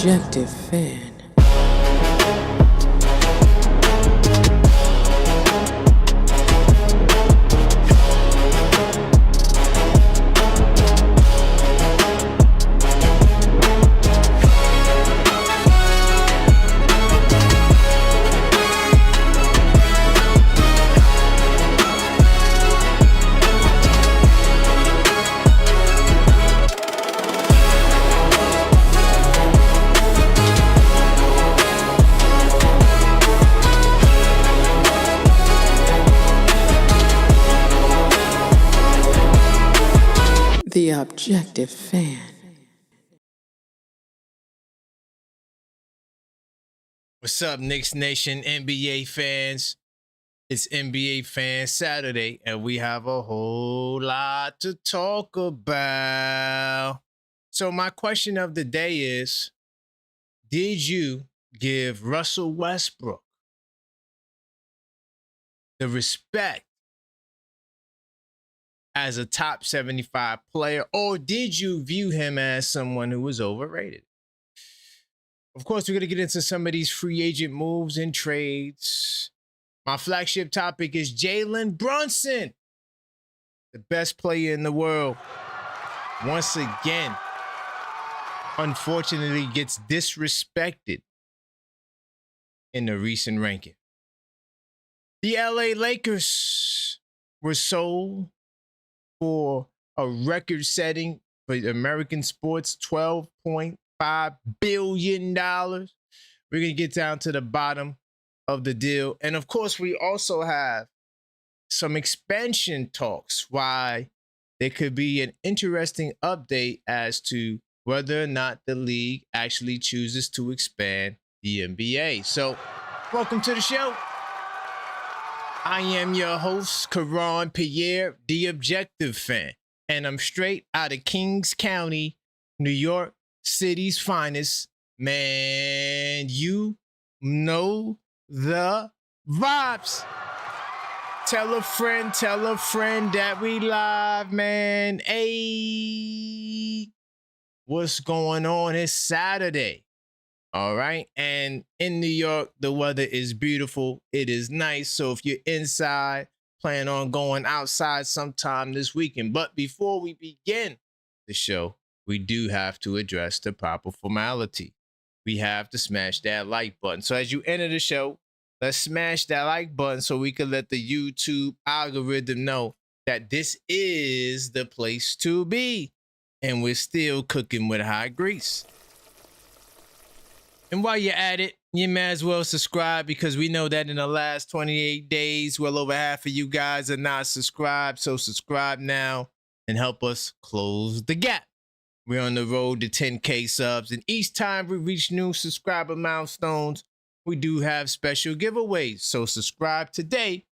Objective Fan. The Objective Fan. What's up, Knicks Nation, NBA fans? It's NBA Fan Saturday, and we have a whole lot to talk about. So my question of the day is, did you give Russell Westbrook the respect as a top 75 player, or did you view him as someone who was overrated? Of course, we're going to get into some of these free agent moves and trades. My flagship topic is Jalen Brunson, the best player in the world. Once again, unfortunately, gets disrespected in the recent ranking. The LA Lakers were sold for a record-setting for American sports, $12.5 billion. We're going to get down to the bottom of the deal. And of course, we also have some expansion talks, why there could be an interesting update as to whether or not the league actually chooses to expand the NBA. So, welcome to the show. I am your host, Karan Pierre, the Objective Fan, and I'm straight out of Kings County, New York City's finest. Man, you know the vibes. Tell a friend that we live, man. Hey, what's going on? It's Saturday. All right. And in New York, the weather is beautiful. It is nice. So if you're inside, plan on going outside sometime this weekend. But before we begin the show, we do have to address the proper formality. We have to smash that like button. So as you enter the show, let's smash that like button so we can let the YouTube algorithm know that this is the place to be. And we're still cooking with hot grease. And while you're at it, you may as well subscribe, because we know that in the last 28 days, well over half of you guys are not subscribed. So subscribe now and help us close the gap. We're on the road to 10K subs. And each time we reach new subscriber milestones, we do have special giveaways. So subscribe today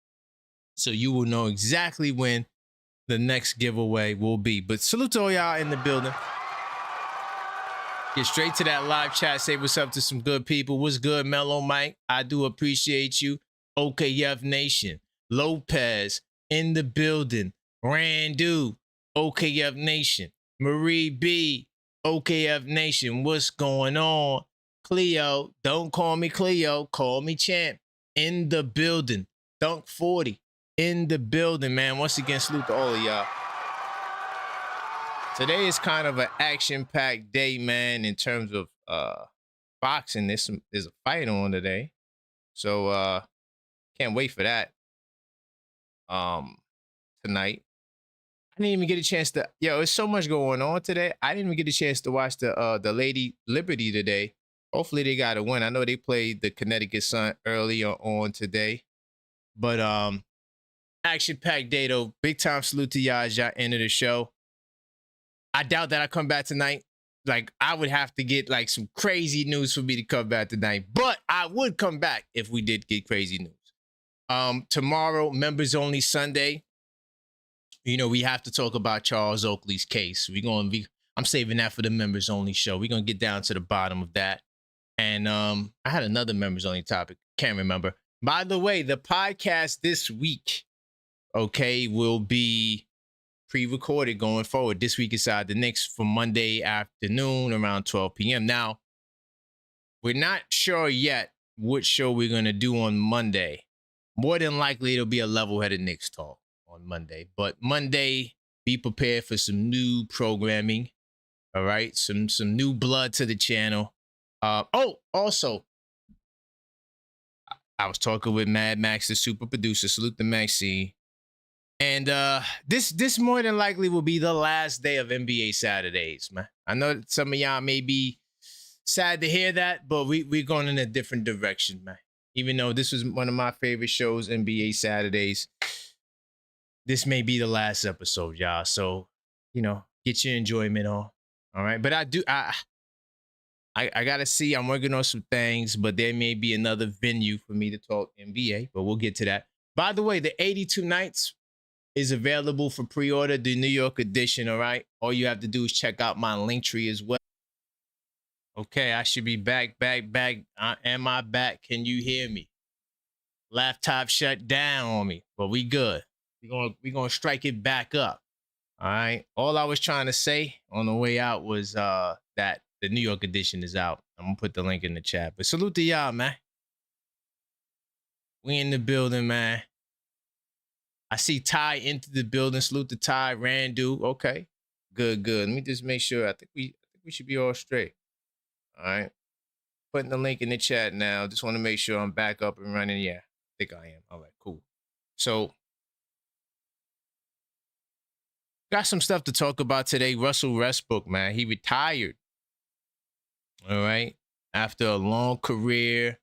so you will know exactly when the next giveaway will be. But salute to all y'all in the building. Get straight to that live chat. Say what's up to some good people. What's good, Mellow Mike? I do appreciate you. OKF Nation. Lopez in the building. Randu. OKF Nation. Marie B. OKF Nation. What's going on? Cleo. Don't call me Cleo. Call me Champ. In the building. Dunk 40. In the building, man. Once again, salute to all of y'all. Today is kind of an action-packed day, man, in terms of boxing. There's a fight on today. So can't wait for that. Tonight. I didn't even get a chance to, there's so much going on today. I didn't even get a chance to watch the Lady Liberty today. Hopefully they got a win. I know they played the Connecticut Sun earlier on today. But action-packed day, though. Big time salute to y'all as y'all enter the show. I doubt that I come back tonight. Like, I would have to get like some crazy news for me to come back tonight. But I would come back if we did get crazy news. Tomorrow, members only Sunday. You know, we have to talk about Charles Oakley's case. I'm saving that for the members only show. We're gonna get down to the bottom of that. And I had another members only topic. Can't remember. By the way, the podcast this week, will be pre-recorded going forward. This week inside the Knicks for Monday afternoon around 12 p.m. Now, we're not sure yet what show we're going to do on Monday. More than likely, it'll be a level-headed Knicks talk on Monday. But Monday, be prepared for some new programming. All right, some new blood to the channel. Also, I was talking with Mad Max, the super producer. Salute to Maxine. And this more than likely will be the last day of NBA Saturdays, man. I know some of y'all may be sad to hear that, but we're going in a different direction, man. Even though this was one of my favorite shows, NBA Saturdays, this may be the last episode, y'all. So, get your enjoyment on. All right. But I gotta see. I'm working on some things, but there may be another venue for me to talk NBA, but we'll get to that. By the way, the 82 Nights is available for pre-order, the New York edition. All right. All you have to do is check out my link tree as well. Okay, I should be back. Am I back? Can you hear me? Laptop shut down on me, but we good. We're gonna strike it back up. All right. All I was trying to say on the way out was that the New York edition is out. I'm gonna put the link in the chat. But salute to y'all, man. We in the building, man. I see Ty into the building. Salute to Ty, Randu. Okay, good. Let me just make sure. I think we should be all straight. All right. Putting the link in the chat now. Just want to make sure I'm back up and running. Yeah, I think I am. All right, cool. So, got some stuff to talk about today. Russell Westbrook, man. He retired. All right. After a long career.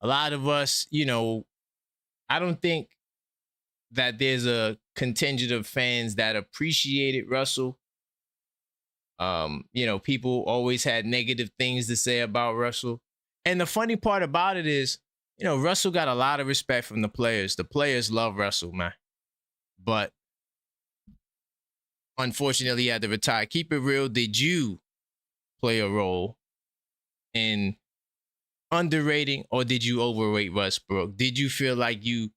A lot of us, I don't think that there's a contingent of fans that appreciated Russell. People always had negative things to say about Russell. And the funny part about it is, Russell got a lot of respect from the players. The players love Russell, man. But unfortunately, he had to retire. Keep it real. Did you play a role in underrating or did you overrate Westbrook? Did you feel like you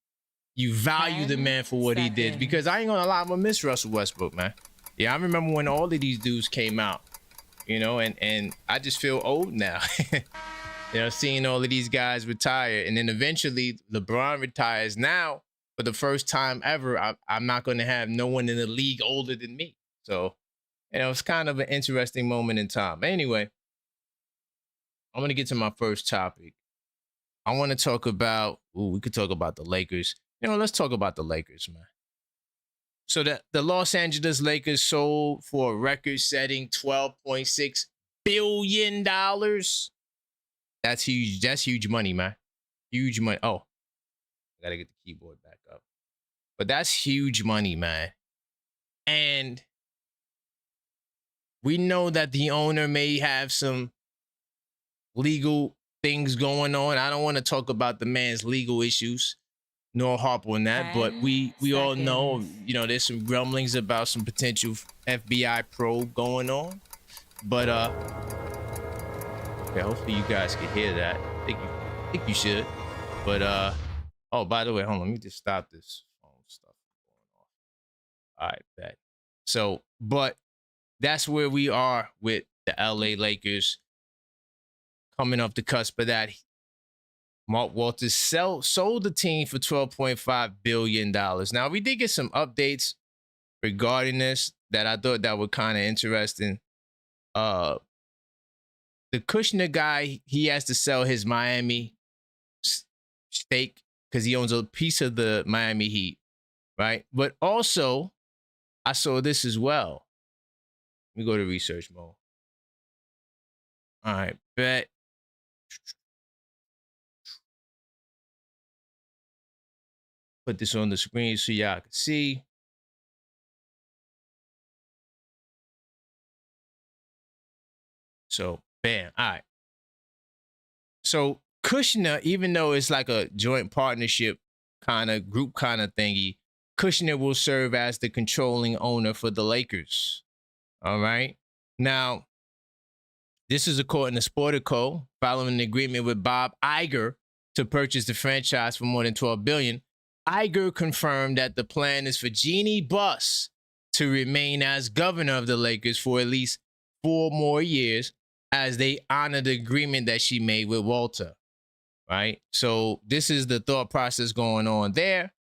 value the man for what he did? Because I ain't gonna lie, I'm gonna miss Russell Westbrook, man. Yeah, I remember when all of these dudes came out, and I just feel old now. Seeing all of these guys retire, and then eventually LeBron retires. Now, for the first time ever, I'm not going to have no one in the league older than me. So, it's kind of an interesting moment in time. Anyway, I'm going to get to my first topic. I want to talk about, we could talk about the Lakers. Let's talk about the Lakers, man. So the Los Angeles Lakers sold for a record-setting $12.6 billion. That's huge. That's huge money, man. Huge money. Oh, I got to get the keyboard back up. But that's huge money, man. And we know that the owner may have some legal things going on. I don't want to talk about the man's legal issues, nor harp on that, but we all know, there's some grumblings about some potential FBI probe going on. But okay, hopefully you guys can hear that. I think you should. But oh, by the way, hold on, let me just stop this phone stuff going off. All right, bet. So, but that's where we are with the LA Lakers coming off the cusp of that. Mark Walters sold the team for $12.5 billion. Now, we did get some updates regarding this that I thought that were kind of interesting. The Kushner guy, he has to sell his Miami stake because he owns a piece of the Miami Heat, right? But also, I saw this as well. Let me go to research mode. All right, bet. Put this on the screen so y'all can see. So, bam. All right. So, Kushner, even though it's like a joint partnership kind of group kind of thingy, Kushner will serve as the controlling owner for the Lakers. All right. Now, this is according to Sportico, following an agreement with Bob Iger to purchase the franchise for more than $12 billion. Iger confirmed that the plan is for Jeannie Buss to remain as governor of the Lakers for at least 4 more years, as they honor the agreement that she made with Walter, right? So this is the thought process going on there,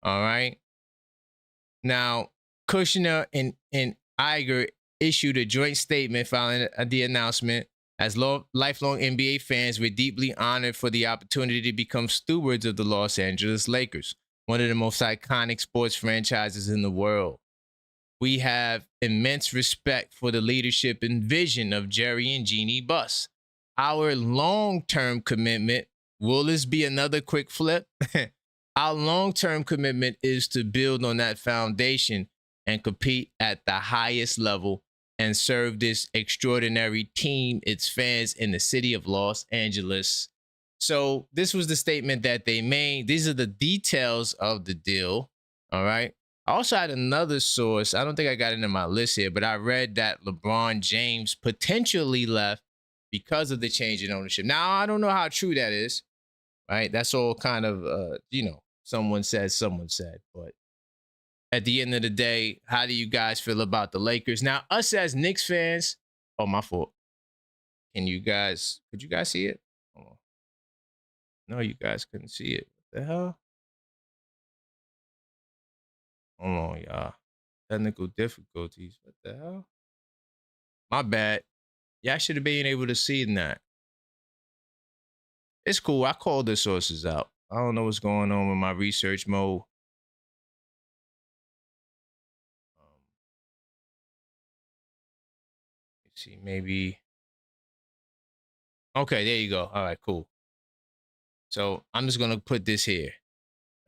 all right? Now, Kushner and Iger issued a joint statement following the announcement. As lifelong NBA fans, we're deeply honored for the opportunity to become stewards of the Los Angeles Lakers, one of the most iconic sports franchises in the world. We have immense respect for the leadership and vision of Jerry and Jeannie Buss. Our long-term commitment, will this be another quick flip? Our long-term commitment is to build on that foundation and compete at the highest level and serve this extraordinary team, its fans, in the city of Los Angeles. So this was the statement that they made. These are the details of the deal, all right? I also had another source. I don't think I got it in my list here, but I read that LeBron James potentially left because of the change in ownership. Now, I don't know how true that is, right? That's all kind of, someone said. But at the end of the day, how do you guys feel about the Lakers? Now, us as Knicks fans, oh, my fault. Could you guys see it? Hold on. No, you guys couldn't see it. What the hell? Hold on, y'all. Technical difficulties. What the hell? My bad. Yeah, I should have been able to see that. It's cool. I called the sources out. I don't know what's going on with my research mode. Let's see, maybe. Okay, there you go. All right, cool. So I'm just gonna put this here.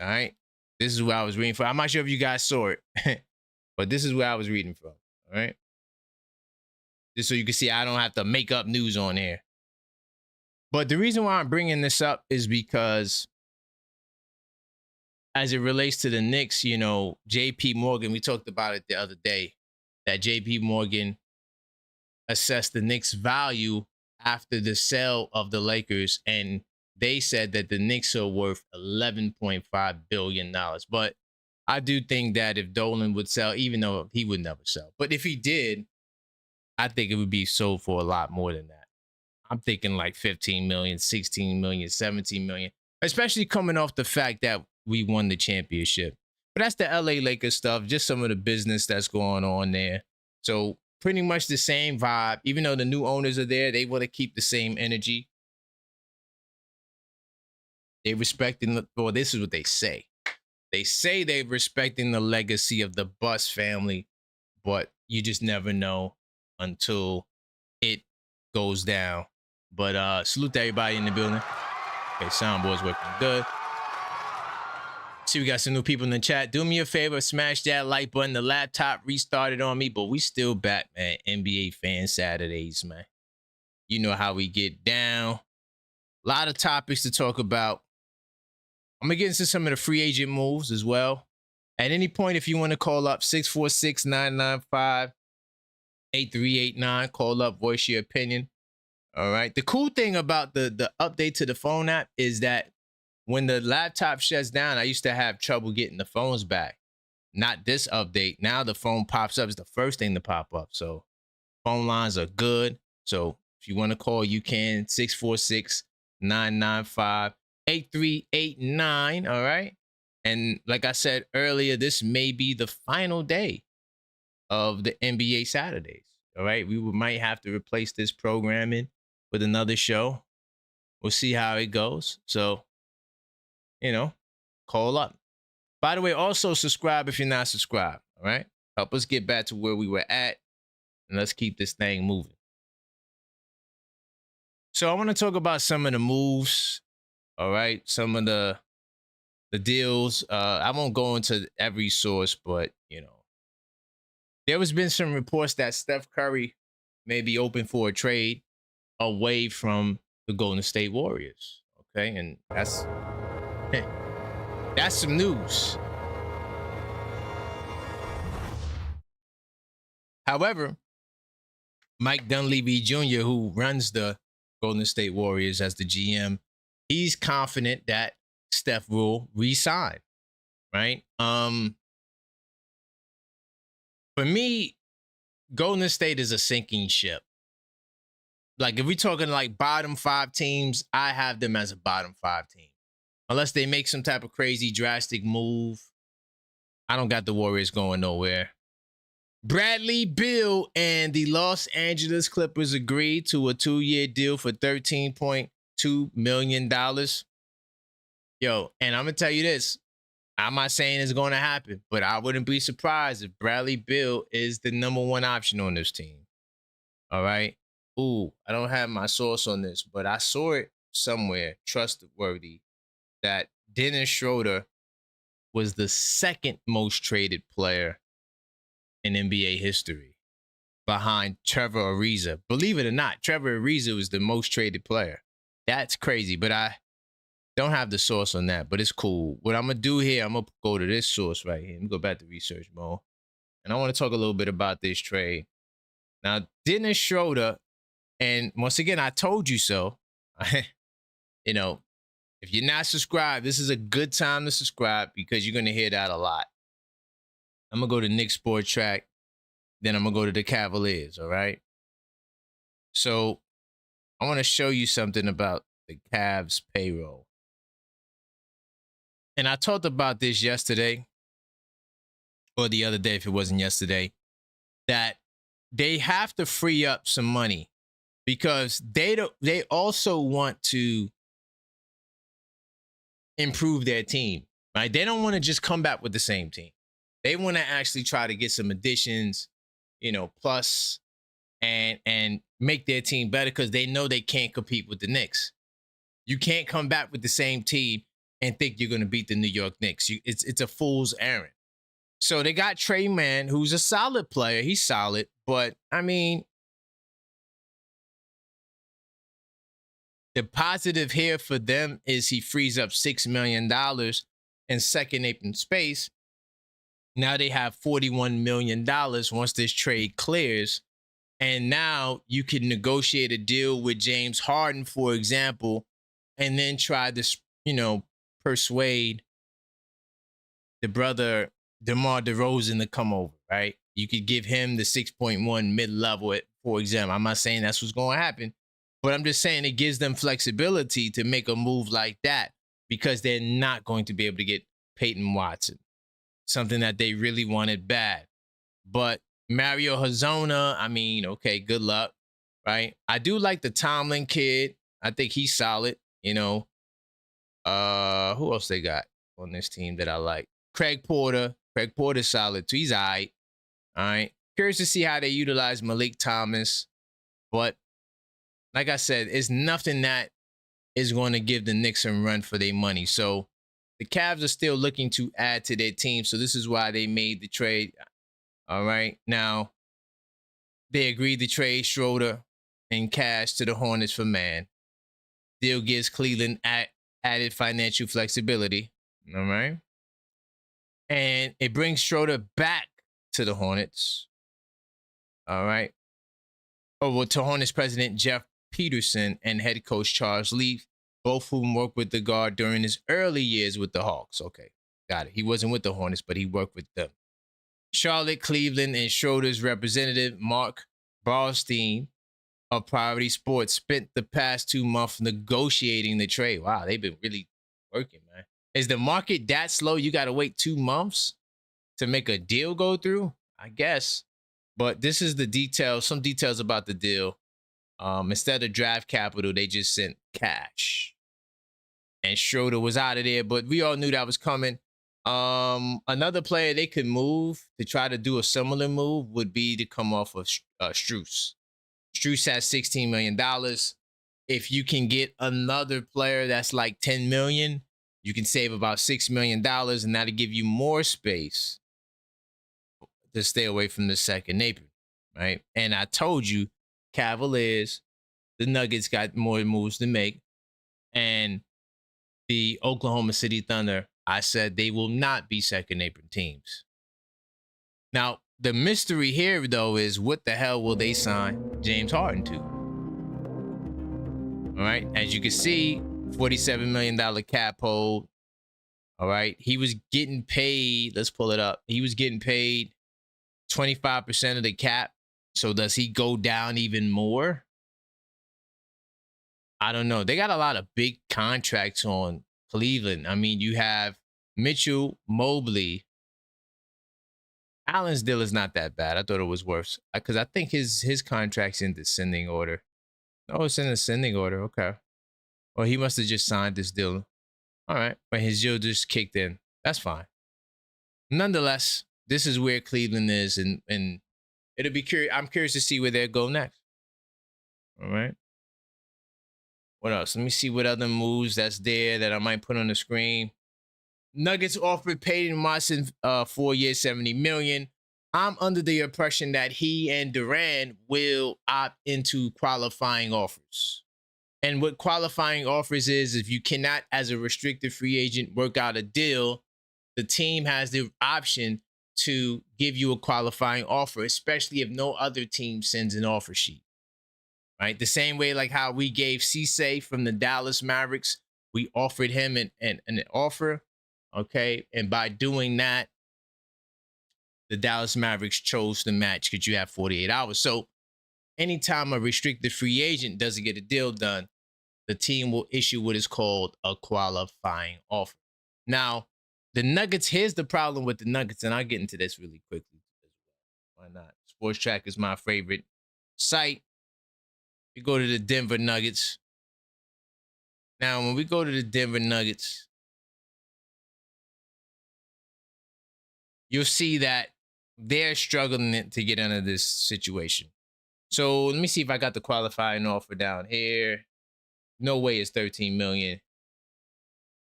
All right. This is where I was reading from. I'm not sure if you guys saw it, but this is where I was reading from. All right. Just so you can see I don't have to make up news on here. But the reason why I'm bringing this up is because as it relates to the Knicks, JP Morgan, we talked about it the other day, that JP Morgan assessed the Knicks' value after the sale of the Lakers, and they said that the Knicks are worth $11.5 billion. But I do think that if Dolan would sell, even though he would never sell, but if he did, I think it would be sold for a lot more than that. I'm thinking like 15 million, 16 million, 17 million, especially coming off the fact that we won the championship. But that's the LA Lakers stuff, just some of the business that's going on there. So pretty much the same vibe. Even though the new owners are there, they want to keep the same energy. They respecting well, this is what they say. They say they're respecting the legacy of the Buss family, but you just never know until it goes down. But salute to everybody in the building. Okay, soundboard's working good. See, we got some new people in the chat. Do me a favor, smash that like button. The laptop restarted on me, but we still back, man. NBA Fan Saturdays, man. You know how we get down. A lot of topics to talk about. I'm going to get into some of the free agent moves as well. At any point, if you want to call up 646-995-8389, call up, voice your opinion. All right. The cool thing about the update to the phone app is that when the laptop shuts down, I used to have trouble getting the phones back. Not this update. Now the phone pops up. It's the first thing to pop up. So phone lines are good. So if you want to call, you can. 646-995-8389. All right. And like I said earlier, this may be the final day of the NBA Saturdays. All right. We might have to replace this programming with another show. We'll see how it goes. So, call up. By the way, also subscribe if you're not subscribed. All right. Help us get back to where we were at. And let's keep this thing moving. So I want to talk about some of the moves. All right. Some of the deals. I won't go into every source, but, there has been some reports that Steph Curry may be open for a trade away from the Golden State Warriors. Okay. And that's some news. However, Mike Dunleavy Jr., who runs the Golden State Warriors as the GM, he's confident that Steph will re-sign, right? For me, Golden State is a sinking ship. Like, if we're talking like bottom 5 teams, I have them as a bottom 5 team. Unless they make some type of crazy drastic move, I don't got the Warriors going nowhere. Bradley Beal and the Los Angeles Clippers agreed to a 2-year deal for $13.2 million. Yo, and I'm going to tell you this. I'm not saying it's going to happen, but I wouldn't be surprised if Bradley Beal is the number 1 option on this team. All right. Ooh, I don't have my source on this, but I saw it somewhere, trustworthy, that Dennis Schroeder was the 2nd most traded player in NBA history behind Trevor Ariza. Believe it or not, Trevor Ariza was the most traded player. That's crazy, but I don't have the source on that, but it's cool. What I'm going to do here, I'm going to go to this source right here. Let me go back to research mode. And I want to talk a little bit about this trade. Now, Dennis Schroeder, and once again, I told you so. You know, if you're not subscribed, this is a good time to subscribe because you're going to hear that a lot. I'm going to go to Knicks Sport Track. Then I'm going to go to the Cavaliers, all right? So I want to show you something about the Cavs payroll. And I talked about this yesterday, or the other day if it wasn't yesterday, that they have to free up some money because they also want to improve their team, right? They don't want to just come back with the same team. They want to actually try to get some additions, plus and make their team better because they know they can't compete with the Knicks. You can't come back with the same team and think you're going to beat the New York Knicks. It's a fool's errand. So they got Trey Mann, who's a solid player. He's solid, but I mean, the positive here for them is he frees up $6 million in second apron space. Now they have $41 million once this trade clears. And now you can negotiate a deal with James Harden, for example, and then try to, persuade the brother DeMar DeRozan to come over, right? You could give him the 6.1 mid-level, for example. I'm not saying that's what's going to happen, but I'm just saying it gives them flexibility to make a move like that because they're not going to be able to get Peyton Watson, something that they really wanted bad. But Mario Hezonja, I mean, okay, good luck, right? I do like the Tomlin kid. I think he's solid, Who else they got on this team that I like? Craig Porter. Craig Porter's solid too. He's all right. All right. Curious to see how they utilize Malik Thomas. But like I said, it's nothing that is going to give the Knicks a run for their money. So the Cavs are still looking to add to their team. So this is why they made the trade. All right. Now, they agreed to trade Schroeder and cash to the Hornets for Mann. Deal gives Cleveland added financial flexibility. All right. And it brings Schroeder back to the Hornets. All right. Over to Hornets president Jeff Peterson and head coach Charles Leaf, both whom worked with the guard during his early years with the Hawks. Okay. Got it. He wasn't with the Hornets, but he worked with them. Charlotte, Cleveland, and Schroeder's representative, Mark Barstein of Priority Sports, spent the past 2 months negotiating the trade. Wow, they've been really working, man. Is the market that slow? You got to wait 2 months to make a deal go through? I guess. But this is the details, some details about the deal. Instead of draft capital, they just sent cash. And Schroeder was out of there, but we all knew that was coming. Another player they could move to try to do a similar move would be to come off of Strus. Strus has $16 million. If you can get another player that's like $10 million, you can save about $6 million, and that'll give you more space to stay away from the second apron, right? And I told you, Cavaliers, the Nuggets got more moves to make, and the Oklahoma City Thunder, I said they will not be second apron teams. Now, the mystery here, though, is what the hell will they sign James Harden to? All right. As you can see, $47 million cap hold. All right. He was getting paid. Let's pull it up. He was getting paid 25% of the cap. So does he go down even more? I don't know. They got a lot of big contracts on Cleveland. I mean, you have Mitchell, Mobley. Allen's deal is not that bad. I thought it was worse because I think his contract's in descending order. Oh, it's in ascending order. Okay. Well, he must have just signed this deal. All right, but his deal just kicked in. That's fine. Nonetheless, this is where Cleveland is, and it'll be curious. I'm curious to see where they go next. All right. What else? Let me see what other moves that's there that I might put on the screen. Nuggets offered Peyton Watson 4 years, $70 million. I'm under the impression that he and Durant will opt into qualifying offers. And what qualifying offers is, if you cannot, as a restricted free agent, work out a deal, the team has the option to give you a qualifying offer, especially if no other team sends an offer sheet. Right? The same way like how we gave Cisse from the Dallas Mavericks, we offered him an offer. Okay. And by doing that, the Dallas Mavericks chose to match because you have 48 hours. So anytime a restricted free agent doesn't get a deal done, the team will issue what is called a qualifying offer. Now, the Nuggets, here's the problem with the Nuggets, and I'll get into this really quickly as well. Why not? Sports Track is my favorite site. We go to the Denver Nuggets. Now, when we go to the Denver Nuggets, you'll see that they're struggling to get out of this situation. So let me see if I got the qualifying offer down here. No way it's 13 million.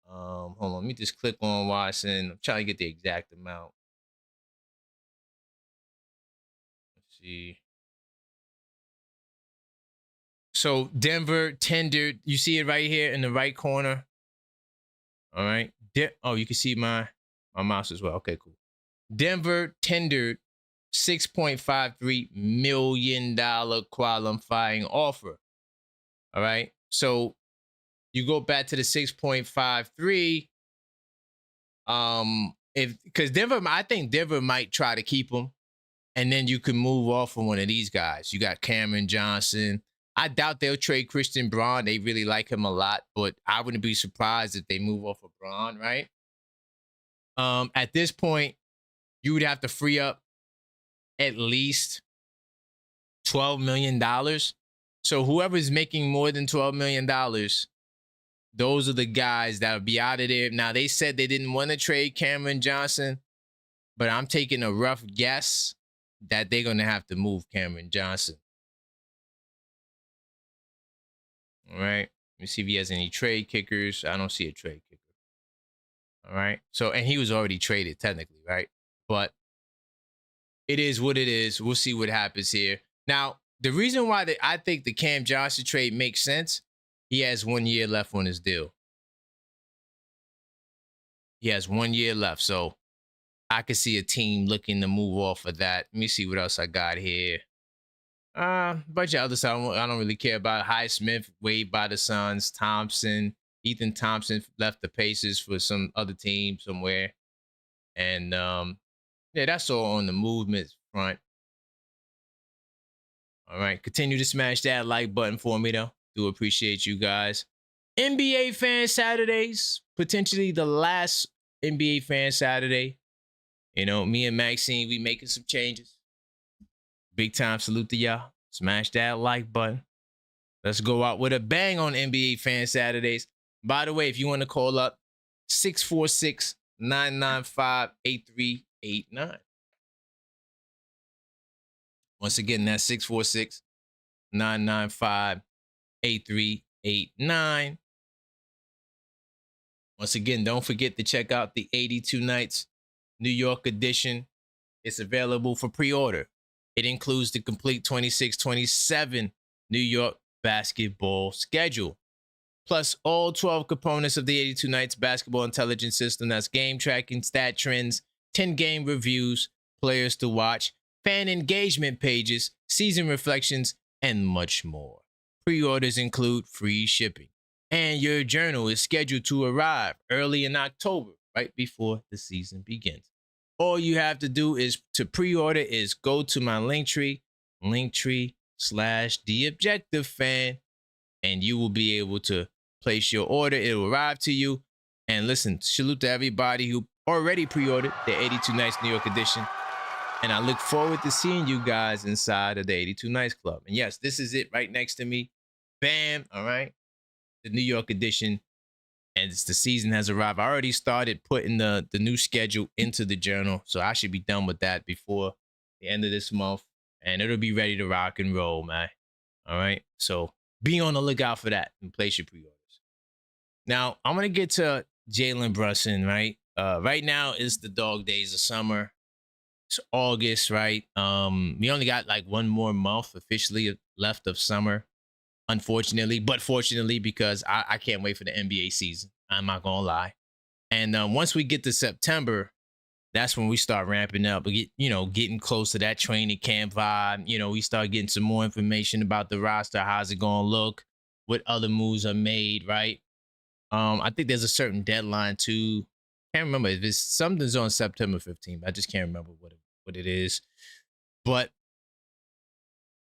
Hold on, let me just click on Watson. I'm trying to get the exact amount. Let's see. So Denver tendered, you see it right here in the right corner. All right. Oh, you can see my mouse as well. Okay, cool. Denver tendered $6.53 million qualifying offer. All right. So you go back to the 6.53. Because Denver, I think Denver might try to keep him, and then you can move off from one of these guys. You got Cameron Johnson. I doubt they'll trade Christian Braun. They really like him a lot, but I wouldn't be surprised if they move off of Braun, right? At this point, you would have to free up at least $12 million. So whoever's making more than $12 million, those are the guys that will be out of there. Now, they said they didn't want to trade Cameron Johnson, but I'm taking a rough guess that they're going to have to move Cameron Johnson. All right. Let me see if he has any trade kickers. I don't see a trade kicker. All right. So, and he was already traded technically, right? But it is what it is. We'll see what happens here. Now, the reason why I think the Cam Johnson trade makes sense, he has 1 year left on his deal. He has 1 year left. So I could see a team looking to move off of that. Let me see what else I got here. Bunch of other stuff I don't really care about. Highsmith, waived by the Suns. Thompson, Ethan Thompson left the Pacers for some other team somewhere. And yeah, that's all on the movement front. All right, continue to smash that like button for me though. Do appreciate you guys. NBA Fan Saturdays, potentially the last NBA Fan Saturday. You know, me and Maxine, we making some changes. Big time salute to y'all. Smash that like button. Let's go out with a bang on NBA Fan Saturdays. By the way, if you want to call up, 646-995-8389. Once again, that's 646-995-8389. Once again, don't forget to check out the 82 Nights New York edition. It's available for pre-order. It includes the complete 26-27 New York basketball schedule, plus all 12 components of the 82 Nights basketball intelligence system. That's game tracking, stat trends, 10 game reviews, players to watch, fan engagement pages, season reflections, and much more. Pre-orders include free shipping, and your journal is scheduled to arrive early in October, right before the season begins. All you have to do is to pre-order is go to my Linktree /TheObjectiveFan, and you will be able to place your order. It will arrive to you. And listen, salute to everybody who already pre-ordered the 82 Nights New York edition. And I look forward to seeing you guys inside of the 82 Nights Club. And yes, this is it right next to me. Bam, all right. The New York edition. And the season has arrived. I already started putting the new schedule into the journal. So I should be done with that before the end of this month. And it'll be ready to rock and roll, man. All right. So be on the lookout for that and place your pre-orders. Now, I'm going to get to Jalen Brunson, right? Right now is the dog days of summer. It's August, right? We only got like one more month officially left of summer, unfortunately, but fortunately, because I can't wait for the NBA season. I'm not going to lie. And once we get to September, that's when we start ramping up, getting close to that training camp vibe. We start getting some more information about the roster. How's it going to look? What other moves are made, right? I think there's a certain deadline too. Can't remember if it's something's on September 15th. I just can't remember what it is. But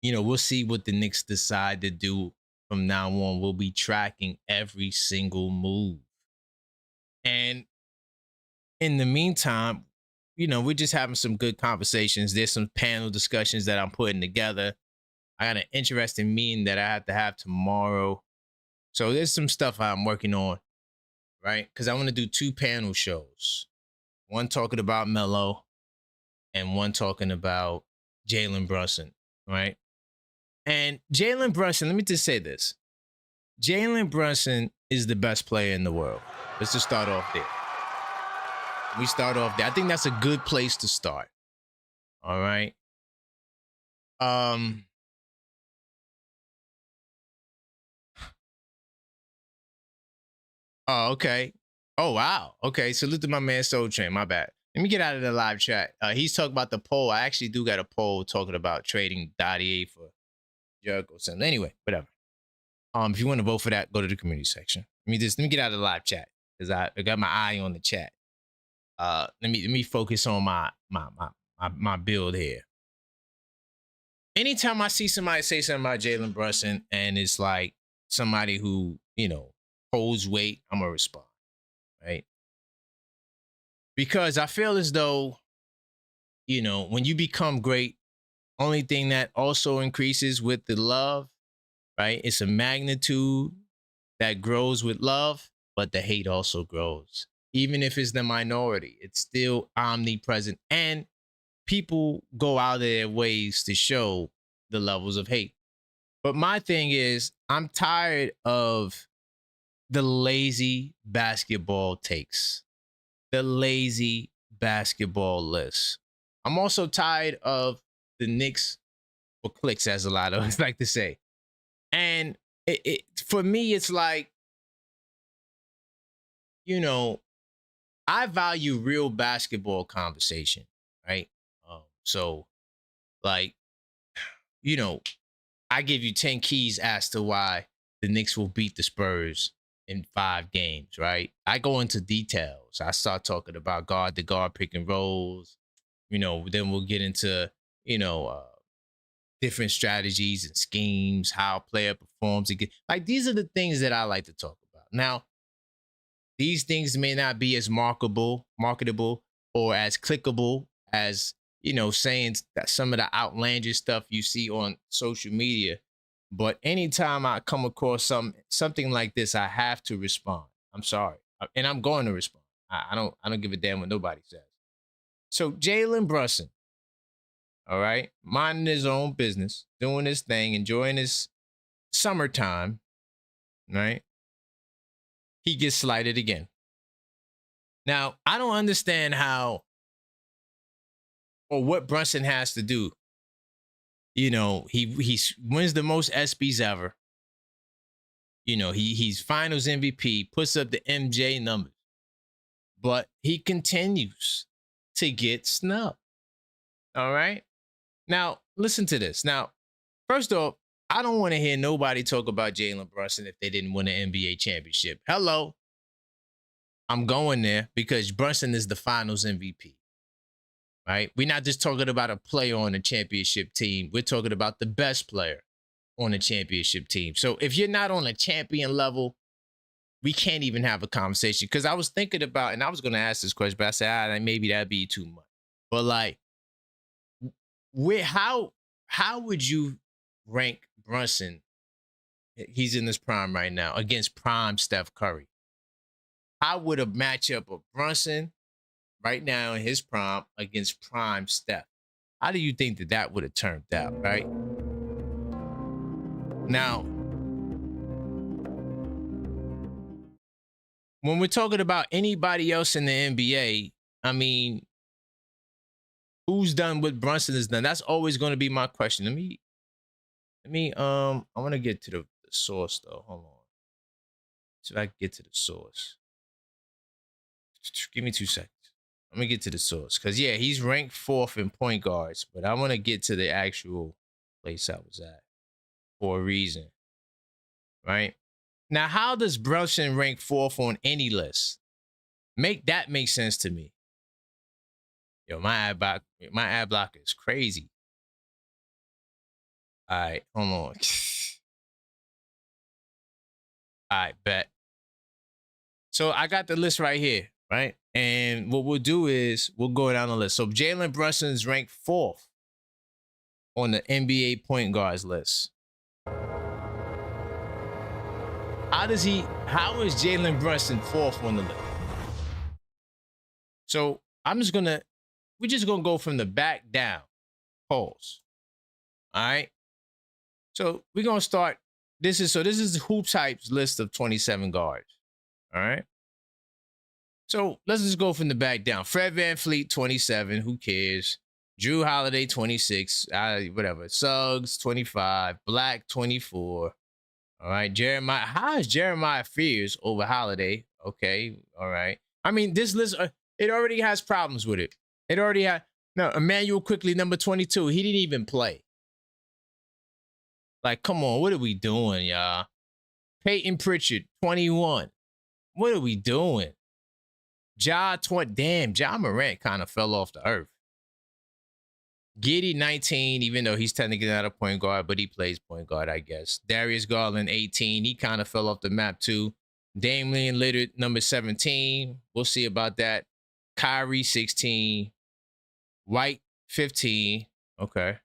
we'll see what the Knicks decide to do from now on. We'll be tracking every single move. And in the meantime, we're just having some good conversations. There's some panel discussions that I'm putting together. I got an interesting meeting that I have to have tomorrow. So there's some stuff I'm working on, right? Because I want to do 2 panel shows. One talking about Melo and one talking about Jalen Brunson, right? And Jalen Brunson, let me just say this. Jalen Brunson is the best player in the world. Let's just start off there. We start off there. I think that's a good place to start. All right. Oh, okay. Oh, wow. Okay. Salute to my man Soul Train. My bad. Let me get out of the live chat. He's talking about the poll. I actually do got a poll talking about trading Dottie for Jericho. Anyway, whatever. If you want to vote for that, go to the community section. Let me get out of the live chat because I got my eye on the chat. Let me focus on my build here. Anytime I see somebody say something about Jalen Brunson and it's like somebody who holds weight, I'm gonna respond, right? Because I feel as though when you become great, only thing that also increases with the love, right? It's a magnitude that grows with love, but the hate also grows. Even if it's the minority, it's still omnipresent. And people go out of their ways to show the levels of hate. But my thing is, I'm tired of the lazy basketball takes, the lazy basketball list. I'm also tired of the Knicks for clicks, as a lot of us like to say. And for me, it's like, I value real basketball conversation, right? So, like, I give you 10 keys as to why the Knicks will beat the Spurs in 5 games, right? I go into details. I start talking about guard to guard pick and rolls. Then we'll get into, different strategies and schemes, how a player performs. Like, these are the things that I like to talk about. Now, these things may not be as marketable, or as clickable as, saying that some of the outlandish stuff you see on social media. But anytime I come across something like this, I have to respond. I'm sorry. And I'm going to respond. I don't give a damn what nobody says. So Jalen Brunson, all right, minding his own business, doing his thing, enjoying his summertime, right? He gets slighted again. Now, I don't understand how or what Brunson has to do. He wins the most ESPYs ever. He's finals MVP, puts up the MJ numbers, but he continues to get snubbed. All right. Now, listen to this. Now, first off, I don't want to hear nobody talk about Jalen Brunson if they didn't win an NBA championship. Hello. I'm going there because Brunson is the finals MVP. Right? We're not just talking about a player on a championship team. We're talking about the best player on a championship team. So if you're not on a champion level, we can't even have a conversation. Because I was thinking about, and I was going to ask this question, but I said, maybe that'd be too much. But like, how would you rank Brunson? He's in this prime right now against prime Steph Curry. How would a matchup of Brunson right now in his prime against prime Steph? How do you think that would have turned out, right? Now, when we're talking about anybody else in the NBA, I mean, who's done what Brunson has done? That's always going to be my question. I want to get to the source though. Hold on. So I can get to the source. Give me 2 seconds. Let me get to the source. Because, yeah, he's ranked 4th in point guards. But I want to get to the actual place I was at for a reason. Right? Now, how does Brunson rank 4th on any list? Make sense to me. Yo, my ad blocker is crazy. All right, hold on. All right, bet. So I got the list right here, right? And what we'll do is we'll go down the list. So Jalen Brunson is ranked 4th on the NBA point guards list. How is Jalen Brunson 4th on the list? So we're just gonna go from the back down. Pause. All right. So we're gonna start. This is Hoops Hype's list of 27 guards. All right. So let's just go from the back down. Fred VanVleet, 27. Who cares? Drew Holiday, 26. Whatever. Suggs, 25. Black, 24. All right. Jeremiah. How is Jeremiah Fears over Holiday? Okay. All right. I mean, this list, it already has problems with it. It already had. No, Emmanuel Quickly, number 22. He didn't even play. Like, come on. What are we doing, y'all? Peyton Pritchard, 21. What are we doing? Ja Morant kind of fell off the earth. Giddey, 19, even though he's technically not a point guard, but he plays point guard, I guess. Darius Garland, 18. He kind of fell off the map, too. Damian Lillard, number 17. We'll see about that. Kyrie, 16. White, 15. Okay.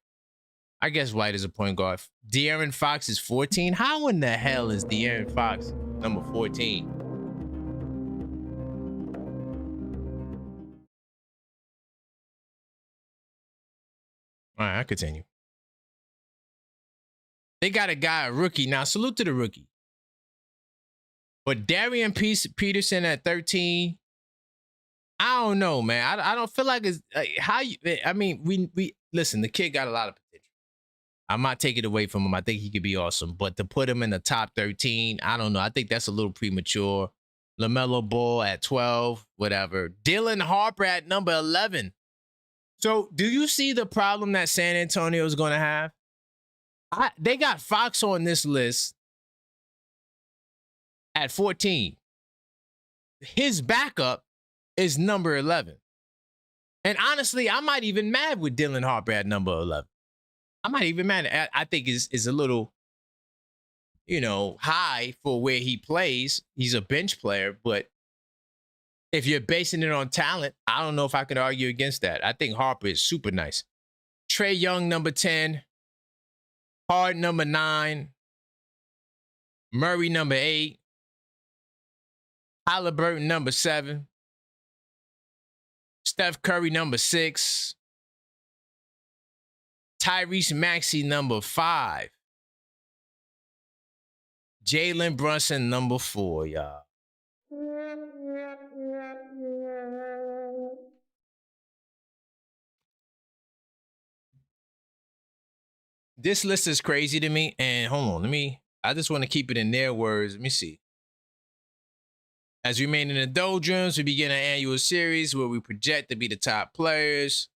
I guess White is a point guard. De'Aaron Fox is 14. How in the hell is De'Aaron Fox number 14? All right, I continue. They got a rookie. Now, salute to the rookie. But Darian Peterson at 13, I don't know, man. I don't feel like it's we listen, the kid got a lot of potential. I'm not taking it away from him. I think he could be awesome. But to put him in the top 13, I don't know. I think that's a little premature. LaMelo Ball at 12, whatever. Dylan Harper at number 11. So do you see the problem that San Antonio is going to have? They got Fox on this list at 14. His backup is number 11. And honestly, I might even mad with Dylan Harper at number 11. I might even mad. I think is a little, high for where he plays. He's a bench player, but if you're basing it on talent, I don't know if I could argue against that. I think Harper is super nice. Trae Young, number 10. Hard, number 9. Murray, number 8. Halliburton, number 7. Steph Curry, number 6. Tyrese Maxey, number 5. Jalen Brunson, number 4, y'all. This list is crazy to me. And hold on, I just want to keep it in their words. Let me see. As we remain in the doldrums, we begin an annual series where we project to be the top players.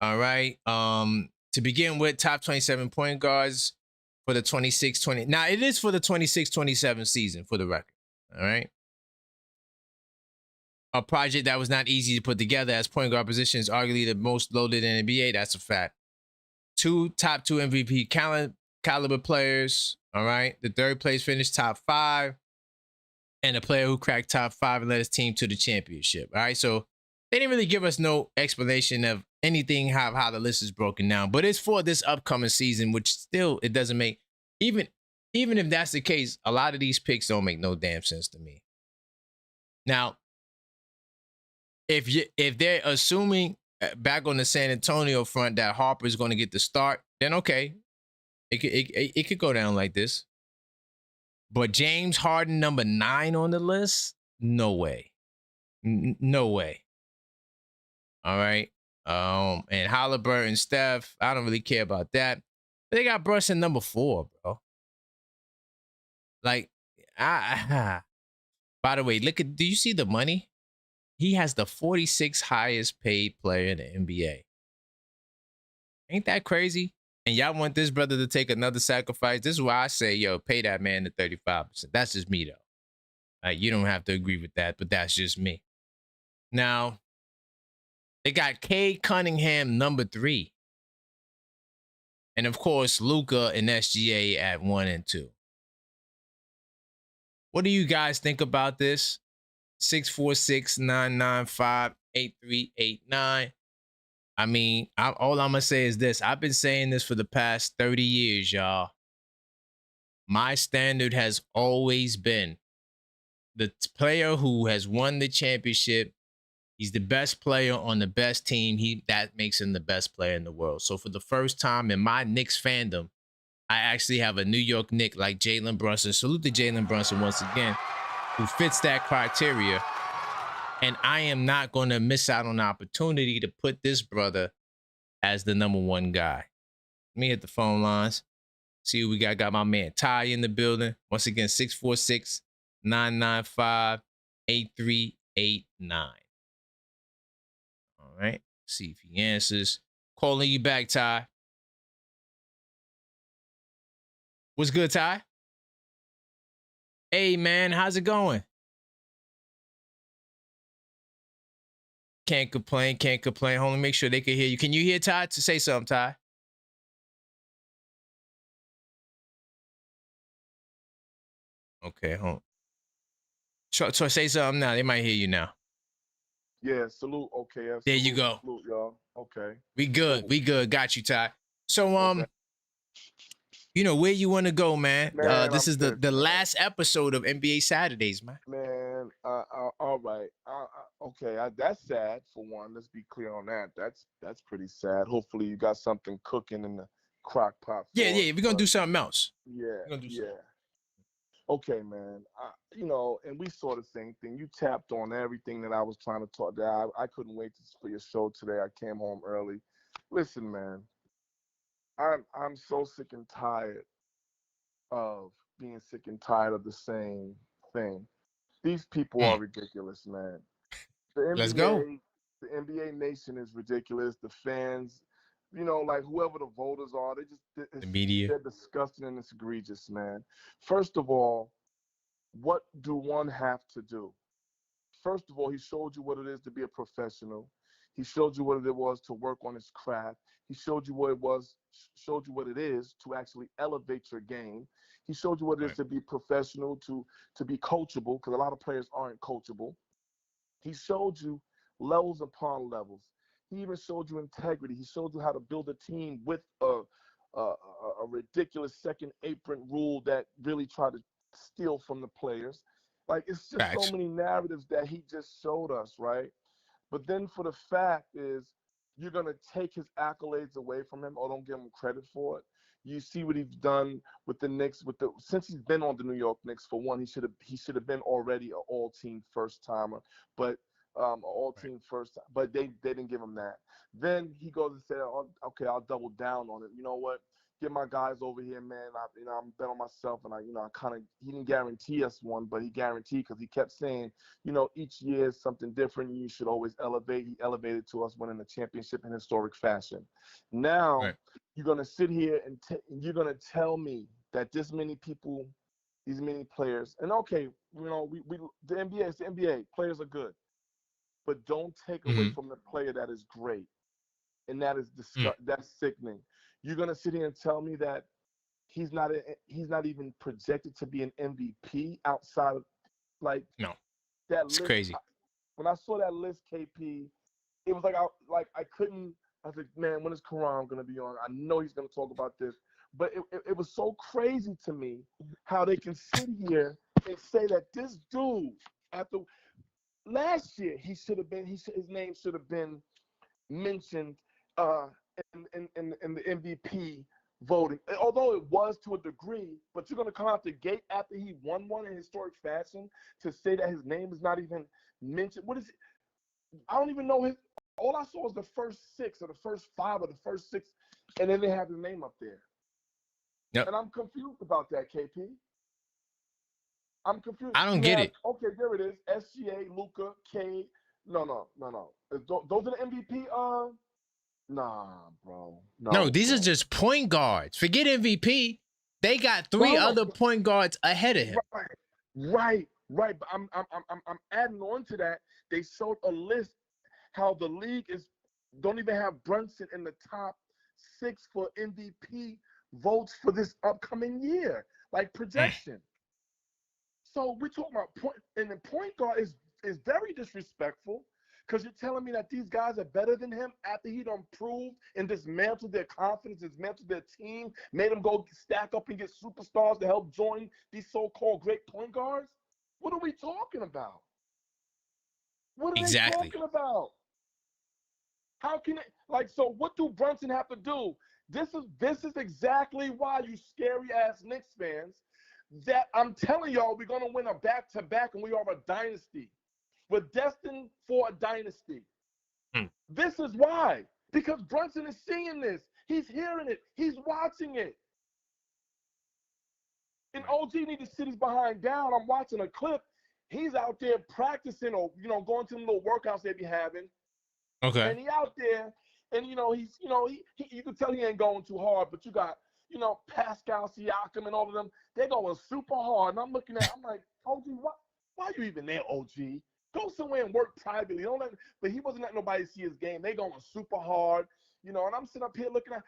All right. To begin with, top 27 point guards for the 26-20. Now, it is for the 26-27 season, for the record. All right. A project that was not easy to put together, as point guard position is arguably the most loaded in the NBA. That's a fact. Top two MVP caliber players. All right. The third place finished top 5. And a player who cracked top 5 and led his team to the championship. All right. So they didn't really give us no explanation of anything how the list is broken down. But it's for this upcoming season, which still it doesn't make even if that's the case, a lot of these picks don't make no damn sense to me. Now, if they're assuming back on the San Antonio front that Harper's going to get the start, then okay, it could go down like this. But James Harden, number 9 on the list, no way, no way. All right, and Halliburton, Steph, I don't really care about that. But they got Brunson number 4, bro. Like, by the way, do you see the money? He has the 46th highest paid player in the NBA. Ain't that crazy? And y'all want this brother to take another sacrifice? This is why I say, yo, pay that man the 35%. That's just me, though. You don't have to agree with that, but that's just me. Now, they got Cade Cunningham, number 3. And, of course, Luka and SGA at 1 and 2. What do you guys think about this? 646-995-8389. I mean, all I'm going to say is this. I've been saying this for the past 30 years, y'all. My standard has always been the player who has won the championship. He's the best player on the best team. That makes him the best player in the world. So for the first time in my Knicks fandom, I actually have a New York Knick like Jalen Brunson. Salute to Jalen Brunson once again, who fits that criteria. And I am not going to miss out on the opportunity to put this brother as the number 1 guy. Let me hit the phone lines. See who we got. Got my man Ty in the building. Once again, 646-995-8389. All right. See if he answers. Calling you back, Ty. What's good, Ty? Hey, man. How's it going? Can't complain. Hold on, make sure they can hear you. Can you hear Ty? To say something, Ty. Okay, hold on. So say something now. They might hear you now. Yeah, salute. Okay, there you go. Salute, y'all. Okay. We good. Cool. We good. Got you, Ty. So Okay. you know where you want to go, man. Man, This I'm is pissed, the man. last episode of NBA Saturdays, man. Man, all right. Okay, that's sad for one. Let's be clear on that. That's pretty sad. Hopefully, you got something cooking in the crock pot. Yeah. We're gonna do something else. Yeah. Okay, man. And we saw the same thing. You tapped on everything that I was trying to talk. That I couldn't wait for your show today. I came home early. Listen, man. I'm so sick and tired of being sick and tired of the same thing. These people are ridiculous, man. The NBA, Let's go. The NBA nation is ridiculous. The fans, like whoever the voters are, the media. They're disgusting and it's egregious, man. First of all, what do one have to do? First of all, he showed you what it is to be a professional. He showed you what it was to work on his craft. He showed you what it is to actually elevate your game. He showed you what it is to be professional, to be coachable, because a lot of players aren't coachable. He showed you levels upon levels. He even showed you integrity. He showed you how to build a team with a ridiculous second apron rule that really tried to steal from the players. Like, it's just so many narratives that he just showed us, right? But then for the fact is, you're going to take his accolades away from him or don't give him credit for it. You see what he's done with the Knicks. Since he's been on the New York Knicks, for one, he should have been already an all-team first-timer, but first. But they didn't give him that. Then he goes and said, oh, "Okay, I'll double down on it. You know what? Get my guys over here, man. I'm bet on myself, and he didn't guarantee us one, but he guaranteed because he kept saying, each year is something different. You should always elevate. He elevated to us winning the championship in historic fashion. Now you're gonna sit here and you're gonna tell me that this many people, these many players, and okay, we the NBA is the NBA. Players are good, but don't take away from the player that is great, and that is that's sickening. You're gonna sit here and tell me that he's not even projected to be an MVP outside of like No, that it's list. crazy. When I saw that list, KP, it was like I couldn't. I was like, man, when is Karam gonna be on? I know he's gonna talk about this, but it was so crazy to me how they can sit here and say that this dude after last year he should have been his name should have been mentioned in the MVP voting, although it was to a degree. But you're gonna come out the gate after he won one in historic fashion to say that his name is not even mentioned. What is it? I don't even know his. All I saw was the first six or the first five or the first six, and then they have his name up there. Yep. And I'm confused about that, KP. I'm confused. I don't get it. Okay, there it is. SGA, Luka, K. No. Those are the MVP. Nah, bro. No, these are just point guards. Forget MVP. They got three other point guards ahead of him. Right. But I'm adding on to that. They showed a list how the league don't even have Brunson in the top 6 for MVP votes for this upcoming year, like projection. So we're talking about point, and the point guard is very disrespectful because you're telling me that these guys are better than him after he done proved and dismantled their confidence, dismantled their team, made them go stack up and get superstars to help join these so-called great point guards. What are we talking about? What are they talking about? How can it so what do Brunson have to do? This is exactly why, you scary ass Knicks fans, that I'm telling y'all we're gonna win a back-to-back and we are a dynasty. We're destined for a dynasty. This is why. Because Brunson is seeing this. He's hearing it. He's watching it. And OG need to sit his behind down. I'm watching a clip. He's out there practicing or, going to the little workouts they be having. Okay. And he out there, and he's you can tell he ain't going too hard, but you got Pascal Siakam and all of them, they're going super hard. And I'm like, OG, why are you even there, OG? Go somewhere and work privately. But he wasn't letting nobody see his game. They going super hard, and I'm sitting up here looking at.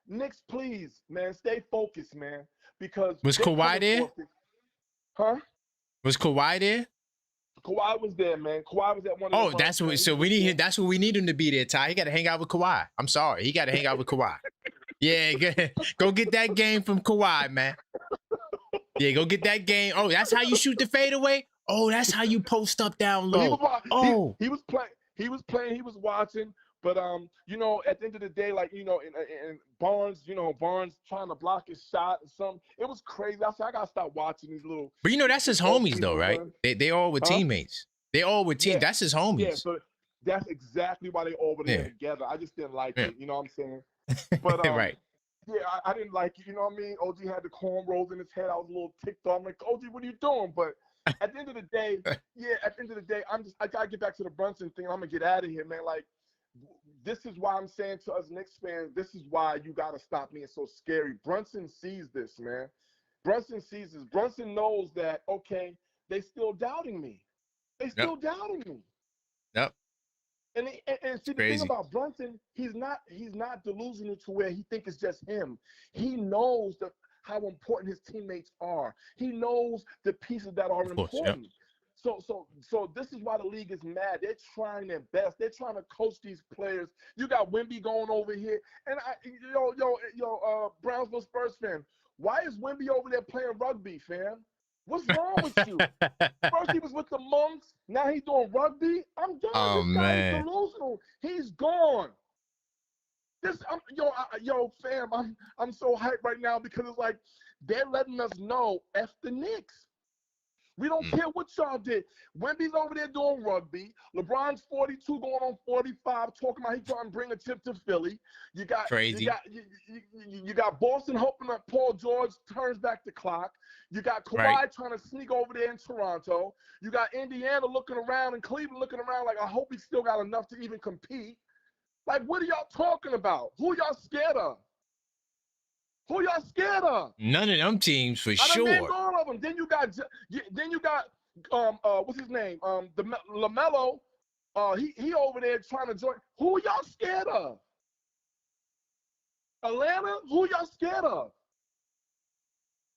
Knicks, please, man, stay focused, man, because was Kawhi there? Huh? Was Kawhi there? Kawhi was there, man. Kawhi was at one of the that's what. So we need him. That's what we need him to be there, Ty. He got to hang out with Kawhi. I'm sorry, he got to hang out with Kawhi. Yeah, go get that game from Kawhi, man. Yeah, go get that game. Oh, that's how you shoot the fadeaway. Oh, that's how you post up down low. He was playing. He was watching. But at the end of the day, and Barnes, Barnes trying to block his shot or something. It was crazy. I said, I gotta stop watching these little. But that's his homies though, right? They all were teammates. They all were team. Yeah. That's his homies. Yeah, so that's exactly why they all were there together. I just didn't like it. You know what I'm saying? But right. Yeah, I didn't like it. You know what I mean? OG had the cornrows in his head. I was a little ticked off. I'm like, OG, what are you doing? But at the end of the day, I gotta get back to the Brunson thing. I'm gonna get out of here, man. This is why I'm saying to us Knicks fans, this is why you got to stop being so scary. Brunson sees this, man. Brunson sees this. Brunson knows that, okay, they still doubting me. Doubting me. Yep. And see, the thing about Brunson, he's not delusional to where he thinks it's just him. He knows how important his teammates are. He knows the pieces that are important. Yep. So this is why the league is mad. They're trying their best. They're trying to coach these players. You got Wemby going over here, and Brownsville Spurs fan. Why is Wemby over there playing rugby, fam? What's wrong with you? First he was with the Monks. Now he's doing rugby. I'm done. Oh, this guy is delusional. He's gone. Fam. I'm so hyped right now because it's like they're letting us know F the Knicks. We don't care what y'all did. Wemby's over there doing rugby. LeBron's 42 going on 45, talking about he trying to bring a chip to Philly. You got crazy. You got Boston hoping that Paul George turns back the clock. You got Kawhi trying to sneak over there in Toronto. You got Indiana looking around and Cleveland looking around like, I hope he still got enough to even compete. Like, what are y'all talking about? Who y'all scared of? Who y'all scared of? None of them teams for sure. I named all of them. Then you got what's his name? The LaMelo. He over there trying to join. Who y'all scared of? Atlanta. Who y'all scared of?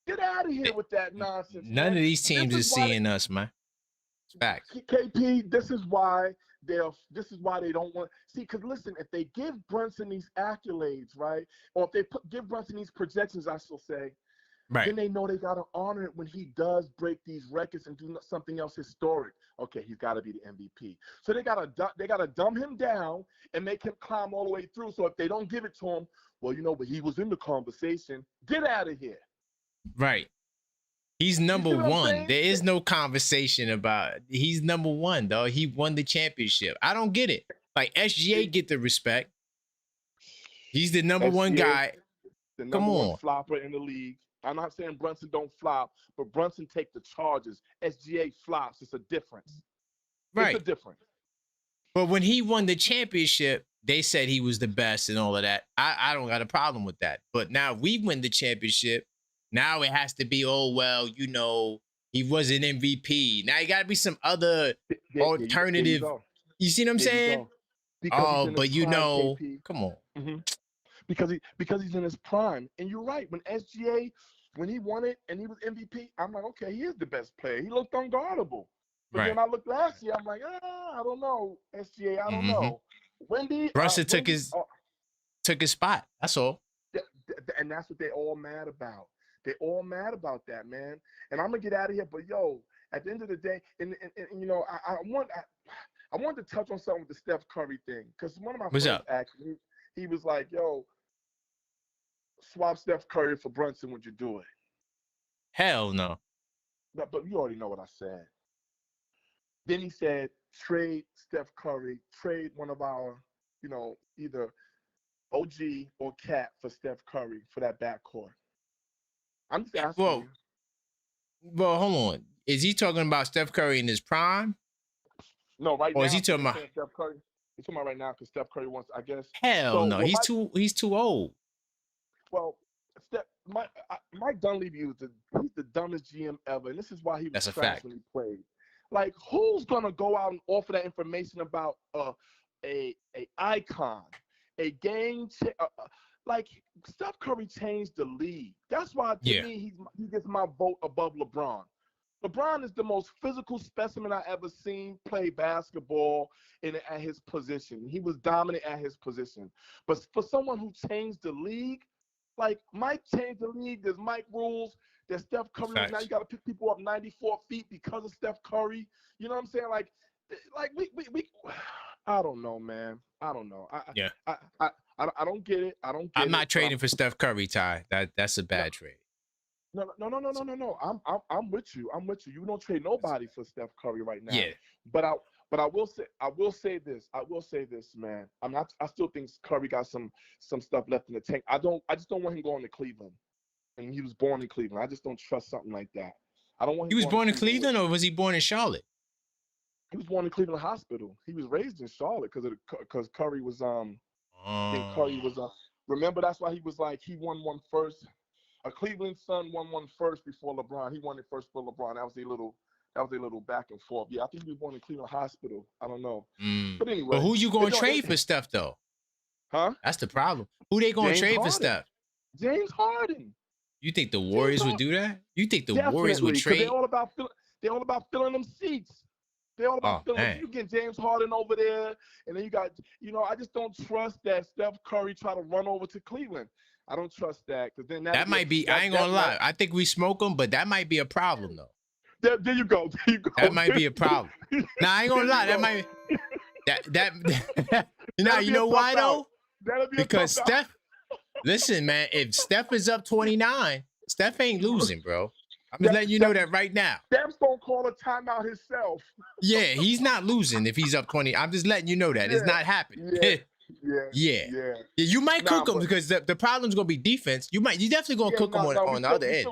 Get out of here with that nonsense, None man. of these This teams is is why seeing us, man. It's facts. KP, this is why they don't want see. Because listen, if they give Brunson these accolades, right, or if they give Brunson these projections, I shall say, Right. then they know they gotta honor it when he does break these records and do something else historic. Okay, he's got to be the MVP. So they gotta dumb him down and make him climb all the way through. So if they don't give it to him, well, but he was in the conversation. Get out of here. Right. He's You number see what I'm one. saying? There is no conversation about he's number one, dog. He won the championship. I don't get it. Like SGA get the respect. He's the number one SGA, guy. the Come number one on. flopper in the league. I'm not saying Brunson don't flop, but Brunson take the charges. SGA flops. It's a difference. Right. It's a difference. But when he won the championship, they said he was the best and all of that. I don't got a problem with that. But now we win the championship. Now it has to be, oh, well, he was an MVP. Now you got to be some other alternative. You see what I'm saying? Because he's Oh, in but his prime, KP. come on. Mm-hmm. Because he's in his prime. And you're right. When SGA, when he won it and he was MVP, I'm like, okay, he is the best player. He looked unguardable. But Right. then I looked last year, I'm like, I don't know, SGA, I don't know. Brunson took his spot. That's all. And that's what they all mad about. They all mad about that, man. And I'm gonna get out of here. But at the end of the day, and I want to touch on something with the Steph Curry thing, because one of my friends actually, he was like, swap Steph Curry for Brunson, would you do it? Hell no. But you already know what I said. Then he said, trade Steph Curry, trade one of our, either OG or Cat for Steph Curry for that backcourt. I'm just asking you. Well, hold on. Is he talking about Steph Curry in his prime? No, right now. Or is he talking about Steph Curry? He's talking about right now because Steph Curry wants, I guess. Hell no. He's too old. Well, Mike Dunleavy he's the dumbest GM ever, and this is why he was trash when he played. Like, who's gonna go out and offer that information about a icon, a game? Like, Steph Curry changed the league. That's why to me he gets my vote above LeBron. LeBron is the most physical specimen I ever seen play basketball at his position. He was dominant at his position. But for someone who changed the league, like Mike changed the league, there's Mike rules. There's Steph Curry. Now you got to pick people up 94 feet because of Steph Curry. You know what I'm saying? Like we I don't know, man. I don't know. I don't get it. I'm not trading for Steph Curry, Ty. That's a bad trade. No. I'm with you. You don't trade nobody for Steph Curry right now. Yeah. But I will say this, man. I still think Curry got some stuff left in the tank. I just don't want him going to Cleveland. And he was born in Cleveland. I just don't trust something like that. I don't want him. He was born in Cleveland, or was he born in Charlotte? He was born in Cleveland Hospital. He was raised in Charlotte because Curry was I think Curry was remember, that's why he was like, he won one first. A Cleveland son won one first before LeBron. He won it first for LeBron. That was a little back and forth. Yeah, I think he was born in Cleveland Hospital. I don't know. But anyway. But who you going to trade for Steph, though? Huh? That's the problem. Who they going to trade for Steph? James Harden. You think the Warriors would do that? You think the Definitely, Warriors would trade? They're all about filling them seats. They're all about filling. You get James Harden over there, and then you got, I just don't trust that Steph Curry try to run over to Cleveland. I don't trust that, because then that might be. I ain't gonna lie. I think we smoke them, but that might be a problem, though. There you go. That might be a problem. Nah, I ain't gonna lie. That might. That. You know why though? Because Steph. Listen, man. If Steph is up 29, Steph ain't losing, bro. I'm just letting you know that right now. Steph's gonna call a timeout himself. Yeah, he's not losing if he's up 20. I'm just letting you know that it's not happening. Yeah. You might cook them because the problem's gonna be defense. You definitely gonna cook them on the other end.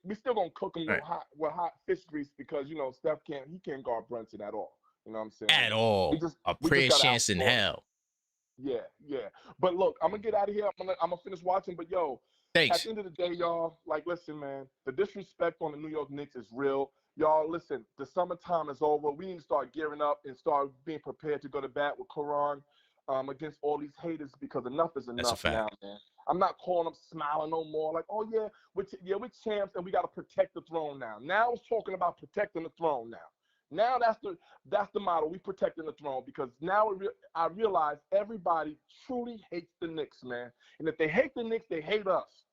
We still gonna cook them with hot fish grease, because Steph can't guard Brunson at all. You know what I'm saying? At all. A prayer chance in hell. Yeah. But look, I'm gonna get out of here. I'm gonna finish watching. But thanks. At the end of the day, y'all, like, listen, man, the disrespect on the New York Knicks is real. Y'all, listen, the summertime is over. We need to start gearing up and start being prepared to go to bat with Quran against all these haters, because enough is enough now, man. I'm not calling them smiling no more. Like, oh yeah, we're champs and we got to protect the throne now. Now it's talking about protecting the throne now. Now that's the model. We protecting the throne because now I realize everybody truly hates the Knicks, man. And if they hate the Knicks, they hate us.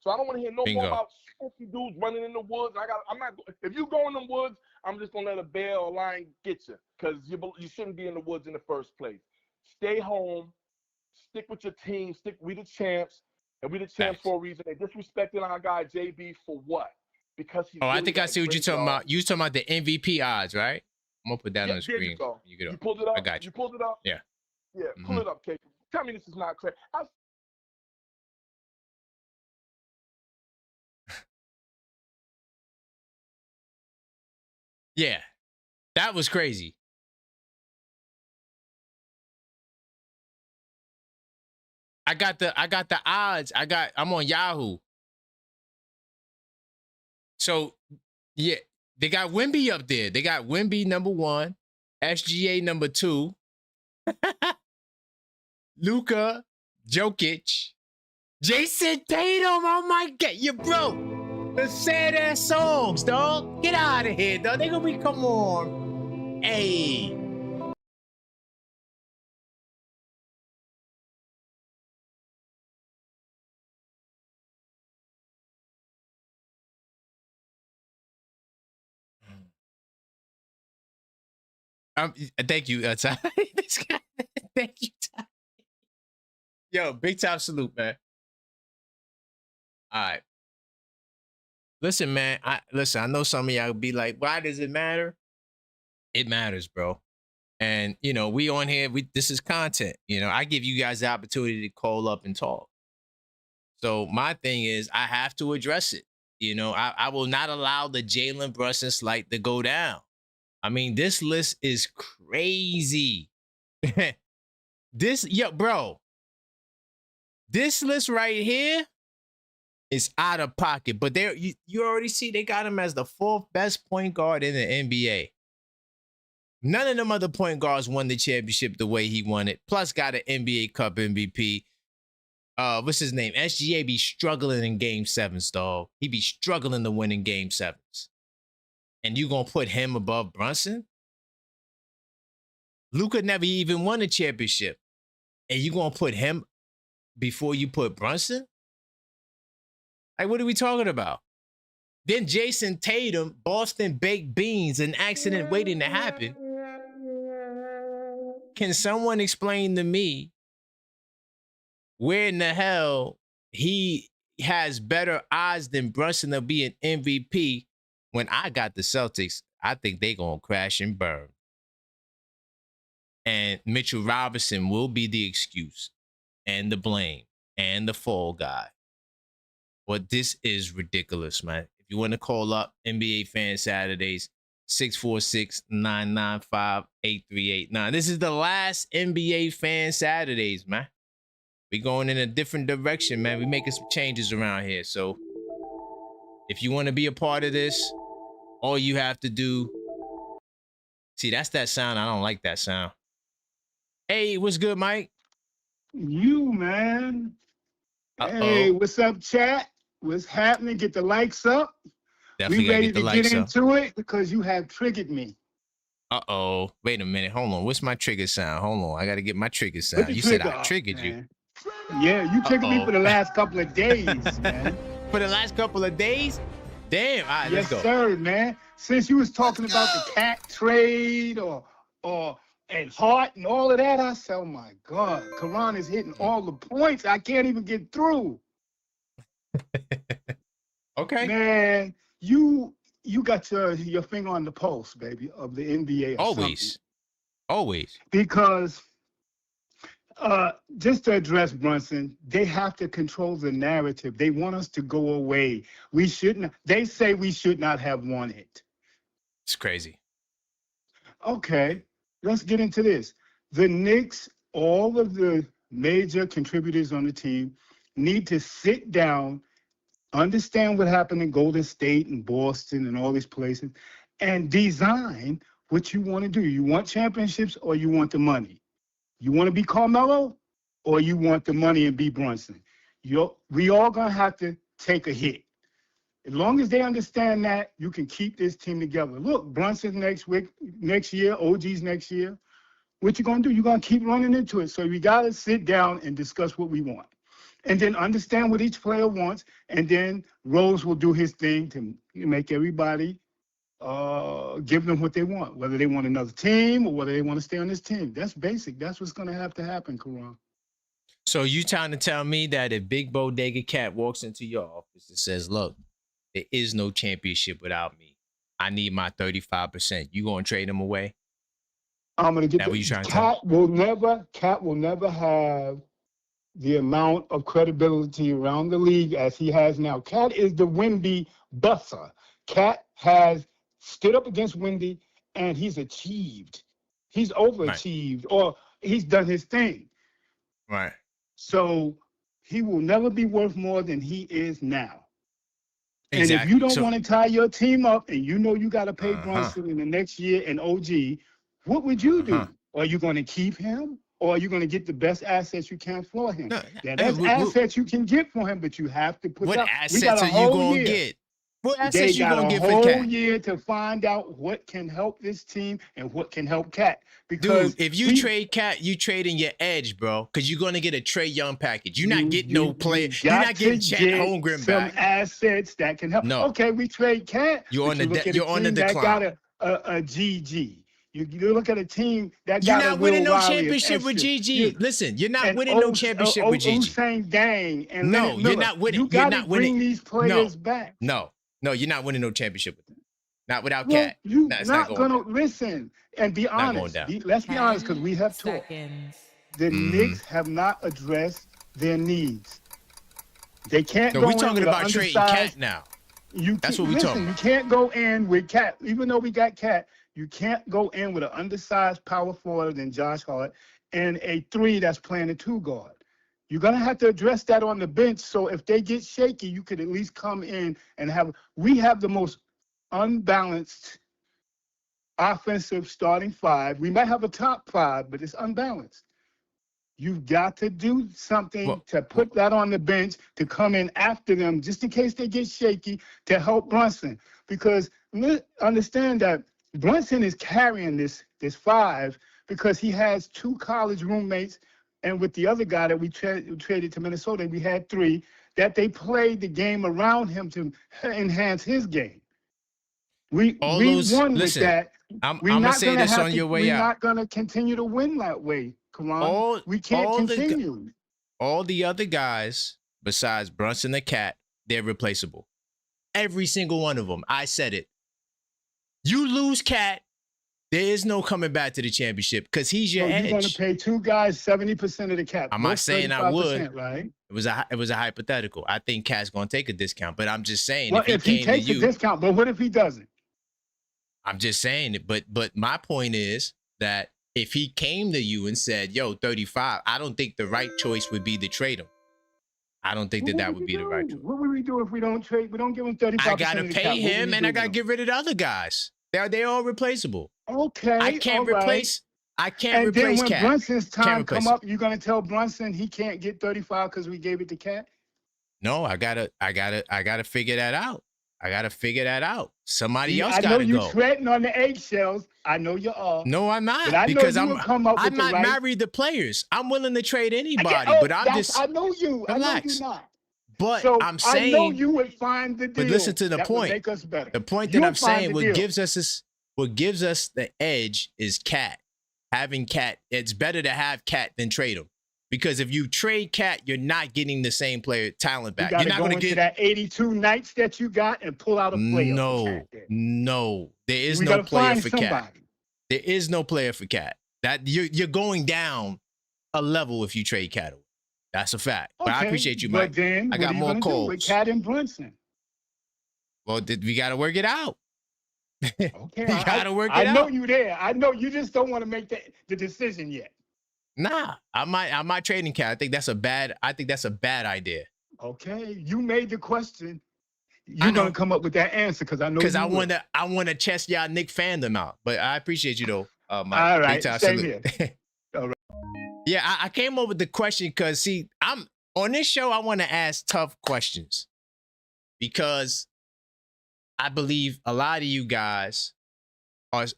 So I don't want to hear no more about spooky dudes running in the woods. I'm not. If you go in the woods, I'm just gonna let a bear or a lion get you because you shouldn't be in the woods in the first place. Stay home. Stick with your team. We the champs, and we the champs for a reason. They disrespecting our guy JB for what? Because he's. I think I see what you're talking about. You talking about the MVP odds, right? I'm gonna put that on the screen. There you go. You pulled it up. I got you. You pulled it up. Yeah. Yeah. Pull it up, Kate. Tell me this is not crazy. Yeah, that was crazy. I got the odds. I'm on Yahoo. So yeah, they got Wemby up there. They got Wemby #1, SGA #2, Luka, Jokic, Jason Tatum. Oh my God, you broke. The sad ass songs, dog. Get out of here, dog. They gonna be, come on. Hey. Thank you, Ty. This guy, thank you, Ty. Yo, big time salute, man. All right. Listen, man. I know some of y'all be like, why does it matter? It matters, bro. And we on here. This is content. I give you guys the opportunity to call up and talk. So my thing is, I have to address it. I will not allow the Jalen Brunson slight to go down. I mean, this list is crazy. This list right here is out of pocket. But you already see they got him as the 4th best point guard in the NBA. None of them other point guards won the championship the way he won it. Plus got an NBA Cup MVP. What's his name? SGA be struggling in Game 7s, dog. He be struggling to win in Game 7s. And you gonna put him above Brunson? Luka never even won a championship. And you gonna put him before you put Brunson? Like, what are we talking about? Then Jason Tatum, Boston baked beans, an accident waiting to happen. Can someone explain to me where in the hell he has better odds than Brunson to be an MVP when I got the Celtics? I think they gonna crash and burn. And Mitchell Robinson will be the excuse and the blame and the fall guy. But this is ridiculous, man. If you want to call up NBA Fan Saturdays, 646-995-8389. This is the last NBA Fan Saturdays, man. We going in a different direction, man. We making some changes around here. So if you want to be a part of this, all you have to do. See, that's that sound. I don't like that sound. Hey, what's good, Mike? You, man. Hey, what's up, chat? What's happening? Get the likes up. Definitely we ready to get into it because you have triggered me. Uh-oh. Wait a minute. Hold on. What's my trigger sound? Hold on. I got to get my trigger sound. You said I triggered you. Yeah, you triggered me for the last couple of days, man. For the last couple of days? Damn. All right, let's go. Yes, sir, man. Since you was talking about the cat trade and Hart and all of that, I said, oh, my God. Karan is hitting all the points. I can't even get through. Okay. Man, you got your finger on the pulse, baby, of the NBA. Always. Because just to address Brunson, they have to control the narrative. They want us to go away. We shouldn't. They say we should not have won it. It's crazy. Okay, let's get into this. The Knicks, all of the major contributors on the team, need to sit down, understand what happened in Golden State and Boston and all these places, and design what you want to do. You want championships or you want the money? You want to be Carmelo or you want the money and be Brunson? We all gonna have to take a hit. As long as they understand that, you can keep this team together. Look, Brunson next year, OG's next year. What you gonna do? You're gonna keep running into it. So we gotta sit down and discuss what we want, and then understand what each player wants, and then Rose will do his thing to make everybody give them what they want, whether they want another team or whether they want to stay on this team. That's basic. That's what's gonna have to happen, Karan. So you trying to tell me that if Big Bodega Cat walks into your office and says, "Look, there is no championship without me. I need my 35%." You gonna trade him away? I'm gonna get that. What you trying to Cat will never have the amount of credibility around the league as he has now. Cat is the Wendy busser. Cat has stood up against Wendy and he's achieved. He's overachieved, or he's done his thing. Right. So he will never be worth more than he is now. Exactly. And if you don't want to tie your team up and you know you got to pay Brunson in the next year and OG, what would you do? Are you going to keep him, or are you going to get the best assets you can for him? There's assets you can get for him, but you have to put what up. assets are you going to get? What assets you going to get for Cat? They got a whole year to find out what can help this team and what can help Cat. Because dude, if you trade Cat, you trading your edge, bro, because you're going to get a Trae Young package. You're not getting no player. You're not getting Chet Holmgren back. Some assets that can help. No. Okay, we trade Cat. You're on the decline. That got a GG. You look at a team that you're got not winning no championship with GG. Listen, you're not winning no championship with GG. Saying dang, and no, you're not winning. You got to bring these players back. No, you're not winning no championship with them. Not without Cat. You're not gonna listen and be honest. Let's be honest, because we have talked. The Knicks have not addressed their needs. They can't. No, we're talking about trading Cat now. That's what we're talking about. You can't go in with Cat, even though we got Cat. You can't go in with an undersized power forward than Josh Hart and a 3 that's playing a 2 guard. You're going to have to address that on the bench. So if they get shaky, you could at least come in and we have the most unbalanced offensive starting 5. We might have a top 5, but it's unbalanced. You've got to do something to put that on the bench to come in after them, just in case they get shaky, to help Brunson. Because understand that Brunson is carrying this 5 because he has 2 college roommates, and with the other guy that we traded to Minnesota, we had 3, that they played the game around him to enhance his game. We won with that. I'm going to say this on your way out. We're not going to continue to win that way, Karan. We can't continue. All the other guys, besides Brunson the Cat, they're replaceable. Every single one of them. I said it. You lose Cat, there is no coming back to the championship because he's your edge. You're going to pay 2 guys 70% of the cap. I'm not saying I would. Right? It was a hypothetical. I think Cat's going to take a discount, but I'm just saying if he takes a discount, but what if he doesn't? I'm just saying it. But my point is that if he came to you and said, "Yo, 35," I don't think the right choice would be to trade him. I don't think that would be the right choice. What would we do if we don't trade? We don't give him 35%. I gotta pay him, and I gotta get rid of the other guys. They're all replaceable. Okay, I can't replace. I can't replace Cat. And then when Brunson's time come up, you're gonna tell Brunson he can't get 35 because we gave it to Cat? No, I gotta figure that out. Somebody else gotta go. I know you're treading on the eggshells. I know you are. No, I'm not. Because I'm not married to players. I'm willing to trade anybody, but I'm just. I know you. Relax. I know you're not. But so I'm saying. I know you would find the deal. But listen to the that point. Would make us better. The point that I'm saying, what gives us the edge is Cat. Having Cat, it's better to have Cat than trade him. Because if you trade Cat, you're not getting the same player talent back. You're not going to get that 82 nights that you got and pull out a player. No, there is no player for Cat. There is no player for Cat. That you're going down a level if you trade Cat away. That's a fact. Okay, but I appreciate you, Mike. But then, I got more calls with Cat and Brunson. Well, we got to work it out. Okay, we got to work it out. I know you there. I know you just don't want to make the decision yet. Nah, I might trading Cat. I think that's a bad idea. Okay, you made the question. You're gonna come up with that answer because I know. Because I want to chest y'all Nick fandom out. But I appreciate you though, Mike. All right, same here. All right. Yeah, I came up with the question because see, I'm on this show, I want to ask tough questions because I believe a lot of you guys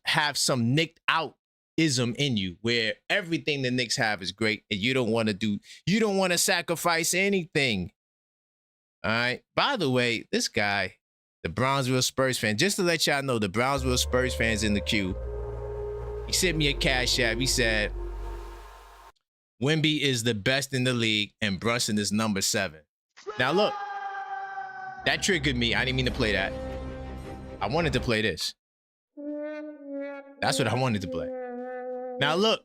have some nicked out ism in you where everything the Knicks have is great and you don't want to sacrifice anything. All right. By the way, this guy, the Brownsville Spurs fan, just to let y'all know, the Brownsville Spurs fans in the queue, he sent me a Cash App. He said, Wemby is the best in the league and Brunson is number 7. Now look, that triggered me. I didn't mean to play that. I wanted to play this. That's what I wanted to play. Now look,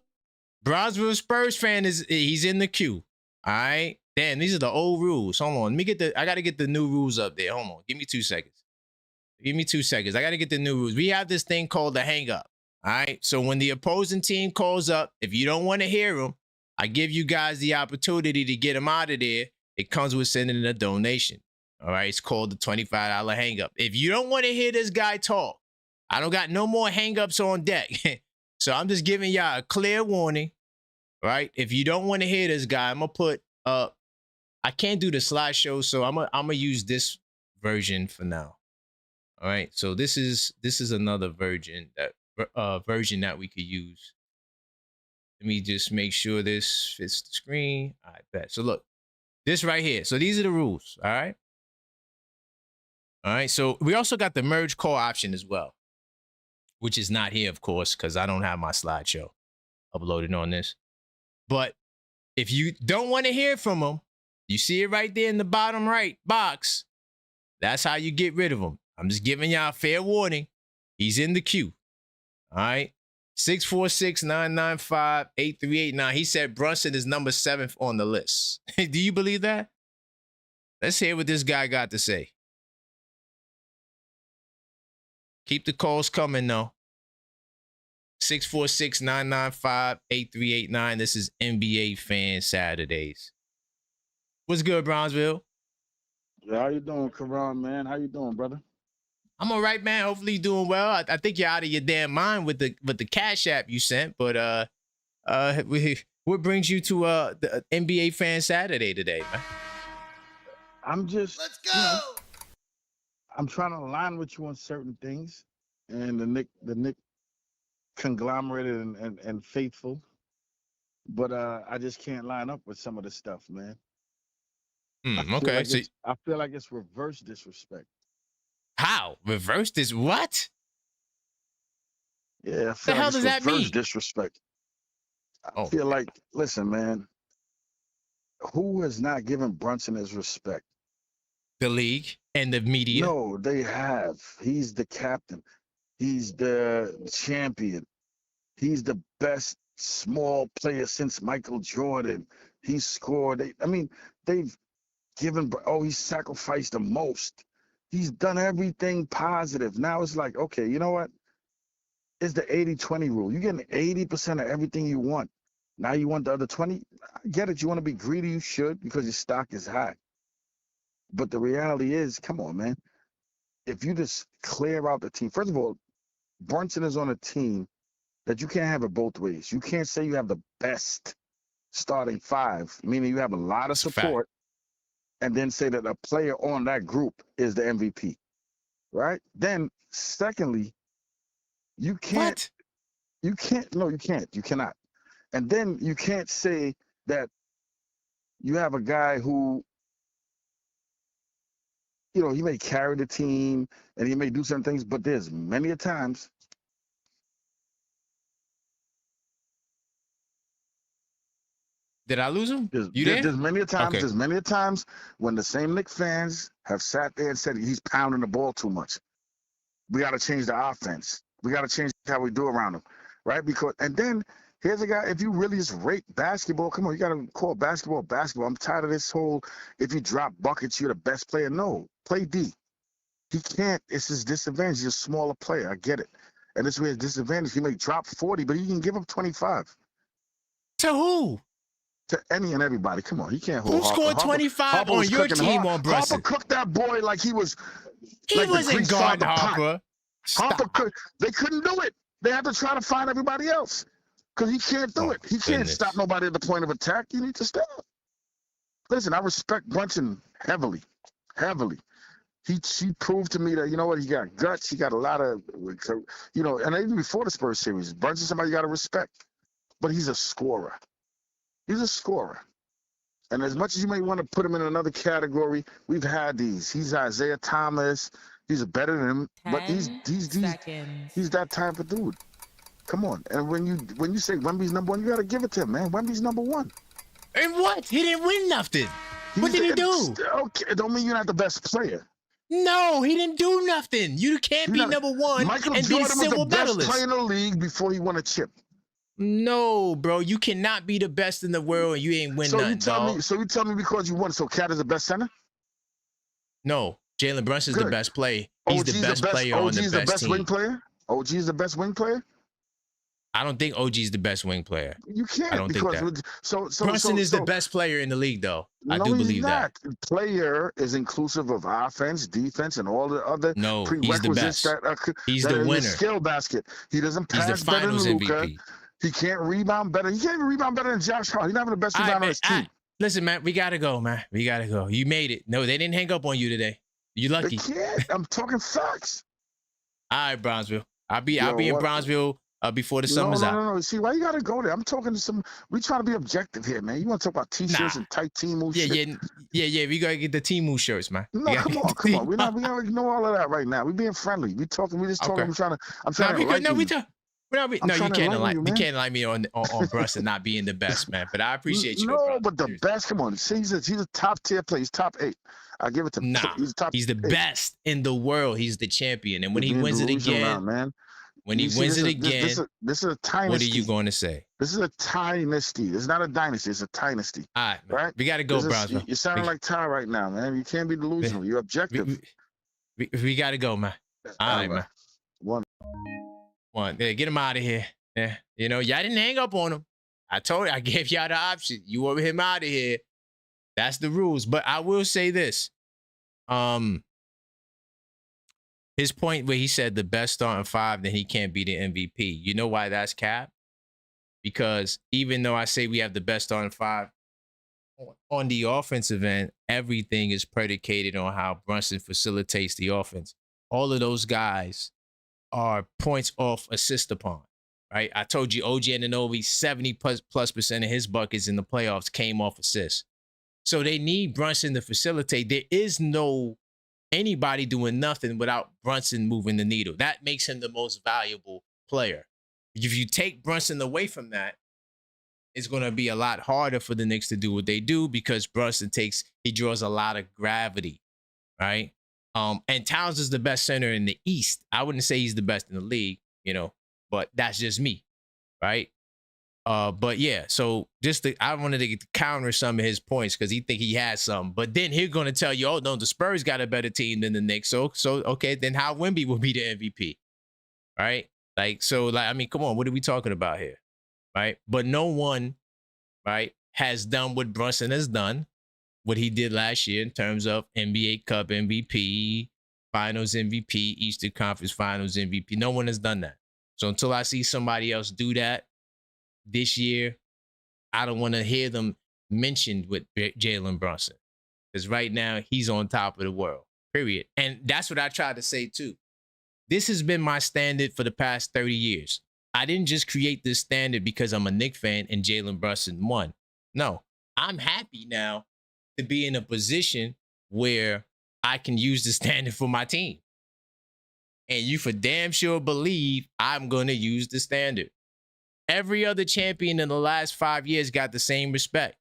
Brownsville Spurs fan he's in the queue. All right. Damn, these are the old rules. Hold on. I gotta get the new rules up there. Hold on. Give me 2 seconds. I gotta get the new rules. We have this thing called the hang up. All right. So when the opposing team calls up, if you don't want to hear them, I give you guys the opportunity to get them out of there. It comes with sending a donation. All right. It's called the $25 hang up. If you don't want to hear this guy talk, I don't got no more hang ups on deck. So I'm just giving y'all a clear warning. Right. If you don't want to hear this guy, I'm going to put I can't do the slideshow, so I'm gonna use this version for now. All right, so this is another version that we could use. Let me just make sure this fits the screen. All right, bet. So look, this right here. So these are the rules. All right. All right. So we also got the merge call option as well, which is not here, of course, because I don't have my slideshow uploaded on this. But if you don't want to hear from them, you see it right there in the bottom right box. That's how you get rid of him. I'm just giving y'all a fair warning. He's in the queue. All right. 646-995-8389. He said Brunson is number 7th on the list. Do you believe that? Let's hear what this guy got to say. Keep the calls coming, though. 646-995-8389. This is NBA Fan Saturdays. What's good, Brownsville? Yeah, how you doing, Karan, man? How you doing, brother? I'm all right, man. Hopefully you're doing well. I think you're out of your damn mind with the Cash App you sent, but what brings you to the NBA Fan Saturday today, man? I'm just Let's go. I'm trying to align with you on certain things, and the Knick conglomerated and faithful, but I just can't line up with some of the stuff, man. Okay, so I feel like it's reverse disrespect. how? Reverse this? What? Yeah, I feel The hell like does it's that reverse mean? disrespect. I Oh, feel like, listen, man, who has not given Brunson his respect? the league and the media. No, they have. He's the captain. He's the champion. He's the best small player since Michael Jordan. He scored. They've given. Oh, he sacrificed the most. He's done everything positive. Now it's like, okay, you know what? It's the 80-20 rule. You're getting 80% of everything you want. Now you want the other 20. I get it. You want to be greedy. You should, because your stock is high. But the reality is, come on, man. If you just clear out the team, first of all, Brunson is on a team that you can't have it both ways. You can't say you have the best starting 5, meaning you have a lot of support, and then say that a player on that group is the MVP, right? Then, secondly, you can't. What? You can't. No, you can't. You cannot. And then you can't say that you have a guy who, you know, he may carry the team and he may do certain things, but there's many a times. Did I lose him? You there? There's many a times. Okay. There's many a times when the same Knicks fans have sat there and said he's pounding the ball too much. We got to change the offense. We got to change how we do around him, right? Because and then here's a guy. If you really just rate basketball, come on, you got to call basketball basketball. I'm tired of this whole if you drop buckets, you're the best player. No, play D. He can't. It's his disadvantage. He's a smaller player. I get it. And this way his disadvantage. He may drop 40, but he can give up 25 To who? to any and everybody. Come on, he can't hold. Who scored 25 on your team on Brunson? Harper cooked that boy like he was. He like wasn't guarding Harper. Harper they couldn't do it. They had to try to find everybody else because he can't do it. He can't stop nobody at the point of attack. You need to stop. Listen, I respect Brunson heavily. She proved to me that, you know what, he got guts. He got a lot of, you know, and even before the Spurs series, Brunson's somebody you got to respect. But he's a scorer. He's a scorer. And as much as you may want to put him in another category, we've had these. He's Isaiah Thomas. He's better than him. But he's that type of dude. Come on. And when you say Wemby's number one, you got to give it to him, man. Wemby's number one. And what? He didn't win nothing. What did he do? Okay, it don't mean you're not the best player. No, he didn't do nothing. You can't be number one Michael and be a Jordan was silver the best medalist. player in the league before he won a chip. No, bro, you cannot be the best in the world and you ain't win nothing, dog. So you tell me because you won, so Cat is the best center? No, Jalen Brunson's the best player. He's the best player on the best team. Wing player? OG is the best wing player? I don't think OG is the best wing player. You can't. I don't think that. Brunson is the best player in the league, though. I do believe that. Player is inclusive of offense, defense, and all the other prerequisites. He's the winner. Skill basket. He doesn't pass He's the better than finals Luka. MVP. He can't rebound better. He can't even rebound better than Josh Hart. He's not even the best rebounder on his team. Listen, man, we gotta go, man. We gotta go. You made it. No, they didn't hang up on you today. You lucky. They can't. I'm talking facts. All right, Brownsville. I'll be in Brownsville before the summer's out. No. See, why you gotta go there? I'm talking to some. We trying to be objective here, man. You want to talk about t-shirts and tight Temu shit? Yeah. We gotta get the Temu shirts, man. No, come on. We gotta ignore all of that right now. We being friendly. We talking. We just talking. I'm trying to. You can't like me on Brunson not being the best, man. But I appreciate you. No, but the best. Come on, see, he's a top tier player. He's top 8. I give it to him. Nah, he's the best in the world. He's the champion, and when he wins it again, man. When he wins it again, this is a dynasty. What are you going to say? This is a dynasty. It's not a dynasty. It's a dynasty. All right? We got to go, Brownsville. You're sounding like Ty right now, man. You can't be delusional. You're objective. We got to go, man. All right, man. One. Yeah, get him out of here. Yeah, you know, y'all didn't hang up on him. I gave y'all the option. You want him out of here. That's the rules. But I will say this. His point where he said the best starting 5, then he can't be the MVP. You know why that's cap? Because even though I say we have the best starting 5 on the offensive end, everything is predicated on how Brunson facilitates the offense. All of those guys are points off assist upon. Right, I told you OG Anunoby 70+% of his buckets in the playoffs came off assists. So they need Brunson to facilitate. There is no anybody doing nothing without Brunson moving the needle. That makes him the most valuable player. If you take Brunson away from that, it's going to be a lot harder for the Knicks to do what they do because Brunson draws a lot of gravity, right? And Towns is the best center in the East. I wouldn't say he's the best in the league, you know. But that's just me, right? But yeah, so I wanted to counter some of his points because he think he has some. But then he's going to tell you, oh, no, the Spurs got a better team than the Knicks. So okay, then how Wemby will be the MVP, right? I mean, come on, what are we talking about here, right? But no one, right, has done what Brunson has done, what he did last year in terms of NBA Cup MVP, Finals MVP, Eastern Conference Finals MVP. No one has done that. So until I see somebody else do that this year, I don't want to hear them mentioned with Jalen Brunson. Because right now, he's on top of the world, period. And that's what I tried to say, too. This has been my standard for the past 30 years. I didn't just create this standard because I'm a Knicks fan and Jalen Brunson won. No, I'm happy now to be in a position where I can use the standard for my team. And you for damn sure believe I'm going to use the standard. Every other champion in the last 5 years got the same respect.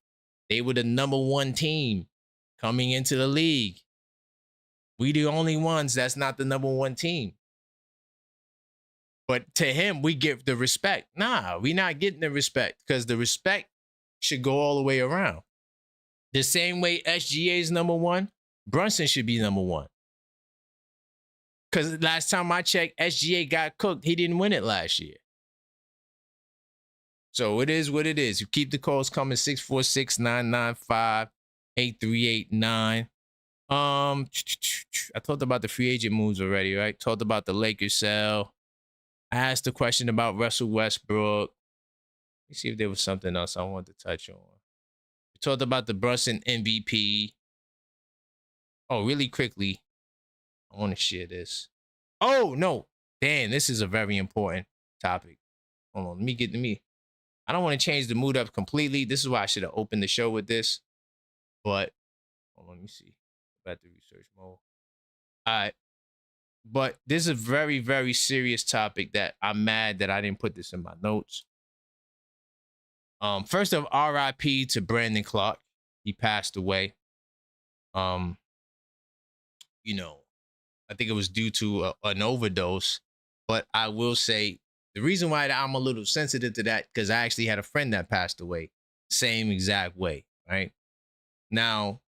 They were the number 1 team coming into the league. We the only ones that's not the number 1 team. But to him, we give the respect. Nah, we not getting the respect because the respect should go all the way around. The same way SGA is number 1, Brunson should be number 1. Because last time I checked, SGA got cooked. He didn't win it last year. So it is what it is. You keep the calls coming, 646-995-8389. I talked about the free agent moves already, right? Talked about the Lakers sell. I asked a question about Russell Westbrook. Let me see if there was something else I wanted to touch on. We talked about the Brunson MVP. Oh, really quickly, I want to share this. Oh, no. Damn, this is a very important topic. Hold on, let me get to me. I don't want to change the mood up completely. This is why I should have opened the show with this. But, hold on, let me see. Back to research mode. All right. But this is a very, very serious topic that I'm mad that I didn't put this in my notes. First of RIP to Brandon Clark. He passed away. You know, I think it was due to an overdose. But I will say the reason why I'm a little sensitive to that, because I actually had a friend that passed away same exact way, right? Now,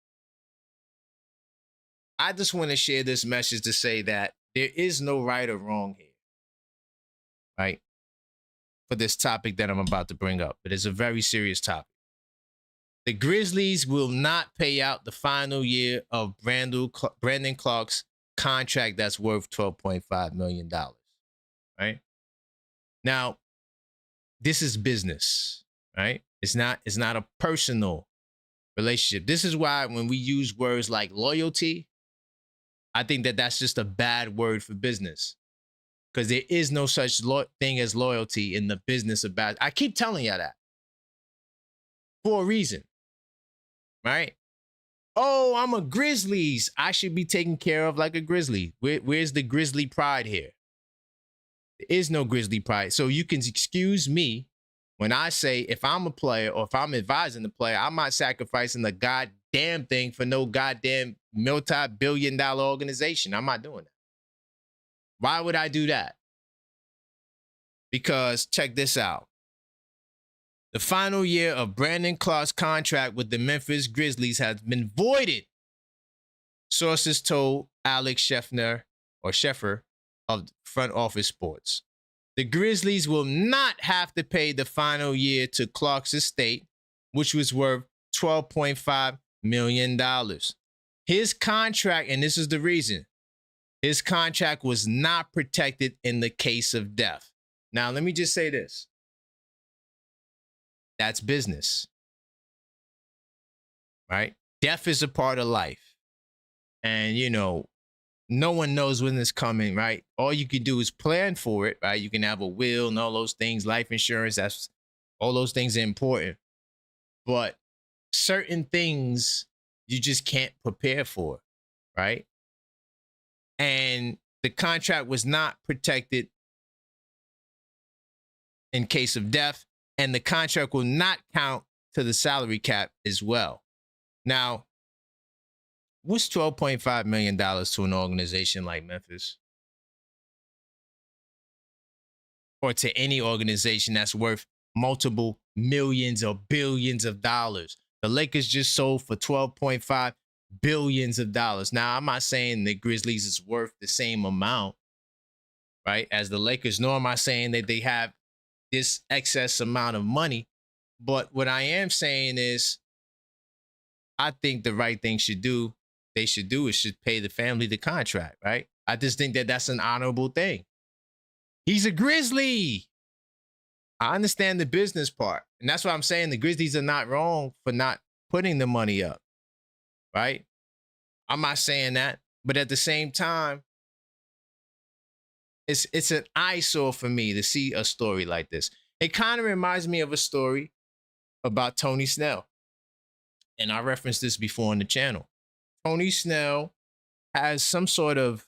I just want to share this message to say that there is no right or wrong here, right? For this topic that I'm about to bring up. But it's a very serious topic. The Grizzlies will not pay out the final year of Brandon Clark's contract that's worth $12.5 million, right? Now, this is business, right? It's not a personal relationship. This is why when we use words like loyalty, I think that that's just a bad word for business, because there is no such thing as loyalty in the business of basketball. I keep telling you that for a reason, right? Oh, I'm a Grizzlies. I should be taken care of like a Grizzly. Where's the Grizzly pride here? There is no Grizzly pride. So you can excuse me when I say if I'm a player or if I'm advising the player, I'm not sacrificing the goddamn thing for no goddamn multi-billion-dollar organization. I'm not doing that. Why would I do that? Because check this out. The final year of Brandon Clark's contract with the Memphis Grizzlies has been voided. Sources told Alex Scheffner of Front Office Sports. The Grizzlies will not have to pay the final year to Clark's estate, which was worth $12.5 million. His contract, and this is the reason, his contract was not protected in the case of death. Now, let me just say this. That's business, right? Death is a part of life. And, you know, no one knows when it's coming, right? All you can do is plan for it, right? You can have a will and all those things, life insurance, all those things are important. But certain things you just can't prepare for, right? And the contract was not protected in case of death, and the contract will not count to the salary cap as well. Now, what's $12.5 million to an organization like Memphis? Or to any organization that's worth multiple millions or billions of dollars? The Lakers just sold for $12.5 billion. Now, I'm not saying the Grizzlies is worth the same amount, right, as the Lakers, nor am I saying that they have this excess amount of money. But what I am saying is, I think the right thing they should pay the family the contract, right? I just think that that's an honorable thing. He's a Grizzly. I understand the business part. And that's why I'm saying the Grizzlies are not wrong for not putting the money up, right? I'm not saying that. But at the same time, it's an eyesore for me to see a story like this. It kind of reminds me of a story about Tony Snell. And I referenced this before on the channel. Tony Snell has some sort of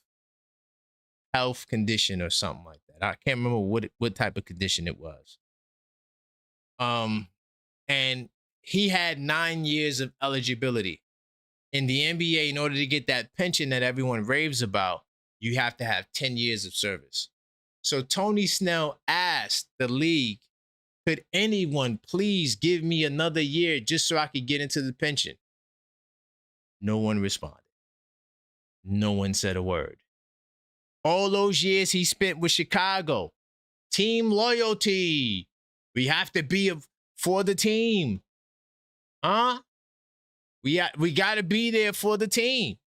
health condition or something like that. I can't remember what type of condition it was. And he had 9 years of eligibility. In the NBA, in order to get that pension that everyone raves about, you have to have 10 years of service. So Tony Snell asked the league, could anyone please give me another year just so I could get into the pension? No one responded. No one said a word. All those years he spent with Chicago, team loyalty. We have to be for the team. Huh? We got to be there for the team.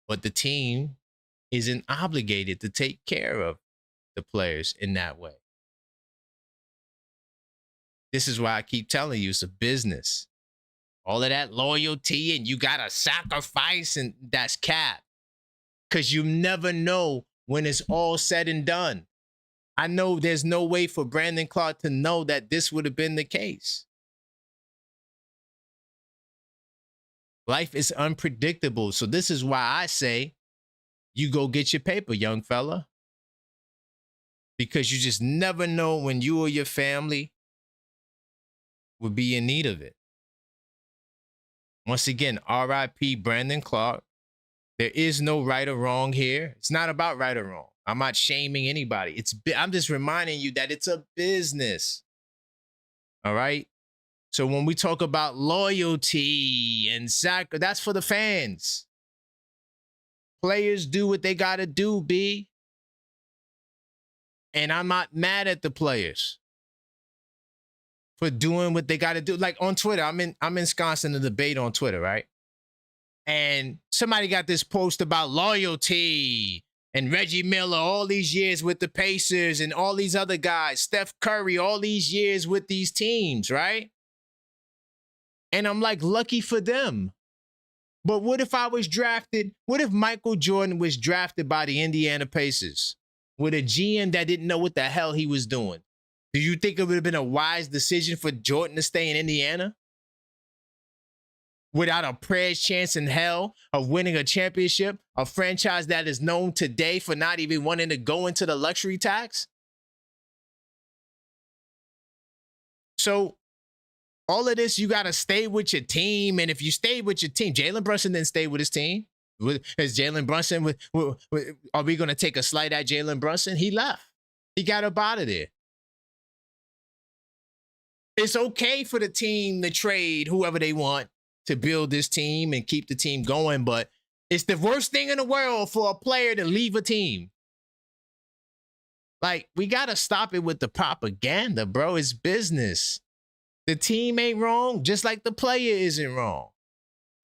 But the team isn't obligated to take care of the players in that way. This is why I keep telling you it's a business. All of that loyalty and you got to sacrifice, and that's cap. Because you never know when it's all said and done. I know there's no way for Brandon Clark to know that this would have been the case. Life is unpredictable. So this is why I say you go get your paper, young fella. Because you just never know when you or your family would be in need of it. Once again, R.I.P. Brandon Clark. There is no right or wrong here. It's not about right or wrong. I'm not shaming anybody. I'm just reminding you that it's a business. All right? So when we talk about loyalty and that's for the fans. Players do what they got to do, B. And I'm not mad at the players for doing what they got to do. Like on Twitter, I'm ensconced in the debate on Twitter, right? And somebody got this post about loyalty and Reggie Miller all these years with the Pacers and all these other guys, Steph Curry all these years with these teams, right? And I'm like, lucky for them. But what if I was drafted? What if Michael Jordan was drafted by the Indiana Pacers with a GM that didn't know what the hell he was doing? Do you think it would have been a wise decision for Jordan to stay in Indiana? Without a prayer's chance in hell of winning a championship, a franchise that is known today for not even wanting to go into the luxury tax? So all of this, you got to stay with your team. And if you stay with your team, Jalen Brunson didn't stay with his team. Is Jalen Brunson, are we going to take a slight at Jalen Brunson? He left. He got up out of there. It's okay for the team to trade whoever they want to build this team and keep the team going, but it's the worst thing in the world for a player to leave a team. Like, we got to stop it with the propaganda, bro. It's business. The team ain't wrong, just like the player isn't wrong.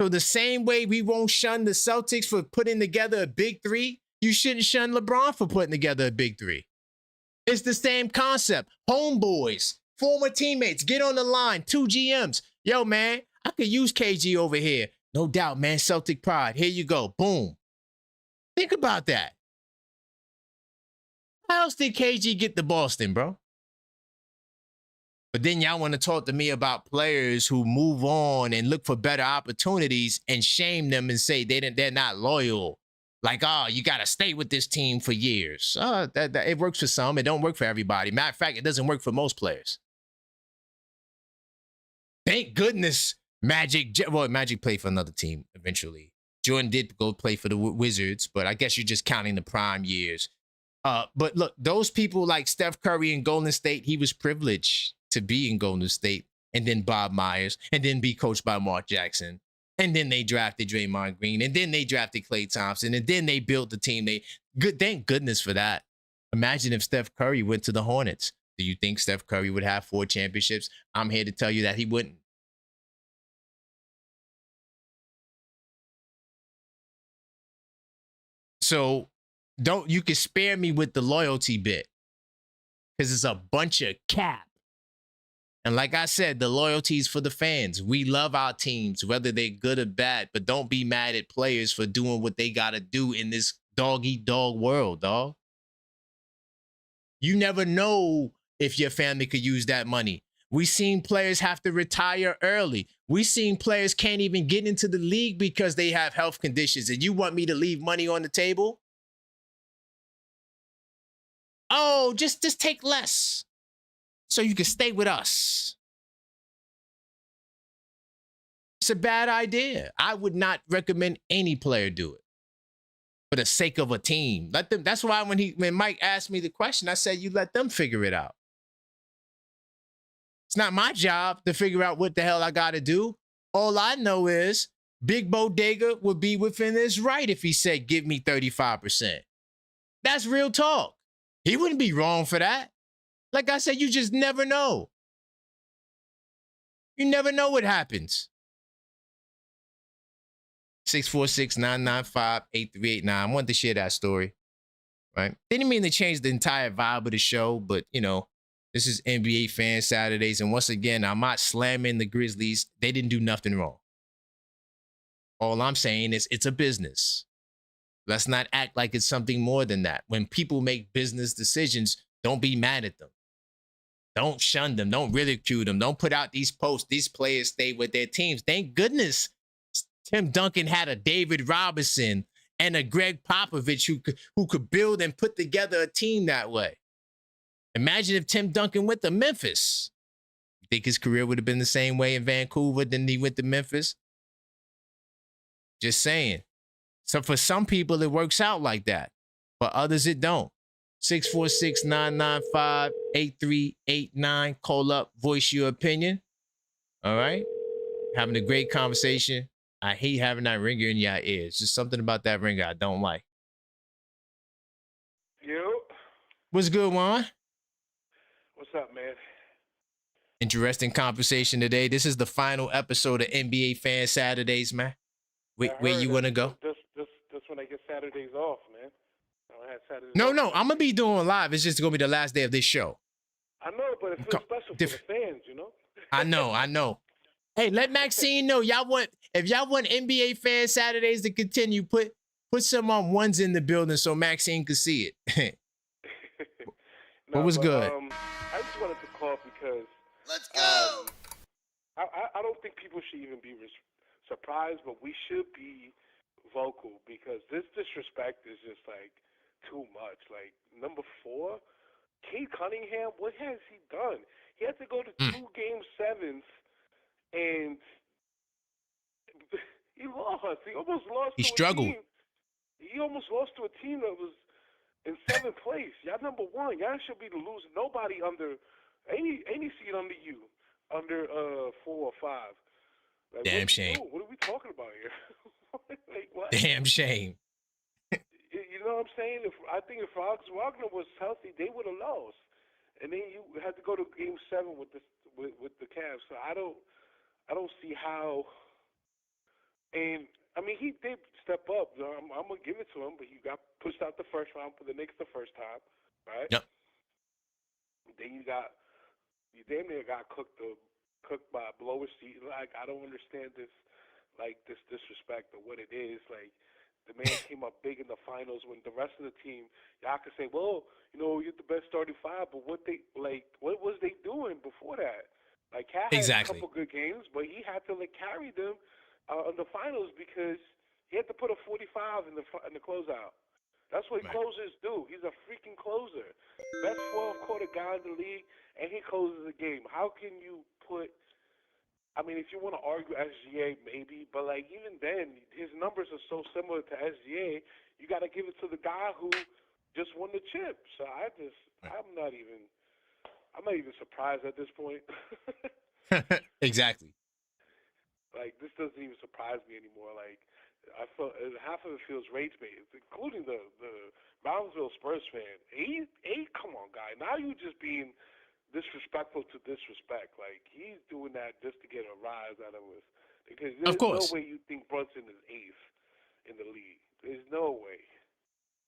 So the same way we won't shun the Celtics for putting together a big three, you shouldn't shun LeBron for putting together a big three. It's the same concept. Homeboys, former teammates, get on the line, 2 GMs. Yo, man, I could use KG over here. No doubt, man. Celtic pride. Here you go. Boom. Think about that. How else did KG get to Boston, bro? But then y'all want to talk to me about players who move on and look for better opportunities and shame them and say they're not loyal. Like, oh, you got to stay with this team for years. It works for some. It don't work for everybody. Matter of fact, it doesn't work for most players. Thank goodness Magic played for another team eventually. Jordan did go play for the Wizards, but I guess you're just counting the prime years. But look, those people like Steph Curry in Golden State, he was privileged to be in Golden State, and then Bob Myers, and then be coached by Mark Jackson. And then they drafted Draymond Green, and then they drafted Klay Thompson, and then they built the team. Thank goodness for that. Imagine if Steph Curry went to the Hornets. Do you think Steph Curry would have 4 championships? I'm here to tell you that he wouldn't. So you can spare me with the loyalty bit, because it's a bunch of cap. And like I said, the loyalty is for the fans. We love our teams, whether they're good or bad, but don't be mad at players for doing what they got to do in this dog-eat-dog world, dog. You never know if your family could use that money. We seen players have to retire early. We seen players can't even get into the league because they have health conditions. And you want me to leave money on the table? Oh, just take less so you can stay with us. It's a bad idea. I would not recommend any player do it for the sake of a team. Let them. That's why when Mike asked me the question, I said, you let them figure it out. It's not my job to figure out what the hell I got to do. All I know is Big Bodega would be within his right if he said, give me 35%. That's real talk. He wouldn't be wrong for that. Like I said, you just never know. You never know what happens. 646-995-8389. I wanted to share that story, right? Didn't mean to change the entire vibe of the show, but, you know, This is NBA Fan Saturdays. And once again, I'm not slamming the Grizzlies. They didn't do nothing wrong. All I'm saying is it's a business. Let's not act like it's something more than that. When people make business decisions, don't be mad at them. Don't shun them. Don't ridicule them. Don't put out these posts. These players stay with their teams. Thank goodness Tim Duncan had a David Robinson and a Greg Popovich who could build and put together a team that way. Imagine if Tim Duncan went to Memphis. You think his career would have been the same way in Vancouver than he went to Memphis? Just saying. So for some people, it works out like that. For others, it don't. 646-995-8389. Call up, voice your opinion. All right? Having a great conversation. I hate having that ringer in your ears. Just something about that ringer I don't like. Yo. What's good, Juan? What's up, man? Interesting conversation today. This is the final episode of NBA Fan Saturdays, man. Where you want to go? This when I get Saturdays off, man. I don't have Saturdays No, off. I'm going to be doing live. It's just going to be the last day of this show. I know, but it feels special for the fans, you know? I know. Hey, let Maxine know if y'all want NBA Fan Saturdays to continue, put some on ones in the building so Maxine could see it. What was good? I just wanted to call because let's go. I don't think people should even be surprised, but we should be vocal because this disrespect is just like too much. Like number 4, Kate Cunningham, what has he done? He had to go to 2 game 7s and he lost. He almost lost. He struggled. He almost lost to a team that was in 7th place. Y'all number 1. Y'all should be losing. Nobody under any seed under you under 4 or 5. Like, damn shame. What are we talking about here? Like, what? Damn shame. You know what I'm saying? I think if Wagner was healthy, they would have lost, and then you had to go to Game 7 with the Cavs. So I don't see how. And I mean, he did step up. I'm gonna give it to him, but he got pushed out the first round for the Knicks the first time, right? Yep. Then you damn near got cooked by a blower seat. Like, I don't understand this disrespect or what it is. Like, the man came up big in the finals when the rest of the team, y'all could say, well, you know, you're the best starting 5, but what was they doing before that? Like, Cat had a couple good games, but he had to carry them in the finals because he had to put a 45 in the closeout. That's what closers do. He's a freaking closer. Best 12-quarter guy in the league, and he closes the game. How can you put – I mean, if you want to argue SGA, maybe, but, even then, his numbers are so similar to SGA, you got to give it to the guy who just won the chip. So I'm not even surprised at this point. Exactly. This doesn't even surprise me anymore. I feel half of it feels rage-based, including the Brownsville Spurs fan. Come on, guy. Now you just being disrespectful to disrespect. He's doing that just to get a rise out of us. Because there's no way you think Brunson is 8th in the league. There's no way.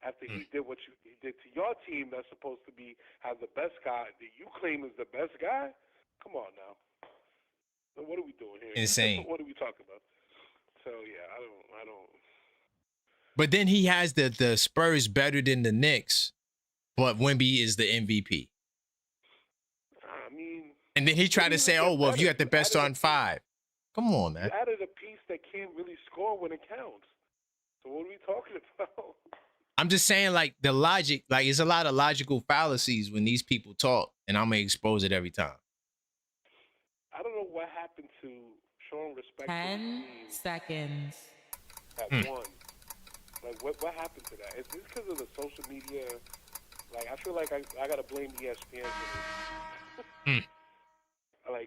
After he did what he did to your team that's supposed to have the best guy that you claim is the best guy? Come on now. So what are we doing here? Insane. What are we talking about? So yeah, I don't. But then he has the Spurs better than the Knicks, but Wemby is the MVP. I mean. And then he tried to say, "Oh well, if you got the best on 5, come on, man." You added a piece that can't really score when it counts. So what are we talking about? I'm just saying, the logic, it's a lot of logical fallacies when these people talk, and I'm gonna expose it every time. I don't know what happened to showing respect. 10 seconds. At one. What happened to that? Is this because of the social media? I feel like I gotta blame ESPN for this.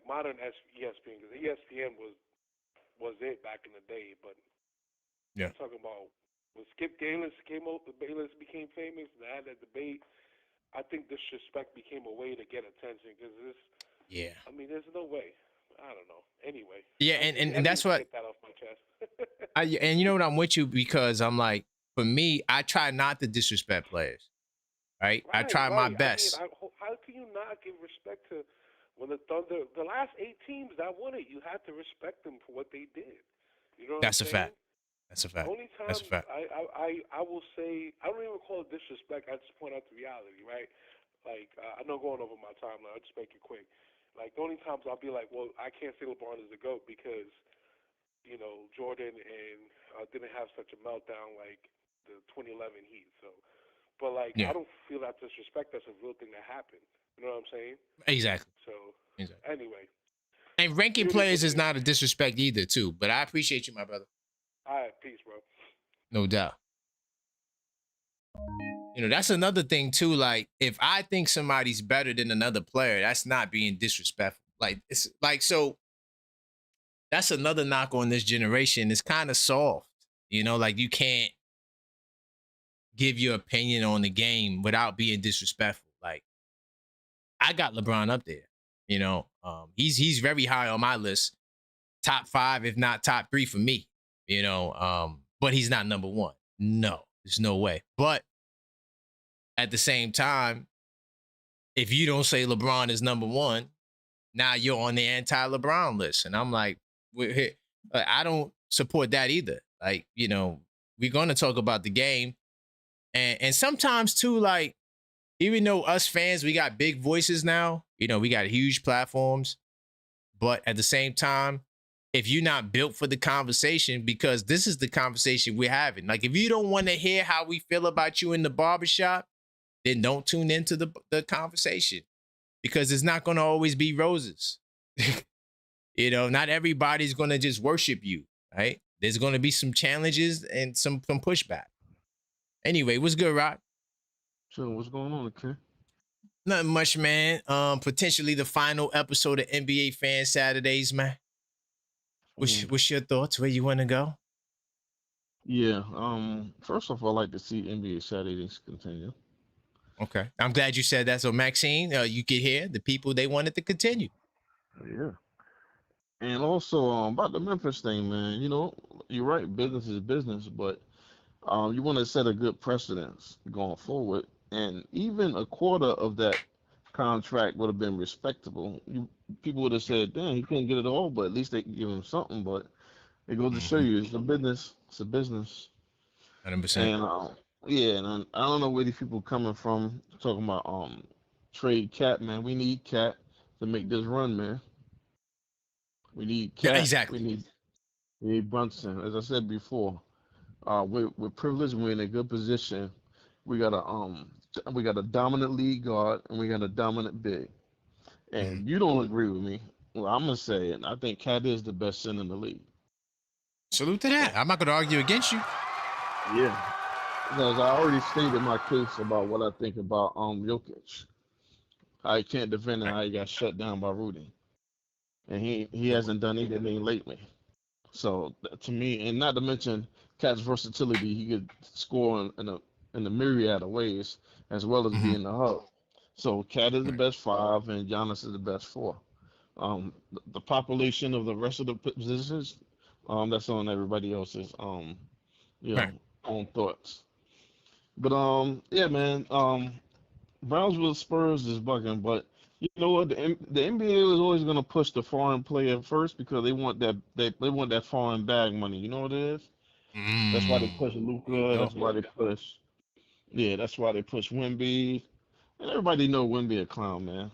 Modern ESPN, because ESPN was it back in the day, but I'm talking about when Skip Bayless Bayless became famous and they had that debate. I think disrespect became a way to get attention because this. Yeah. I mean, there's no way. I don't know. Anyway. Yeah, and that's what. Get that off my chest. And you know what? I'm with you because I'm for me, I try not to disrespect players. Right? I try my best. I mean, how can you not give respect the last 8 teams that won it, you had to respect them for what they did. You know what That's I'm a saying? fact. That's a fact. Only That's a time fact. I will say, I don't even call it disrespect. I just point out the reality, right? Like I know going over my timeline. I'll just make it quick. Like the only times I'll be like, well, I can't say LeBron is the GOAT because Jordan and didn't have such a meltdown like the 2011 Heat. So, but like I Yeah. don't feel that disrespect. That's a real thing that happened. You know what I'm saying? Exactly. So Exactly. anyway, And ranking it is players what is it not a is. disrespect either, too. But I appreciate you, my brother. All right, peace, bro. No doubt. That's another thing too. Like, if I think somebody's better than another player, that's not being disrespectful. Like, it's like, so that's another knock on this generation. It's kind of soft. Like you can't give your opinion on the game without being disrespectful. Like, I got LeBron up there. He's very high on my list, top 5, if not top 3 for me. But he's not number 1. No, there's no way. But at the same time, if you don't say LeBron is number 1, now you're on the anti-LeBron list. And I'm like, I don't support that either. Like, we're going to talk about the game. And sometimes too, like, even though us fans, we got big voices now, we got huge platforms. But at the same time, if you're not built for the conversation, because this is the conversation we're having. Like, if you don't want to hear how we feel about you in the barbershop, then don't tune into the conversation, because it's not going to always be roses. Not everybody's going to just worship you, right? There's going to be some challenges and some pushback. Anyway, what's good, Rock? So what's going on, okay? Nothing much, man. Potentially the final episode of NBA Fan Saturdays, man. What's your thoughts? Where you want to go? Yeah. First off, I'd like to see NBA Saturdays continue. Okay. I'm glad you said that. So, Maxine, you could hear the people, they wanted to continue. Yeah. And also, about the Memphis thing, man. You're right. Business is business, but you want to set a good precedence going forward. And even a quarter of that contract would have been respectable. People would have said, "Damn, he couldn't get it all," but at least they give him something. But it goes to show you, it's a business. It's a business. 100%. And yeah, and I don't know where these people coming from talking about trade Cat, man. We need Cat to make this run, man. We need Yeah, Cat. exactly. We need Brunson. As I said before, we're privileged. We're in a good position. We got a dominant lead guard and we got a dominant big. And you don't agree with me. Well, I'm gonna say it. I think Cat is the best center in the league. Salute to that. I'm not gonna argue against you. Yeah. Because I already stated my case about what I think about Jokic. I can't defend how he got shut down by Rudy, and he hasn't done anything lately. So to me, and not to mention Cat's versatility, he could score in a myriad of ways as well as being the hub. So Cat is the best 5, and Giannis is the best 4. The population of the rest of the positions, that's on everybody else's own thoughts. But yeah, man. Brownsville Spurs is bugging, but you know what? The NBA is always gonna push the foreign player first because they want that foreign bag money. You know what it is? That's why they push Luka. That's why they push. Yeah, that's why they push Wemby. And everybody know Wemby a clown, man.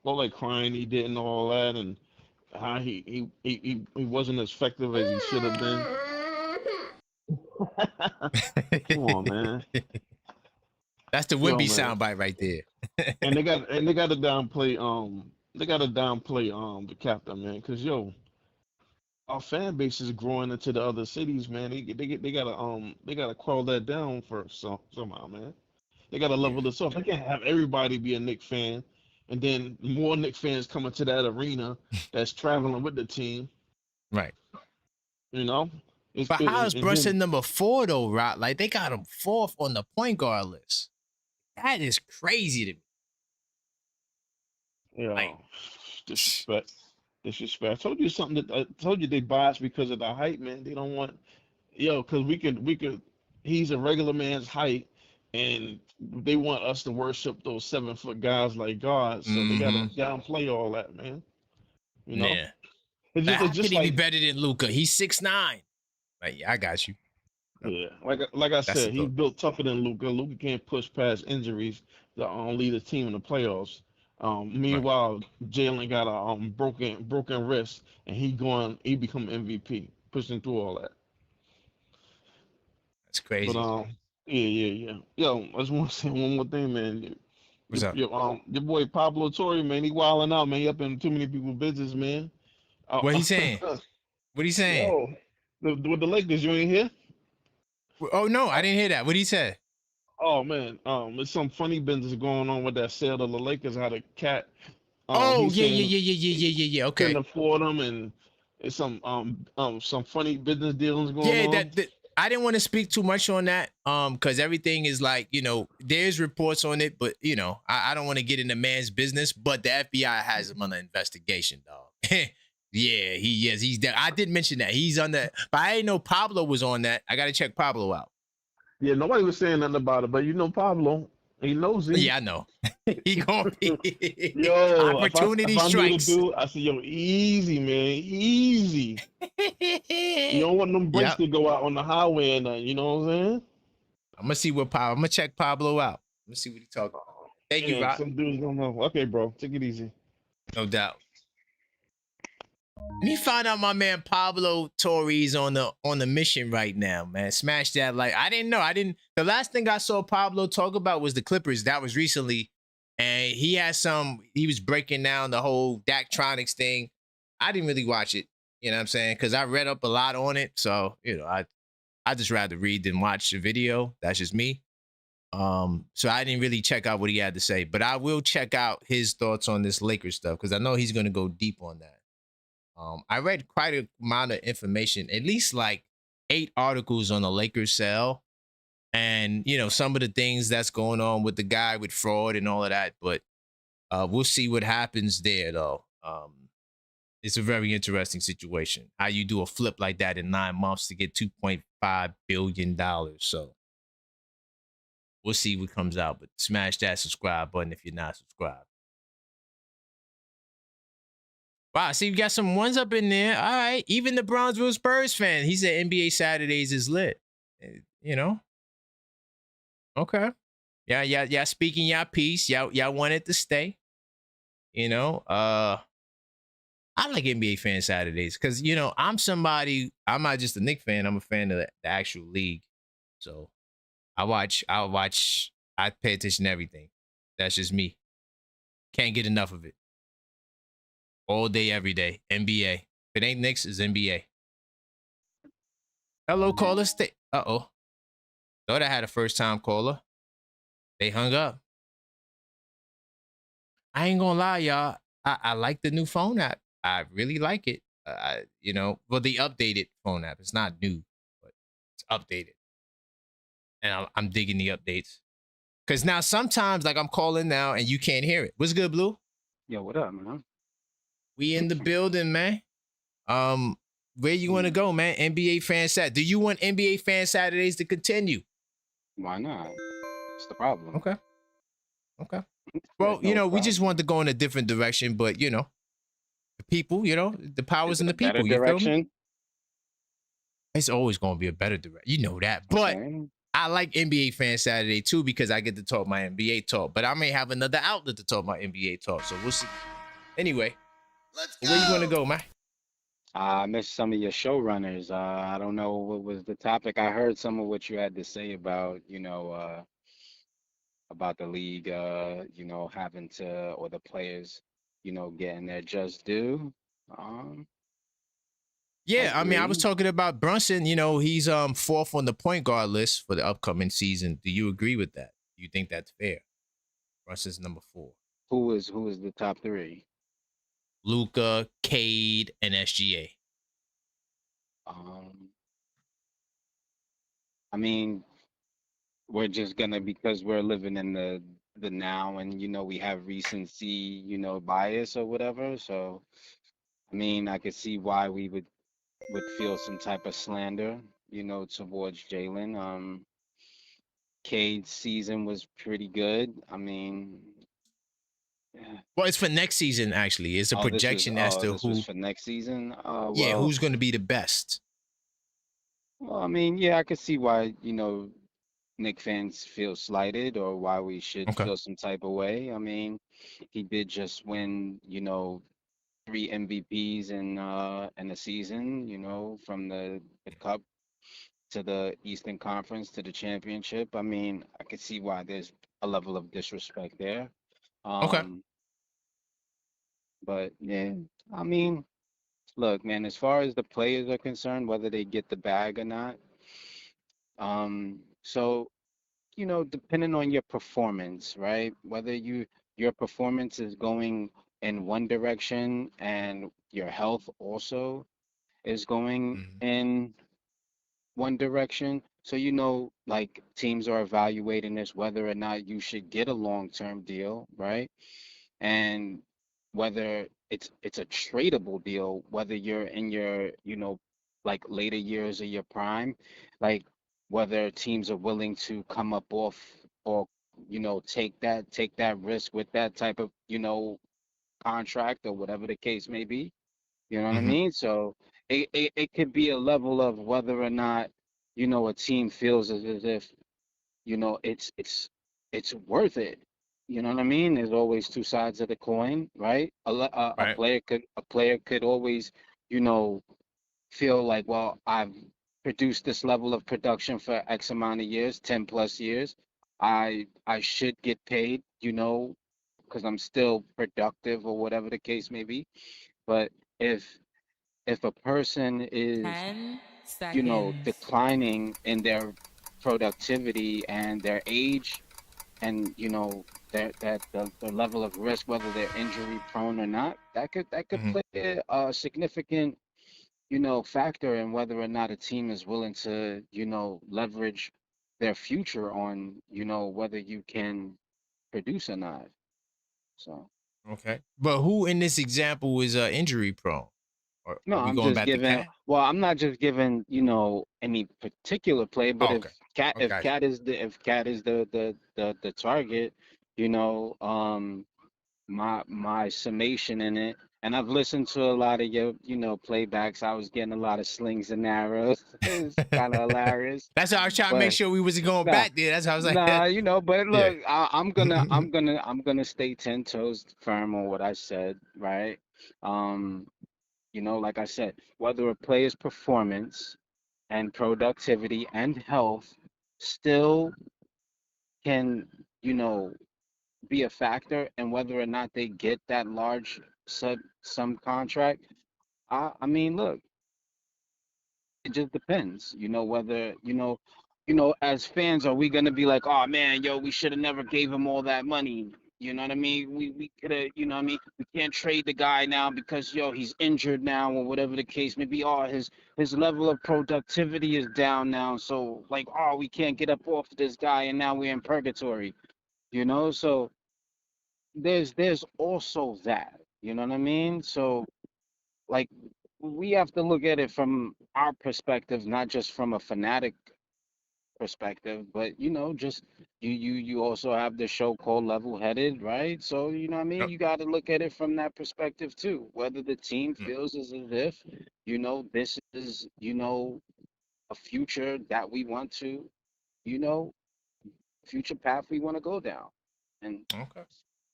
All that crying he did and all that, and how he wasn't as effective as he should have been. Come on, man. That's the Wimby soundbite right there. and they got to downplay the captain, man, because our fan base is growing into the other cities, man. They gotta crawl that down first, somehow, man. They gotta level this up. They can't have everybody be a Knicks fan, and then more Knicks fans coming to that arena that's traveling with the team. Right. But how is Brunson number 4 though, Rock? Like they got him 4th on the point guard list. That is crazy to me. Yeah, like, disrespect. I told you something. I told you they biased because of the height, man. They don't want, because we could. He's a regular man's height, and they want us to worship those 7-foot guys like God. So they gotta downplay all that, man. You know, Yeah. it's Like, just how it's could just he be like better than Luca? He's 6'9". Like, yeah, I got you. yeah, like I That's the said, he's thought. built tougher than Luca. Luca can't push past injuries to lead a team in the playoffs. Right. Meanwhile, Jalen got a broken wrist, and he become MVP, pushing through all that. That's But crazy. yeah. Yo, I just want to say one more thing, man. What's up? Your boy Pablo Torre, man, he wilding out, man. He up in too many people's business, man. What he saying? What he saying? Yo, with the Lakers, you ain't here? Oh no, I didn't hear that. What he said? Oh man, there's some funny business going on with that sale of the Lakers. How the cat, Oh he's yeah, yeah, saying yeah, yeah, yeah, yeah, yeah, yeah. couldn't Okay. afford them, and it's some funny business dealings going Yeah, on. that I didn't want to speak too much on that. Because everything is like, there's reports on it, but I don't want to get in the man's business. But the FBI has him under investigation, dog. Yeah, he is. He's there. I did mention that he's on that, but I didn't know Pablo was on that. I got to check Pablo out. Yeah, nobody was saying nothing about it, but you know Pablo, he knows he. Yeah, I know. He gonna be Yo, opportunity if I knew the strikes. dude, I said, yo, easy, man, easy. You don't want them brakes Yep. to go out on the highway and you know what I'm saying? I'm gonna see I'm gonna check Pablo out. I'm gonna see what he talking about. Thank you, Yeah, Rock. some dudes don't know. Okay, bro, take it easy. No doubt. Let me find out my man Pablo Torres on the mission right now, man. Smash that like I didn't know. The last thing I saw Pablo talk about was the Clippers. That was recently. And he was breaking down the whole Daktronics thing. I didn't really watch it, you know what I'm saying? Because I read up a lot on it. So, I just rather read than watch the video. That's just me. So I didn't really check out what he had to say, but I will check out his thoughts on this Lakers stuff because I know he's gonna go deep on that. I read quite a amount of information, at least like 8 articles on the Lakers sale, and some of the things that's going on with the guy with fraud and all of that. But we'll see what happens there, though. It's a very interesting situation. How you do a flip like that in 9 months to get $2.5 billion. So we'll see what comes out. But smash that subscribe button if you're not subscribed. Wow, I see you got some ones up in there. All right. Even the Brownsville Spurs fan, he said NBA Saturdays is lit. Okay. Yeah, speaking your piece. Y'all want it to stay. I like NBA fan Saturdays because I'm not just a Knicks fan, I'm a fan of the actual league. So I pay attention to everything. That's just me. Can't get enough of it. All day, every day. NBA. If it ain't Knicks, it's NBA. Hello, caller. Uh-oh. Thought I had a first-time caller. They hung up. I ain't gonna lie, y'all. I like the new phone app. I really like it. The updated phone app. It's not new, but it's updated. And I'm digging the updates. Because now sometimes, like I'm calling now and you can't hear it. What's good, Blue? Yo, what up, man? We in the building, man. Where you want to go, man? NBA fan Sat. Do you want NBA fan Saturdays to continue? Why not? What's the problem? Okay. Well, There's no we just problem. want to go in a different direction, but the people, the powers Is in it the a better people. You feel me? direction? It's always going to be a better direction. You know that. But Okay. I like NBA Fan Saturday too because I get to talk my NBA talk. But I may have another outlet to talk my NBA talk. So we'll see. Anyway, where you want to go, man? I missed some of your showrunners. I don't know what was the topic. I heard some of what you had to say about the league, having to, or the players, getting their just due. Um, Yeah, I mean, I was agree. talking about Brunson. He's 4th on the point guard list for the upcoming season. Do you agree with that? Do you think that's fair? Brunson's number 4. Who is the top 3? Luca, Cade, and SGA. Um, I mean, we're just gonna, because we're living in the now, and we have recency, bias or whatever. So I mean, I could see why we would feel some type of slander, towards Jalen. Cade's season was pretty good. I mean, Well, it's for next season. Actually, it's a projection as to This was who. for next season. Yeah, who's going to be the best? Well, I mean, yeah, I could see why, Nick fans feel slighted or why we should Okay. feel some type of way. I mean, he did just win, 3 MVPs in a season, from the cup to the Eastern Conference to the championship. I mean, I could see why there's a level of disrespect there. Okay. Um, but yeah, I mean, look, man, as far as the players are concerned, whether they get the bag or not, so depending on your performance, right? Whether your performance is going in one direction and your health also is going Mhm. in one direction. So like teams are evaluating this whether or not you should get a long-term deal, right? And whether it's a tradable deal, whether you're in your, like later years of your prime, like whether teams are willing to come up off or take that risk with that type of, contract or whatever the case may be. You know what I Mhm. mean? So it could be a level of whether or not, a team feels as if, it's worth it. You know what I mean? There's always two sides of the coin, right? A Right. player could always, you know, feel like, well, I've produced this level of production for X amount of years, 10 plus years. I should get paid, because I'm still productive or whatever the case may be. But if if a person is, 10 seconds. declining in their productivity and their age and the level of risk, whether they're injury prone or not, that could Mhm. play a significant, factor in whether or not a team is willing to, leverage their future on, whether you can produce or not. So Okay. But who in this example is injury prone? Or no, are we I'm going just back to giving. Cat? Well, I'm not just giving, any particular play, but Oh, if okay. cat, I if got you. cat is the target, my summation in it, and I've listened to a lot of your, playbacks. I was getting a lot of slings and arrows. It's kind of hilarious, That's how I was trying to make but sure we wasn't going nah, back there. That's how I was like, nah, but yeah. look, I'm gonna stay 10 toes firm on what I said, right? Um, like I said, whether a player's performance and productivity and health still can, you know, be a factor in whether or not they get that large sum contract. I mean, look, it just depends, whether, as fans, are we gonna be like, oh man, yo, we should have never gave him all that money? You know what I mean? We could have, what I mean? We can't trade the guy now because yo, he's injured now or whatever the case may be. Oh, his level of productivity is down now. So like, oh, we can't get up off this guy and now we're in purgatory, So there's also that, you know what I mean? So like we have to look at it from our perspective, not just from a fanatic perspective, but just you also have the show called Level Headed, right? So you know what I mean, Yep. you got to look at it from that perspective too. Whether the team Mm. feels as if, this is, a future that we want to, you know, future path we want to go down. And Okay.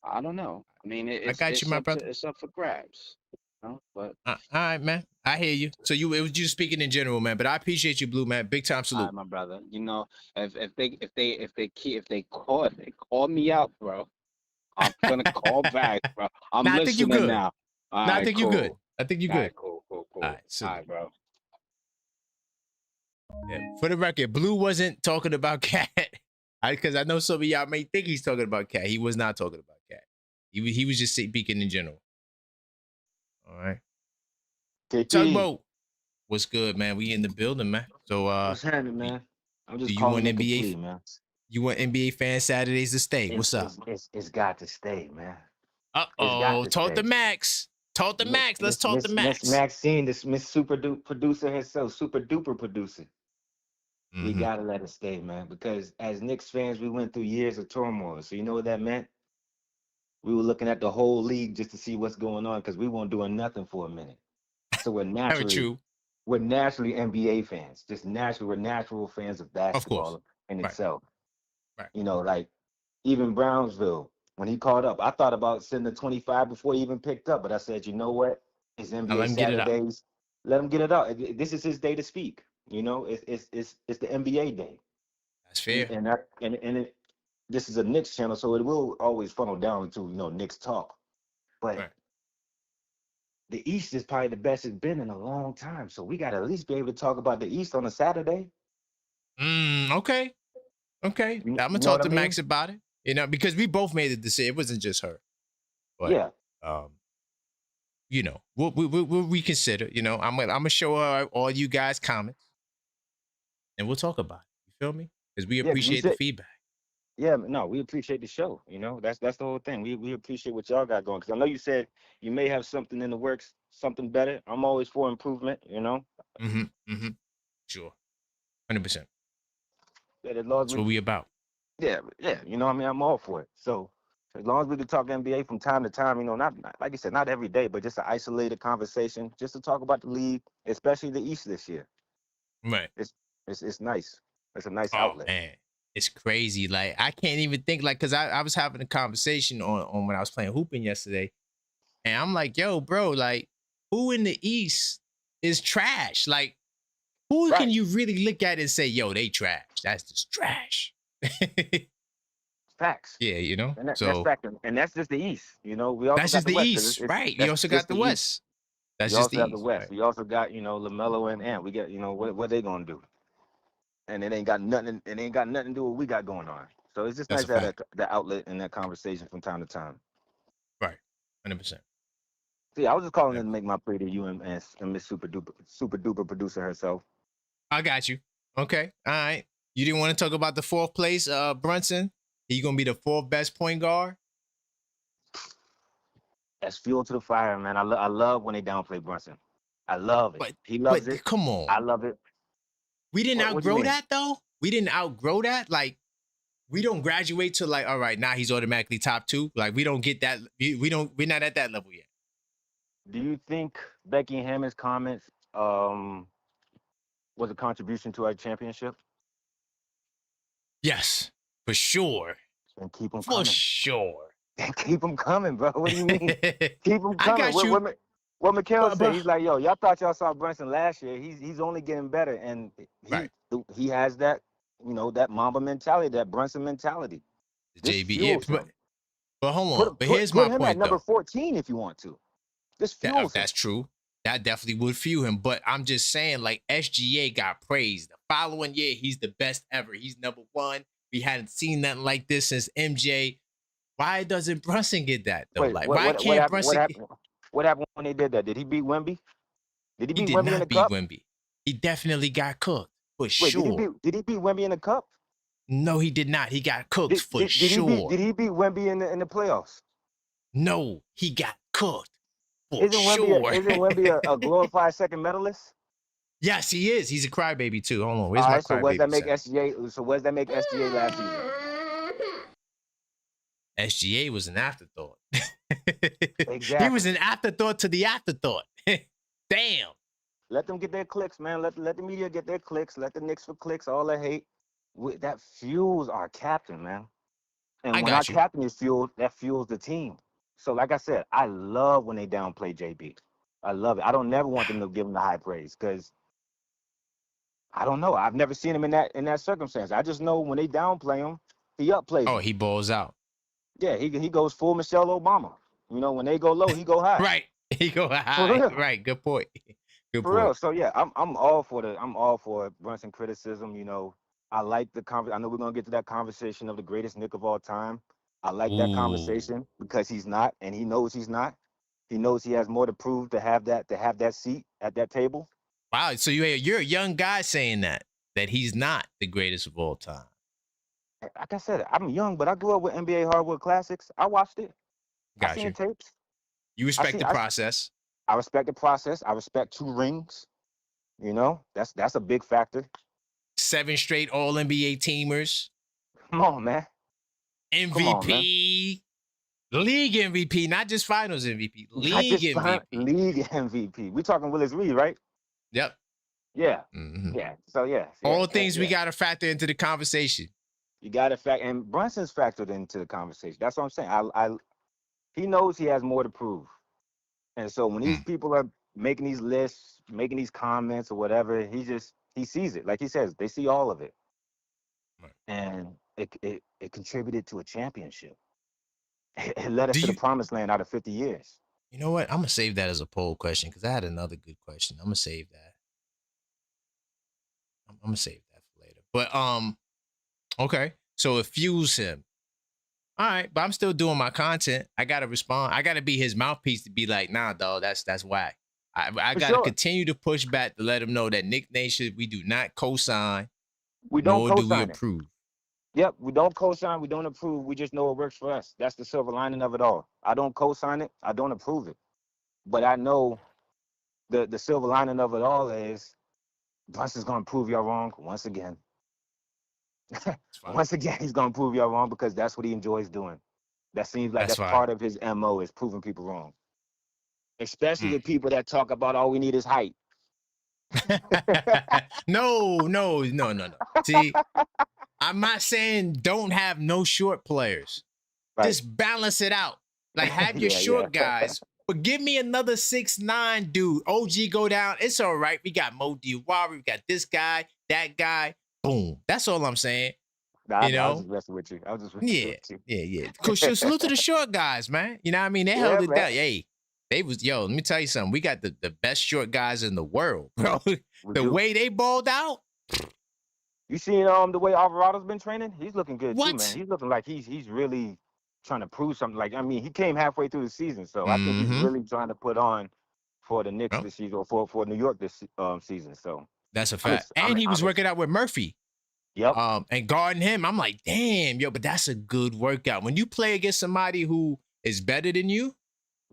I don't know. I mean, I got you, my brother. it's up for grabs. But All right, man. I hear you. So it was you speaking in general, man. But I appreciate you, Blue, man. Big time all salute. right, my brother. If they call me out, bro, I'm gonna call back, bro. I'm Now I think you listening good. now. All Now I right, think you good. cool. I think you All right, good. cool, cool, All cool. right, All salute. right, bro. Yeah. For the record, Blue wasn't talking about Cat. Because I know some of y'all may think he's talking about Cat. He was not talking about Cat. He was just speaking in general. All right. KP, Tugboat, what's good, man? We in the building, man. So what's happening, do, man? I'm do just you calling want to NBA complete, man. you want NBA fan Saturdays to stay? It's What's up? it's it's it's got to stay, man. It's got Uh-oh. to Talk to stay. Max. Talk to Max. Let's talk to Miss Max. Maxine, this Miss producer herself, super duper producer. We Mm-hmm. gotta let it stay, man. Because as Knicks fans, we went through years of turmoil. So you know what that meant? We were looking at the whole league just to see what's going on because we weren't doing nothing for a minute. So Very true. we're naturally NBA fans. Just naturally, we're natural fans of Of course. basketball in Right. itself. Right. You know, like even Brownsville, when he called up, I thought about sending 25 before he even picked up, but I said, you know what? It's Now let NBA him get it out. Saturdays. Let him get it out. This is his day to speak. You know, it's the NBA day. That's fair. This is a Knicks channel, so it will always funnel down to, Knicks talk. But Right. the East is probably the best it's been in a long time. So we got to at least be able to talk about the East on a Saturday. Okay. Okay. You I'm gonna know talk what to I mean? Max about it. Because we both made the decision. It wasn't just her. But Yeah. we'll reconsider. I'm gonna show her all you guys comments, and we'll talk about it. You feel me? Because we Yeah, 'cause we appreciate the said, feedback. yeah, no, we appreciate the show. That's the whole thing. We appreciate what y'all got going. Because I know you said you may have something in the works, something better. I'm always for improvement. Sure. 100%. That as long as That's what we about. yeah. I'm all for it. So as long as we can talk NBA from time to time, not like you said, not every day, but just an isolated conversation, just to talk about the league, especially the East this year. Right. It's nice. It's a nice Oh outlet. man, it's crazy. Like I can't even think. Like, cause I was having a conversation on when I was playing hooping yesterday, and I'm like, yo, bro, like who in the East is trash? Like who can Right. you really look at and say, yo, they trash? That's just trash. Facts. Yeah, And that's so fact. And that's just the East. We also that's got just the the West. 'Cause East, right? You that's also got just the the East. West. That's We just also the have the East, West. right? We also got, LaMelo and Ant. We got, what they gonna do? And it ain't got nothing. It ain't got nothing to do with what we got going on. So it's just That's nice a to have fact, that outlet and that conversation from time to time. right? 100%. See, I was just calling in to make my plea to you and Miss Super Duper producer herself. I got you. Okay, all right. You didn't want to talk about the fourth place, Brunson. He gonna be the fourth best point guard. That's fuel to the fire, man. I love when they downplay Brunson. I love it. But He loves it. come on, I love it. we didn't What do you outgrow mean? that though. We didn't outgrow that. Like we don't graduate to like, all right, now he's automatically top two. Like we don't get that. We're not at that level yet. Do you think Becky Hammond's comments was a contribution to our championship? Yes, for sure. And keep them For coming. sure. And keep them coming, bro. What do you mean? Keep them I coming. got you. What Mikhail said, But he's like, yo, y'all thought y'all saw Brunson last year. He's only getting better, and right, he has that, that Mamba mentality, that Brunson mentality. the This JB. Yeah, fuels him. but hold on. But here's Put my him at point number though. 14 if you want to. This fuels him. That's true. That definitely would fuel him. But I'm just saying, like SGA got praised. The following year, he's the best ever. He's number one. We hadn't seen nothing like this since MJ. Why doesn't Brunson get that though? Wait, Like, why can't happened? Brunson? What happened when they did that? Did he beat Wemby? Did he He beat did Wemby in the not beat cup? Wemby. He definitely got cooked for Wait, sure. did he beat Wemby in the cup? No, he did not. He got cooked for Did sure. he beat Wemby in the playoffs? No, he got cooked for Isn't sure. Wemby a glorified second medalist? Yes, he is. He's a crybaby too. Hold on. Where's All my right, so what does that crybaby make sound? SGA? So what does that make SGA last season? SGA was an afterthought. Exactly. He was an afterthought to the afterthought. Damn. Let them get their clicks, man. Let the media get their clicks. Let the Knicks for clicks. All the hate. That fuels our captain, man. And I when our got you. captain is fueled, that fuels the team. So, like I said, I love when they downplay JB. I love it. I don't never want them to give him the high praise because I don't know. I've never seen him in that circumstance. I just know when they downplay him, he upplays Oh, them. he balls out. Yeah, he goes full Michelle Obama. When they go low, he go high. Right. He go For high. real. Right. Good point. Good For real. point. So yeah, I'm all for Brunson criticism. I like the I know we're gonna get to that conversation of the greatest Nick of all time. I like that Ooh. conversation because he's not, and he knows he's not. He knows he has more to prove to have that seat at that table. Wow. So you're a young guy saying that he's not the greatest of all time. Like I said, I'm young, but I grew up with NBA Hardwood Classics. I watched it. I Got seen you. the tapes. You respect the process. I respect the process. I respect 2 rings. That's a big factor. 7 straight All NBA teamers. Come on, man. MVP. League MVP, not just Finals MVP. Not League just MVP. league MVP. We talking Willis Reed, right? Yep. Yeah. Mm-hmm. Yeah. So yeah. All things we got to factor into the conversation. You got to and Brunson's factored into the conversation. That's what I'm saying. He knows he has more to prove, and so when these people are making these lists, making these comments or whatever, he sees it. Like he says, they see all of it, right. And it contributed to a championship. It led us to the promised land out of 50 years. You know what? I'm gonna save that as a poll question because I had another good question. I'm gonna save that. I'm gonna save that for later. But okay. So it fuels him. All right, but I'm still doing my content. I gotta respond. I gotta be his mouthpiece to be like, nah, dog, that's whack. I gotta continue to push back to let him know that Nick Nation, we do not co-sign. We don't nor co-sign do we it. approve. Yep, we don't co-sign, we don't approve. We just know it works for us. That's the silver lining of it all. I don't co-sign it, I don't approve it. But I know the silver lining of it all is Brunson's gonna prove y'all wrong once again. Once again, he's gonna prove y'all wrong because that's what he enjoys doing. That seems like that's part of his MO is proving people wrong. Especially the people that talk about all we need is height. No. See, I'm not saying don't have no short players. Right. Just balance it out. Like have your short guys, but give me another 6'9" dude. OG go down. It's all right. We got Mo Diawara. We got this guy, that guy. Boom. That's all I'm saying. Nah, I was just messing with you. I was just messing with you. Yeah. Cause salute to the short guys, man. You know what I mean? They held it down. Hey, let me tell you something. We got the best short guys in the world, bro. Way they balled out. You seen the way Alvarado's been training? He's looking good too, man. He's looking like he's really trying to prove something. Like, I mean, he came halfway through the season, so I think he's really trying to put on for the Knicks this season, or for New York this season. So that's a fact. He was working out with Murphy. Yep. And guarding him, I'm like, damn, but that's a good workout. When you play against somebody who is better than you,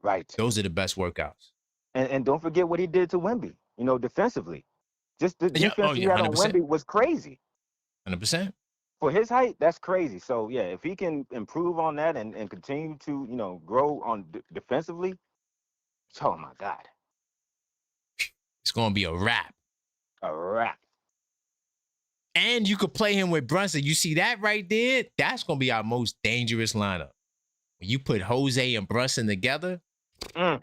right? Those are the best workouts. And don't forget what he did to Wemby. Defensively, just the defense he had on Wemby was crazy. 100%. For his height, that's crazy. So yeah, if he can improve on that and continue to grow on defensively, oh my God, it's gonna be a wrap. A wrap. And you could play him with Brunson. You see that right there? That's gonna be our most dangerous lineup. When you put Jose and Brunson together, now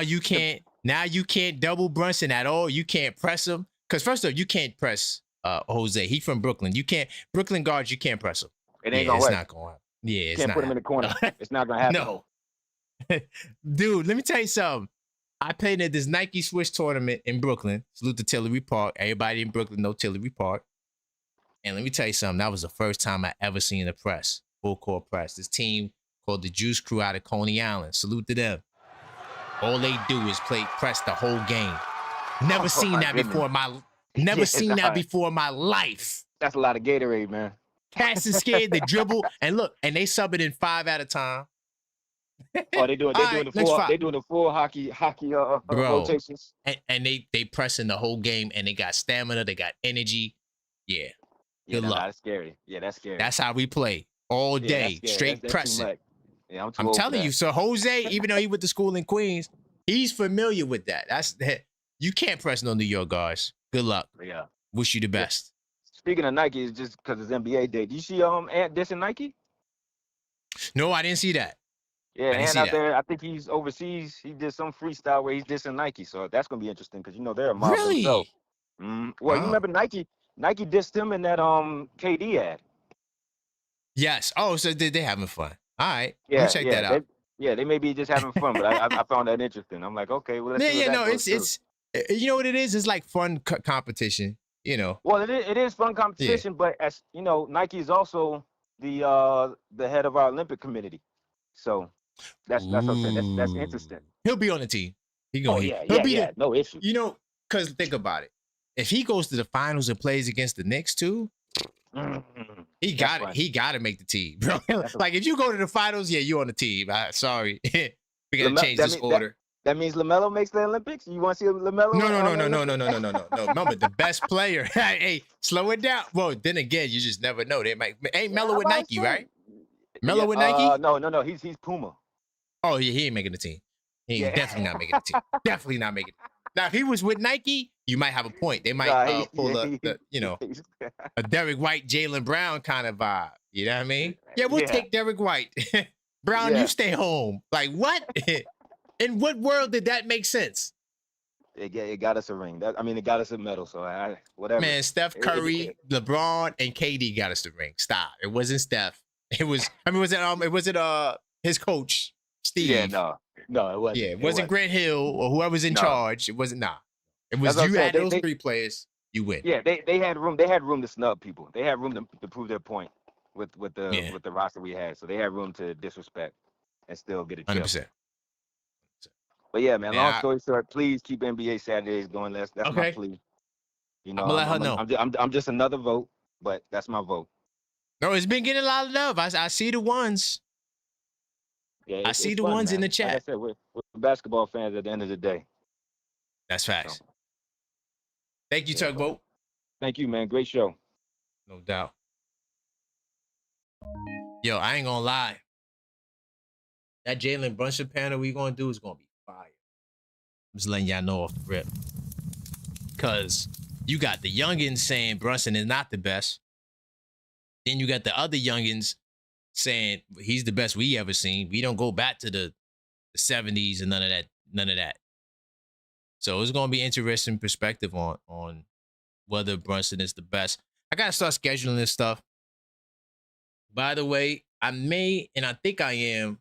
you can't double Brunson at all. You can't press him. Because first of all, you can't press Jose. He from Brooklyn. You can't Brooklyn guards, you can't press him. It ain't gonna work. It's not gonna happen. Yeah, it's can't not put him in the corner. It's not gonna happen. No. Dude, let me tell you something. I played at this Nike Swiss tournament in Brooklyn. Salute to Tillery Park. Everybody in Brooklyn know Tillery Park. And let me tell you something. That was the first time I ever seen a press, full court press. This team called the Juice Crew out of Coney Island. Salute to them. All they do is press the whole game. Never seen that before in my before in my life. That's a lot of Gatorade, man. Cats is scared. They dribble and look, and they sub it in 5 at a time. Oh, they doing the full hockey rotations. And they pressing the whole game, and they got stamina, they got energy. Yeah. Good luck. That's scary. Yeah, that's scary. That's how we play all day, straight pressing. Yeah, I'm telling you. So Jose, even though he went to school in Queens, he's familiar with that. You can't press no New York guards. Good luck. Yeah. Wish you the best. Speaking of Nike, it's just because it's NBA day. Did you see Ant dissing Nike? No, I didn't see that. Yeah, Ant out there, I think he's overseas. He did some freestyle where he's dissing Nike. So that's gonna be interesting because they're a mob themselves. Well, you remember Nike dissed him in that KD ad. Yes. Oh, so they're having fun. All right. Yeah, let me check that out. They may be just having fun, but I found that interesting. I'm like, okay, well, let's see what that goes it's you know what it is? It's like fun competition, Well, it is fun competition, but as you know, Nike is also the head of our Olympic committee. So that's what I'm saying. That's interesting. He'll be on the team. He'll be no issue. Because think about it. If he goes to the finals and plays against the Knicks too, he got it. He got to make the team, bro. Like if you go to the finals, you're on the team. Sorry, we got to change this order. That means LaMelo makes the Olympics. You want to see LaMelo? No. Remember the best player. Hey, slow it down. Well, then again, you just never know. They might ain't Melo with Nike, right? Melo with Nike? No. He's Puma. Oh, yeah, he ain't making the team. He's Yeah. definitely not making the team. Definitely not making it. Now, if he was with Nike, you might have a point. They might pull a Derek White, Jalen Brown kind of vibe. You know what I mean? Yeah, we'll take Derek White. Brown, you stay home. Like, what? In what world did that make sense? It got us a ring. It got us a medal. So whatever. Man, Steph Curry, LeBron, and KD got us the ring. Stop. It wasn't Steph. It was. Was it his coach Steve? Yeah, no, it wasn't. Yeah, it wasn't Grant Hill or whoever's in charge. It wasn't. Nah, it was you had those three players. You win. Yeah, they had room. They had room to snub people. They had room to prove their point with the roster we had. So they had room to disrespect and still get a chip. 100%. But yeah, man. Long story short, please keep NBA Saturdays going. That's my plea. You know, I'm gonna let her know. I'm just another vote, but that's my vote. No, it's been getting a lot of love. I see the ones. Yeah, I see the fun, ones man. in the chat. Like I said, we're basketball fans at the end of the day. That's facts. So. Thank you, Tugboat. Thank you, man. Great show. No doubt. Yo, I ain't gonna lie. That Jalen Brunson panel we gonna do is gonna be fire. I'm just letting y'all know off the rip. Cause you got the youngins saying Brunson is not the best. Then you got the other youngins saying he's the best we ever seen. We don't go back to the 70s and none of that. So it's gonna be interesting perspective on whether Brunson is the best. I gotta start scheduling this stuff. By the way, I'm thinking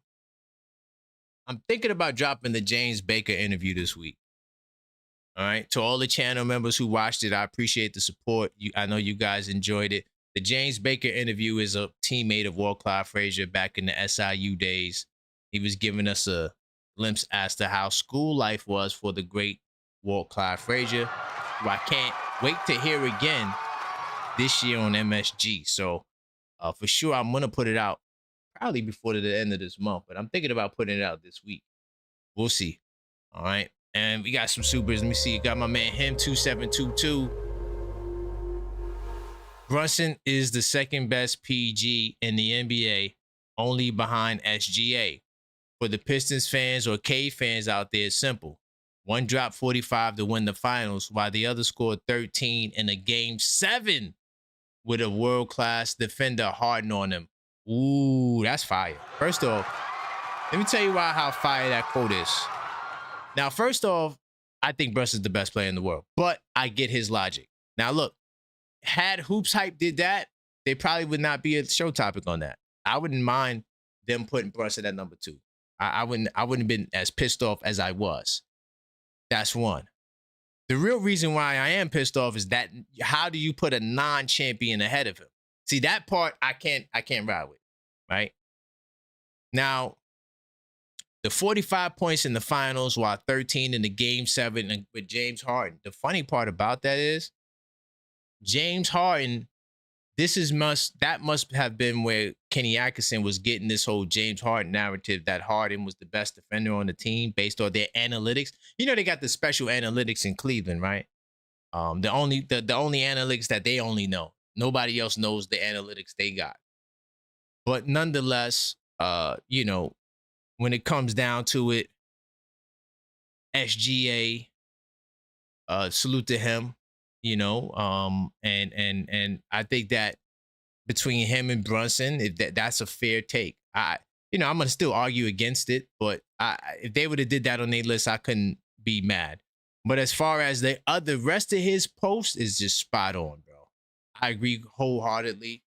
about dropping the James Baker interview this week. All right. To all the channel members who watched it, I appreciate the support. I know you guys enjoyed it. The James Baker interview is a teammate of Walt Clyde Frazier back in the SIU days. He was giving us a glimpse as to how school life was for the great Walt Clyde Frazier, who I can't wait to hear again this year on MSG. So for sure, I'm going to put it out probably before the end of this month, but I'm thinking about putting it out this week. We'll see. All right. And we got some supers. Let me see. Got my man him 2722. Brunson is the second best PG in the NBA, only behind SGA. For the Pistons fans or K fans out there, it's simple. One dropped 45 to win the finals, while the other scored 13 in a game 7 with a world-class defender Harden on him. Ooh, that's fire. First off, let me tell you how fire that quote is. Now, first off, I think Brunson's the best player in the world, but I get his logic. Now, look, had Hoops Hype did that, they probably would not be a show topic on that. I wouldn't mind them putting Brunson at number 2. I wouldn't have been as pissed off as I was. That's one. The real reason why I am pissed off is that how do you put a non-champion ahead of him? See, that part I can't ride with, right? Now, the 45 points in the finals while 13 in the game 7 with James Harden. The funny part about that is James Harden, that must have been where Kenny Atkinson was getting this whole James Harden narrative that Harden was the best defender on the team based on their analytics. You know, they got the special analytics in Cleveland, right? The only analytics that they only know. Nobody else knows the analytics they got. But nonetheless, you know, when it comes down to it, SGA, salute to him, you know, and I think that between him and Brunson, that's a fair take. I'm gonna still argue against it, but if they would have did that on their list, I couldn't be mad. But as far as the rest of his post is just spot on, bro. I agree wholeheartedly.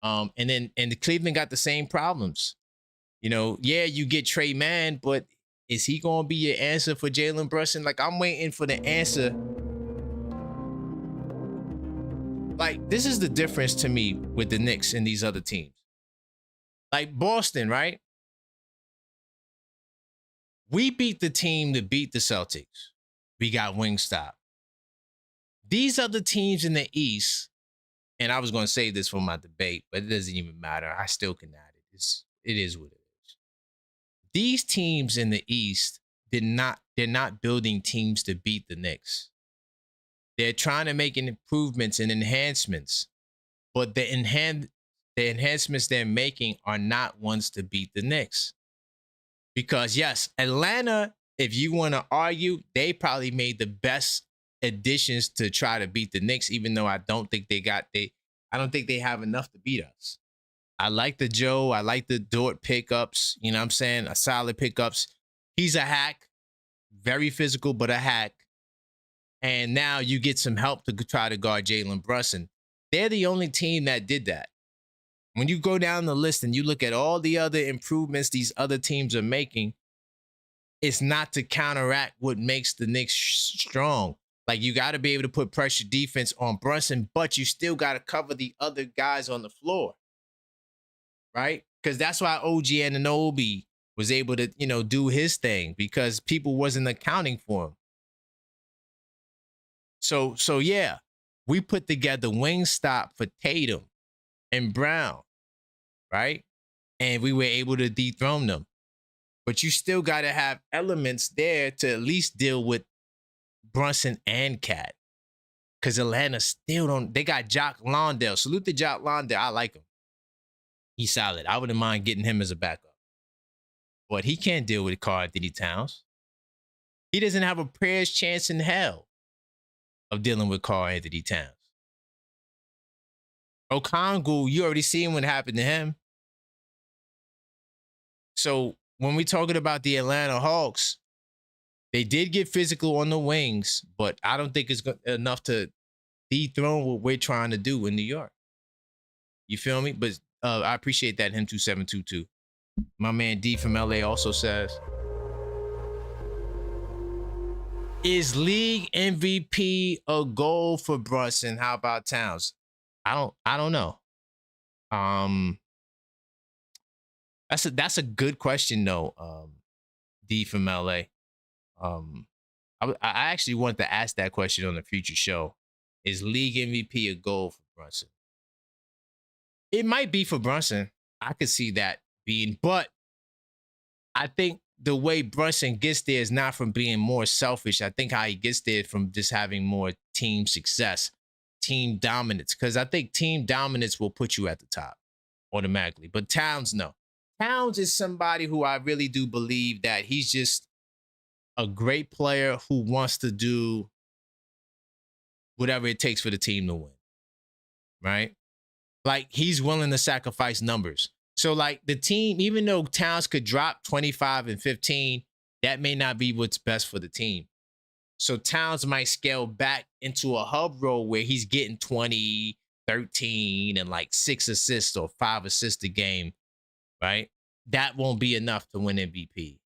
And the Cleveland got the same problems. You know, yeah, you get Trey Mann, but is he going to be your answer for Jalen Brunson? Like, I'm waiting for the answer. Like, this is the difference to me with the Knicks and these other teams. Like Boston, right? We beat the team that beat the Celtics. We got Wingstop. These other teams in the East, and I was going to say this for my debate, but it doesn't even matter. I still can add it. It is what it is. These teams in the East they're not building teams to beat the Knicks. They're trying to make improvements and enhancements, but the the enhancements they're making are not ones to beat the Knicks. Because yes, Atlanta, if you want to argue, they probably made the best additions to try to beat the Knicks, even though I don't think I don't think they have enough to beat us. I like the Joe, I like the Dort pickups, you know what I'm saying? A solid pickups. He's a hack, very physical, but a hack. And now you get some help to try to guard Jalen Brunson. They're the only team that did that. When you go down the list and you look at all the other improvements these other teams are making, it's not to counteract what makes the Knicks strong. Like, you got to be able to put pressure defense on Brunson, but you still got to cover the other guys on the floor, right? Because that's why OG Anunoby was able to, do his thing, because people wasn't accounting for him. So yeah, we put together Wingstop for Tatum and Brown, right? And we were able to dethrone them. But you still got to have elements there to at least deal with Brunson and Cat. Because Atlanta still don't. They got Jock Londale. Salute to Jock Londale. I like him. He's solid. I wouldn't mind getting him as a backup. But he can't deal with Karl-Anthony Towns. He doesn't have a prayer's chance in hell of dealing with Karl-Anthony Towns. Okongwu, you already seen what happened to him. So when we're talking about the Atlanta Hawks, they did get physical on the wings, but I don't think it's enough to dethrone what we're trying to do in New York. You feel me? But I appreciate that, him 2722. My man D from LA also says, is league MVP a goal for Brunson? How about Towns? I don't know. That's a good question though. D from LA. I actually wanted to ask that question on a future show. Is league MVP a goal for Brunson? It might be for Brunson. I could see that being, but I think the way Brunson gets there is not from being more selfish. I think how he gets there from just having more team success, team dominance. Because I think team dominance will put you at the top automatically. But Towns, no. Towns is somebody who I really do believe that he's just a great player who wants to do whatever it takes for the team to win, right? Like, he's willing to sacrifice numbers. So, like, the team, even though Towns could drop 25 and 15, that may not be what's best for the team. So Towns might scale back into a hub role where he's getting 20, 13, and like 6 assists or 5 assists a game, right? That won't be enough to win MVP.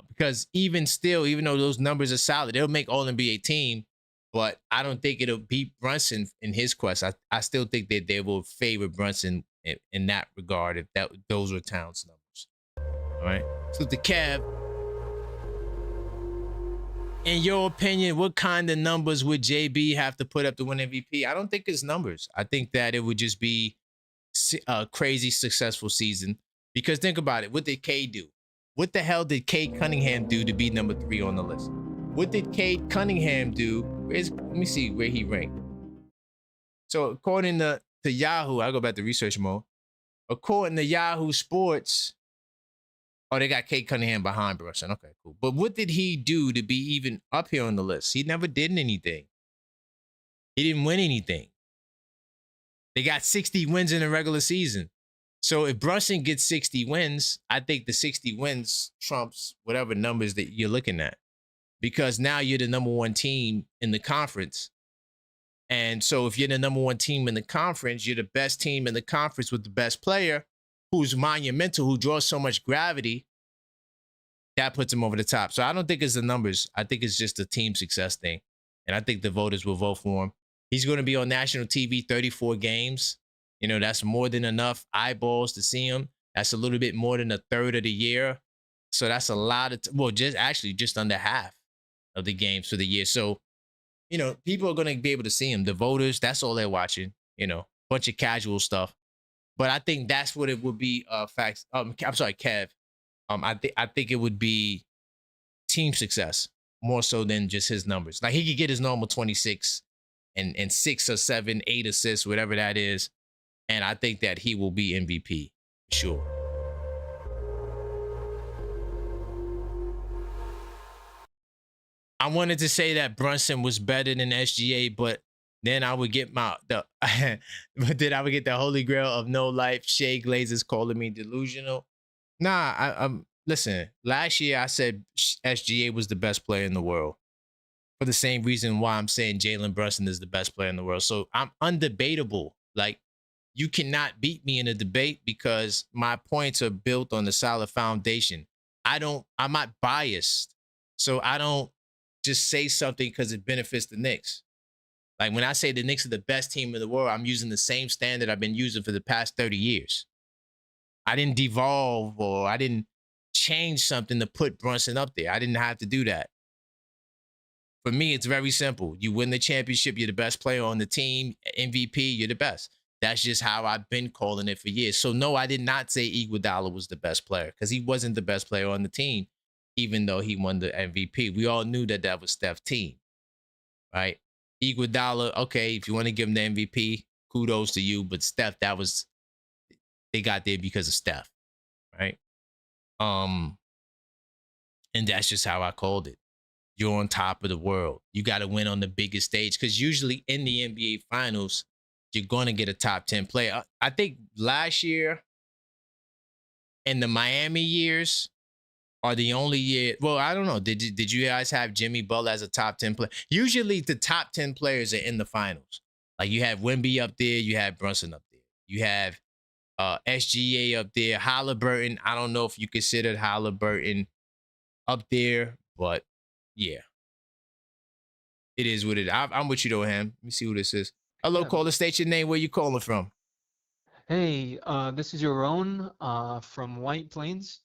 Because even though those numbers are solid, it'll make All-NBA team, but I don't think it'll beat Brunson in his quest. I still think that they will favor Brunson in that regard if those were Towns numbers. All right. So the Kev, in your opinion, what kind of numbers would JB have to put up to win MVP? I don't think it's numbers. I think that it would just be a crazy successful season. Because think about it. What did K do? What the hell did Cade Cunningham do to be number 3 on the list? What did Cade Cunningham do? Let me see where he ranked. So according to Yahoo, I go back to research mode. According to Yahoo Sports, they got Cade Cunningham behind Brunson. Okay, cool. But what did he do to be even up here on the list? He never did anything. He didn't win anything. They got 60 wins in the regular season. So if Brunson gets 60 wins, I think the 60 wins trumps whatever numbers that you're looking at. Because now you're the number 1 team in the conference. And so if you're the number 1 team in the conference, you're the best team in the conference with the best player who's monumental, who draws so much gravity, that puts him over the top. So I don't think it's the numbers. I think it's just a team success thing. And I think the voters will vote for him. He's going to be on national TV 34 games. That's more than enough eyeballs to see him. That's a little bit more than a third of the year. So that's a lot of, just under half of the games for the year. So, people are going to be able to see him. The voters, that's all they're watching, bunch of casual stuff. But I think that's what it would be, facts. I'm sorry, Kev. I think it would be team success more so than just his numbers. Like, he could get his normal 26 and 6 or 7, 8 assists, whatever that is. And I think that he will be MVP, sure. I wanted to say that Brunson was better than SGA, but then I would get the holy grail of no life. Shea Glazer's calling me delusional. Nah, listen. Last year I said SGA was the best player in the world for the same reason why I'm saying Jalen Brunson is the best player in the world. So I'm undebatable. Like, you cannot beat me in a debate because my points are built on a solid foundation. I'm not biased. So I don't just say something because it benefits the Knicks. Like, when I say the Knicks are the best team in the world, I'm using the same standard I've been using for the past 30 years. I didn't devolve or I didn't change something to put Brunson up there. I didn't have to do that. For me, it's very simple. You win the championship, you're the best player on the team, MVP, you're the best. That's just how I've been calling it for years. So no, I did not say Iguodala was the best player because he wasn't the best player on the team, even though he won the MVP. We all knew that that was Steph's team, right? Iguodala, okay, if you want to give him the MVP, kudos to you. But Steph, they got there because of Steph, right? And that's just how I called it. You're on top of the world. You got to win on the biggest stage because usually in the NBA Finals, you're going to get a top 10 player. I think last year and the Miami years are the only year. Well, I don't know. Did you guys have Jimmy Butler as a top 10 player? Usually the top 10 players are in the finals. Like, you have Wemby up there. You have Brunson up there. You have SGA up there. Halliburton. I don't know if you considered Halliburton up there, but yeah. It is what it is. I'm with you though, Ham. Let me see who this is. Hello, Yeah. caller. State your name. Where you calling from? Hey, this is Yaron from White Plains.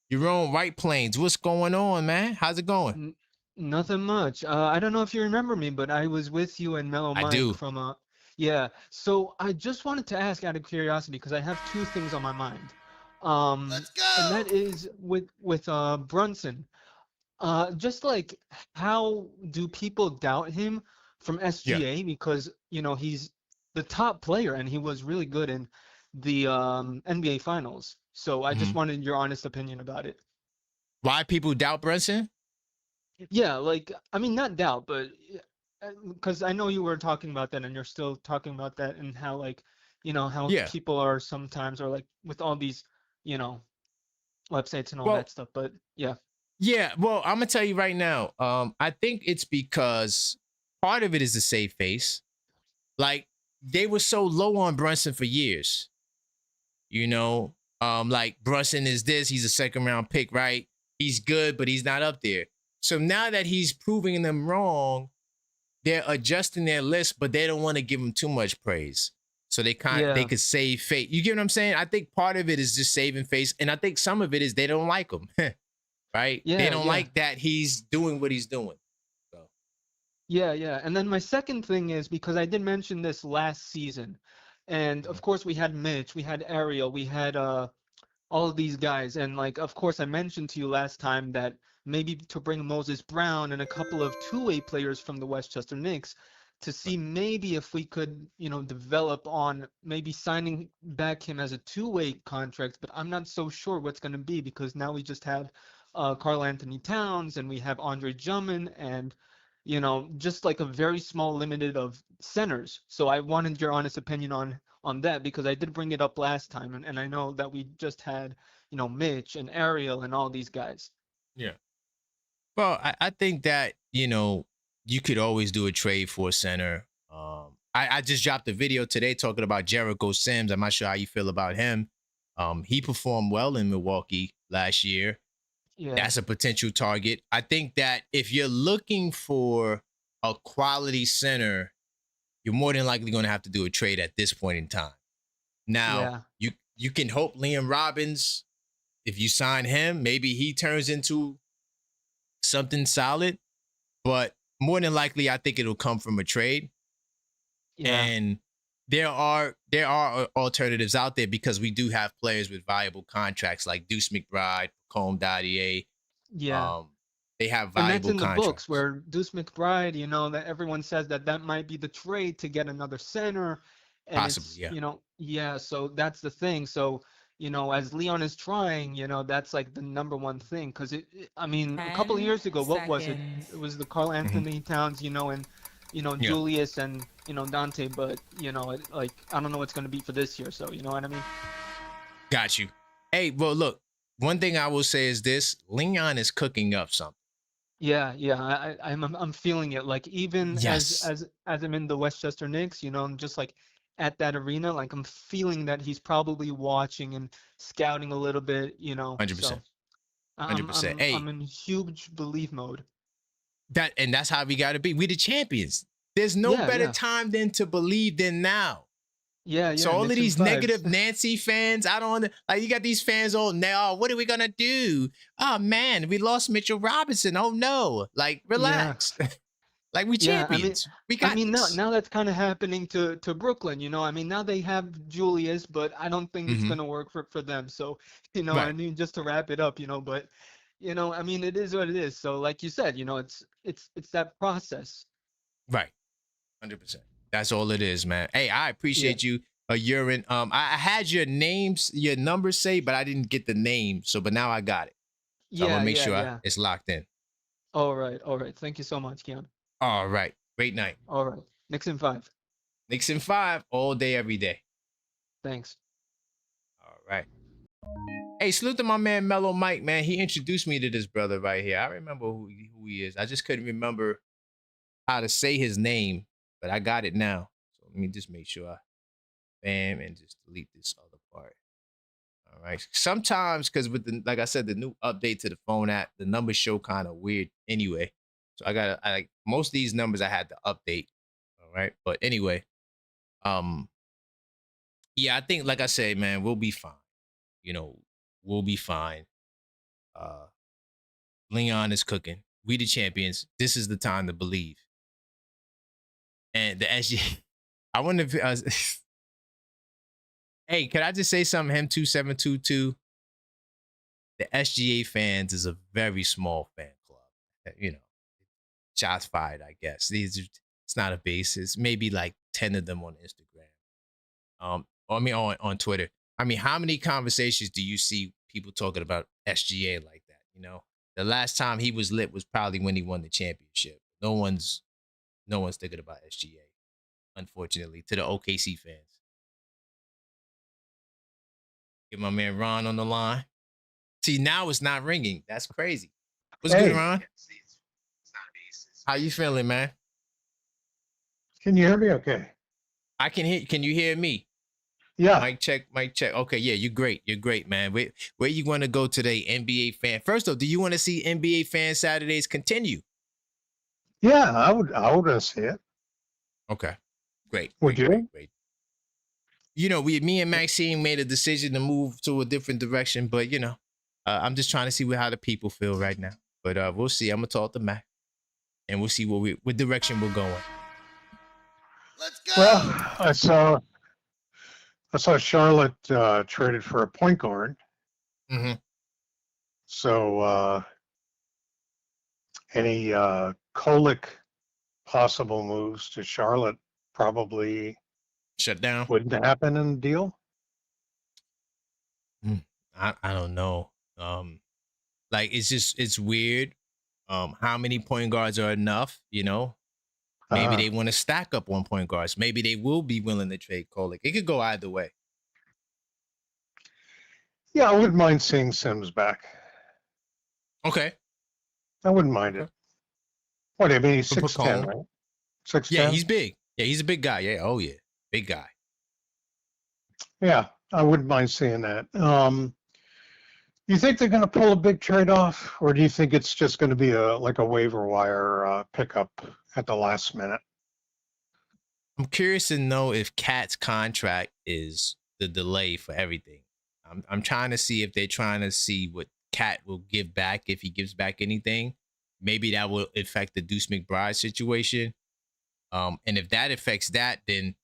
You're on White Plains. What's going on, man? How's it going? Nothing much. I don't know if you remember me, but I was with you and Mellow I Mike do. from yeah. So I just wanted to ask out of curiosity because I have two things on my mind. Let's go. And that is with Brunson. Just like, how do people doubt him from SGA? Because, he's the top player and he was really good in the NBA Finals. So I just wanted your honest opinion about it. Why people doubt Brunson? Yeah, like, I mean, not doubt, but because I know you were talking about that and you're still talking about that and how, like, how people are sometimes, or like with all these, websites and all that stuff. But yeah. Yeah, well, I'm gonna tell you right now. I think it's because part of it is the save face. Like, they were so low on Brunson for years. Like, Brunson is this, he's a second round pick, right? He's good, but he's not up there. So now that he's proving them wrong, they're adjusting their list, but they don't want to give him too much praise. So they could save face. You get what I'm saying? I think part of it is just saving face, and I think some of it is they don't like him. Right? Yeah, they don't like that he's doing what he's doing. So. Yeah. And then my second thing is, because I did mention this last season, and of course we had Mitch, we had Ariel, we had all of these guys, and like, of course, I mentioned to you last time that maybe to bring Moses Brown and a couple of two-way players from the Westchester Knicks to see maybe if we could, develop on maybe signing back him as a two-way contract, but I'm not so sure what's going to be, because now we just have Karl Anthony Towns and we have Andre Drummond and, just like a very small limited of centers. So I wanted your honest opinion on that, because I did bring it up last time, and I know that we just had, Mitch and Ariel and all these guys. Yeah. Well, I think that, you could always do a trade for a center. I just dropped a video today talking about Jericho Sims. I'm not sure how you feel about him. He performed well in Milwaukee last year. Yeah. That's a potential target. I think that if you're looking for a quality center, you're more than likely going to have to do a trade at this point in time. Now, you can hope Liam Robbins, if you sign him, maybe he turns into something solid. But more than likely, I think it'll come from a trade. Yeah. And there are alternatives out there, because we do have players with viable contracts like Deuce McBride, Combe Dadier. Yeah. They have and viable that's in the contracts. books, where Deuce McBride, that everyone says that might be the trade to get another center. And Possibly, it's, yeah. yeah, so that's the thing. So, as Leon is trying, that's like the number one thing. Because I mean, a couple of 10 years ago, what was it? It seconds. was the Carl Hmm. Anthony Towns, and Yeah, Julius and Dante. But like I don't know what's going to be for this year. So you know what I mean? got you. Hey, well, look, one thing I will say is this: Leon is cooking up something. Yeah, yeah, I'm feeling it. Like even as Yes, I'm in the Westchester Knicks, I'm just like at that arena, like I'm feeling that he's probably watching and scouting a little bit, 100%, So I'm 100%. I'm Hey, I'm in huge belief mode. that's how we got to be. We the champions. There's no Yeah, better yeah, time than to believe than now. yeah, So yeah. all of Knicks in these fives. negative Nancy fans, I don't like. You got these fans all now. Oh, what are we gonna do? Oh man, we lost Mitchell Robinson. Oh no, like Yeah, relax. Like we yeah. I mean, champions. We I got mean now this. now that's kind of happening to Brooklyn. I mean now they have Julius, but I don't think it's Hmm. gonna work for them. So I Right, mean just to wrap it up, but I mean it is what it is. So like you said, it's that process. right, 100%. That's all it is, man. Hey, I Yeah, appreciate you. Urine. I had your names, your numbers saved, but I didn't get the name. So, but now I got it. So I'm gonna yeah, make yeah, sure yeah. it's locked in. All right, all right. Thank you so much, Keon. All right. Great night. All right, Knicks in five. Knicks in 5 all day, every day. Thanks. All right. Hey, salute to my man Mellow Mike, man. He introduced me to this brother right here. I remember who he is. I just couldn't remember how to say his name, but I got it now. So let me just make sure I bam and just delete this other part. All right. Sometimes, because with the like I said, the new update to the phone app, the numbers show kind of weird anyway. So I like most of these numbers I had to update. All right. But anyway, um, yeah, I think like I said, man, we'll be fine. You know, we'll be fine. Uh Leon is cooking. We the champions. This is the time to believe. And the SG, I wonder if hey, could I just say something? Him 2722. The SGA fans is a very small fan club. You know, shots fired. I guess it's not a base. It's maybe like 10 of them on Instagram. I mean on Twitter. I mean, how many conversations do you see people talking about SGA like that? The last time he was lit was probably when he won the championship. No one's thinking about SGA, unfortunately, to the OKC fans. Get my man Ron on the line. See, now it's not ringing. That's crazy. What's good, Hey, Ron? How you feeling, man? can you hear me okay? I can hear. Can you hear me? Yeah, Mic check, mic check. Okay, yeah, you're great. You're great, man. Where you want to go today, NBA fan? First off, do you want to see NBA fan Saturdays continue? yeah, I would see it. Okay, great, Would great, great, you? great. Me and Maxine made a decision to move to a different direction, but I'm just trying to see how the people feel right now. But we'll see. I'm gonna talk to Mac, and we'll see what direction we're going. Let's Well, go. I saw Charlotte traded for a point guard. Mm-hmm. So any Kolick possible moves to Charlotte probably Shut down. wouldn't happen in the deal. I don't know. Like it's weird. How many point guards are enough? Maybe Uh, they want to stack up on point guards. Maybe they will be willing to trade Kolick. It could go either way. yeah, I wouldn't mind seeing Sims back. Okay. I wouldn't mind it. Okay. What, I mean, he's For 6'10", Pacone. right? Yeah, 6'10"? he's big. Yeah, he's a big guy. Yeah. Oh yeah, big guy. Yeah, I wouldn't mind seeing that. You think they're going to pull a big trade off, or do you think it's just going to be like a waiver wire pickup at the last minute? I'm curious to know if Cat's contract is the delay for everything. I'm trying to see if they're trying to see what Cat will give back if he gives back anything. Maybe that will affect the Deuce McBride situation. And if that affects that, then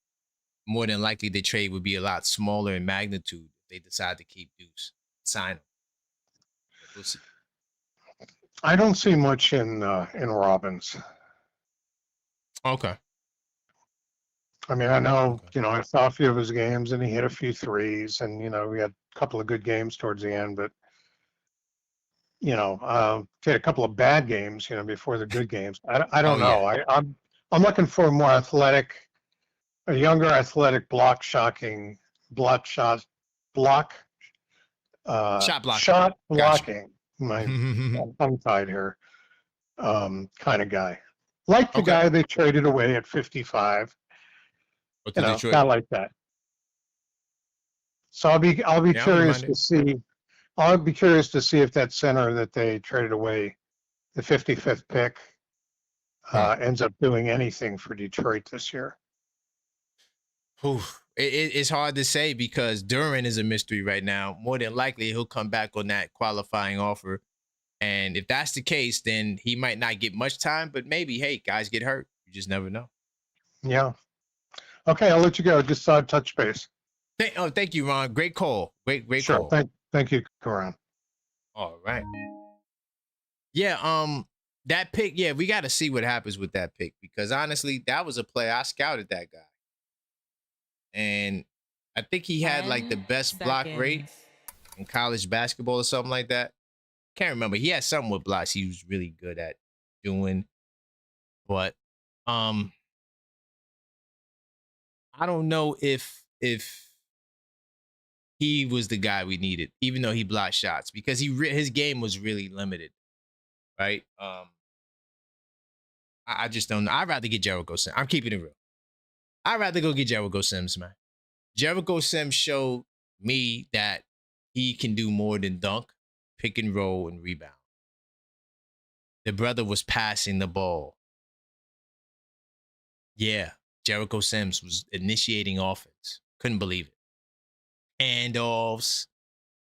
more than likely the trade would be a lot smaller in magnitude if they decide to keep Deuce, sign him. But we'll see. I don't see much in Robbins. Okay. I mean, I know, Okay. I saw a few of his games and he hit a few threes and, we had a couple of good games towards the end, but, he had a couple of bad games, before the good games. I Oh don't yeah. know. I'm looking for a more athletic, a younger athletic block shot, block, Shot blocking. shot Gotcha. blocking. I'm tongue tied here. Kind of guy. Like the Okay. guy they traded away at 55, Or to Detroit. guy like that. So I'll be Yeah, I wouldn't curious mind to it. see. I'll be curious to see if that center that they traded away, the 55th pick, ends up doing anything for Detroit this year. Whew. It's hard to say because Duran is a mystery right now. More than likely, he'll come back on that qualifying offer. And if that's the case, then he might not get much time, but maybe, hey, guys get hurt. You just never know. Yeah. Okay, I'll let you go. Just touch base. Thank you, Ron. Great call. Great Sure. call. Thank you, Karan. All right. Yeah, that pick, yeah, we got to see what happens with that pick because honestly, that was a play. I scouted that guy. And I think he had like the best block rate in college basketball or something like that. Can't remember. He had something with blocks he was really good at doing. But I don't know if he was the guy we needed, even though he blocked shots because his game was really limited, right? I just don't know. I'd rather get Jericho Sims. I'm keeping it real. I'd rather go get Jericho Sims, man. Jericho Sims showed me that he can do more than dunk, pick and roll, and rebound. The brother was passing the ball. Yeah, Jericho Sims was initiating offense. Couldn't believe it. Handoffs,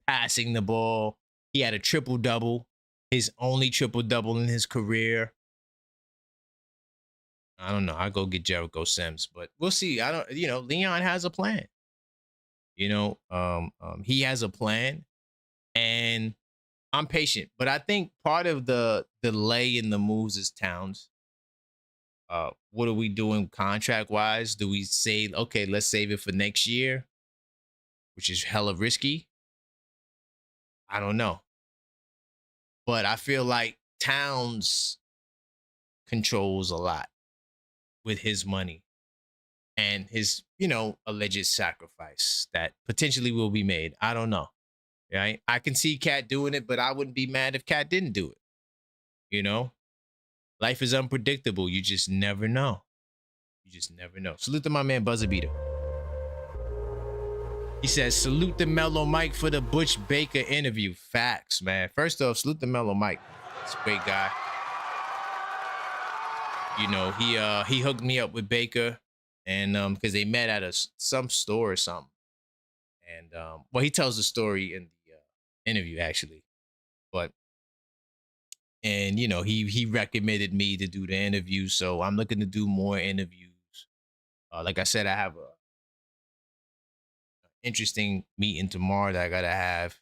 passing the ball. He had a triple-double, his only triple-double in his career. I don't know. I'll go get Jericho Sims, but we'll see. Leon has a plan. He has a plan, and I'm patient. But I think part of the delay in the moves is Towns. What are we doing contract-wise? Do we say, okay, let's save it for next year, which is hella risky? I don't know. But I feel like Towns controls a lot with his money and his, alleged sacrifice that potentially will be made. I don't know. Right? I can see Cat doing it, but I wouldn't be mad if Cat didn't do it. Life is unpredictable. You just never know. Salute to my man Buzzer Beater. He says, salute the Mellow Mike for the Butch Baker interview. Facts, man. First off, salute the Mellow Mike. He's a great guy. He hooked me up with Baker and because they met at some store or something. And he tells the story in the interview actually. He recommended me to do the interview, so I'm looking to do more interviews. Like I said, I have a interesting meeting tomorrow that I gotta have,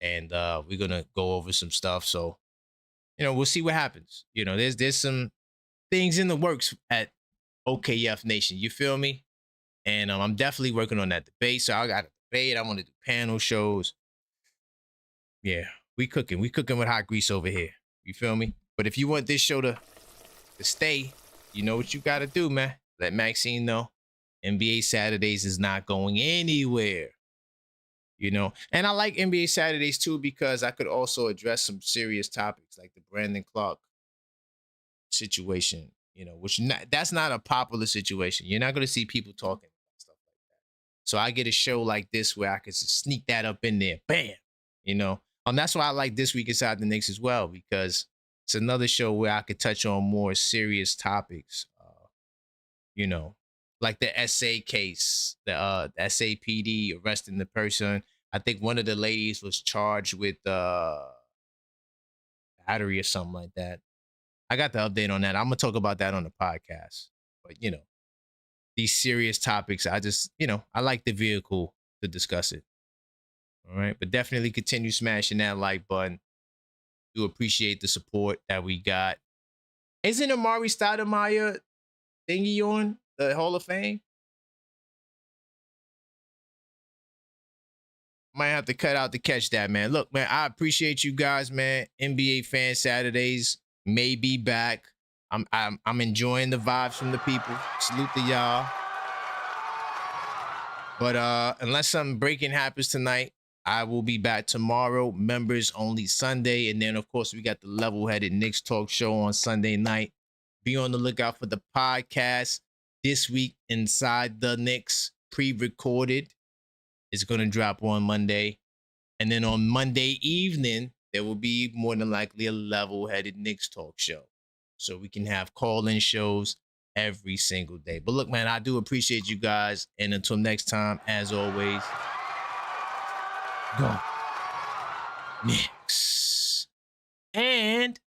and we're gonna go over some stuff. So, we'll see what happens. There's some things in the works at OKF Nation. You feel me? And I'm definitely working on that debate. So I got a debate. I want to do panel shows. Yeah, we cooking with hot grease over here. You feel me? But if you want this show to stay, you know what you got to do, man. Let Maxine know. NBA Saturdays is not going anywhere. And I like NBA Saturdays too because I could also address some serious topics like the Brandon Clark situation, that's not a popular situation. You're not going to see people talking about stuff like that. So I get a show like this where I can sneak that up in there. Bam. That's why I like This Week Inside the Knicks as well, because it's another show where I could touch on more serious topics. Like the SA case, the SAPD arresting the person. I think one of the ladies was charged with battery or something like that. I got the update on that. I'm gonna talk about that on the podcast. But these serious topics, I just, I like the vehicle to discuss it. All right. But definitely continue smashing that like button. Do appreciate the support that we got. Isn't Amari Stoudemire thingy on? the Hall of Fame? Might have to cut out to catch that, man. Look, man, I appreciate you guys, man. NBA Fan Saturdays may be back. I'm enjoying the vibes from the people. Salute to y'all. But unless something breaking happens tonight, I will be back tomorrow. Members only Sunday. And then, of course, we got the Level-Headed Knicks Talk Show on Sunday night. Be on the lookout for the podcast this week, Inside the Knicks, pre-recorded. It's going to drop on Monday. And then on Monday evening, there will be more than likely a Level-Headed Knicks Talk Show. So we can have call-in shows every single day. But look, man, I do appreciate you guys. And until next time, as always, go Knicks.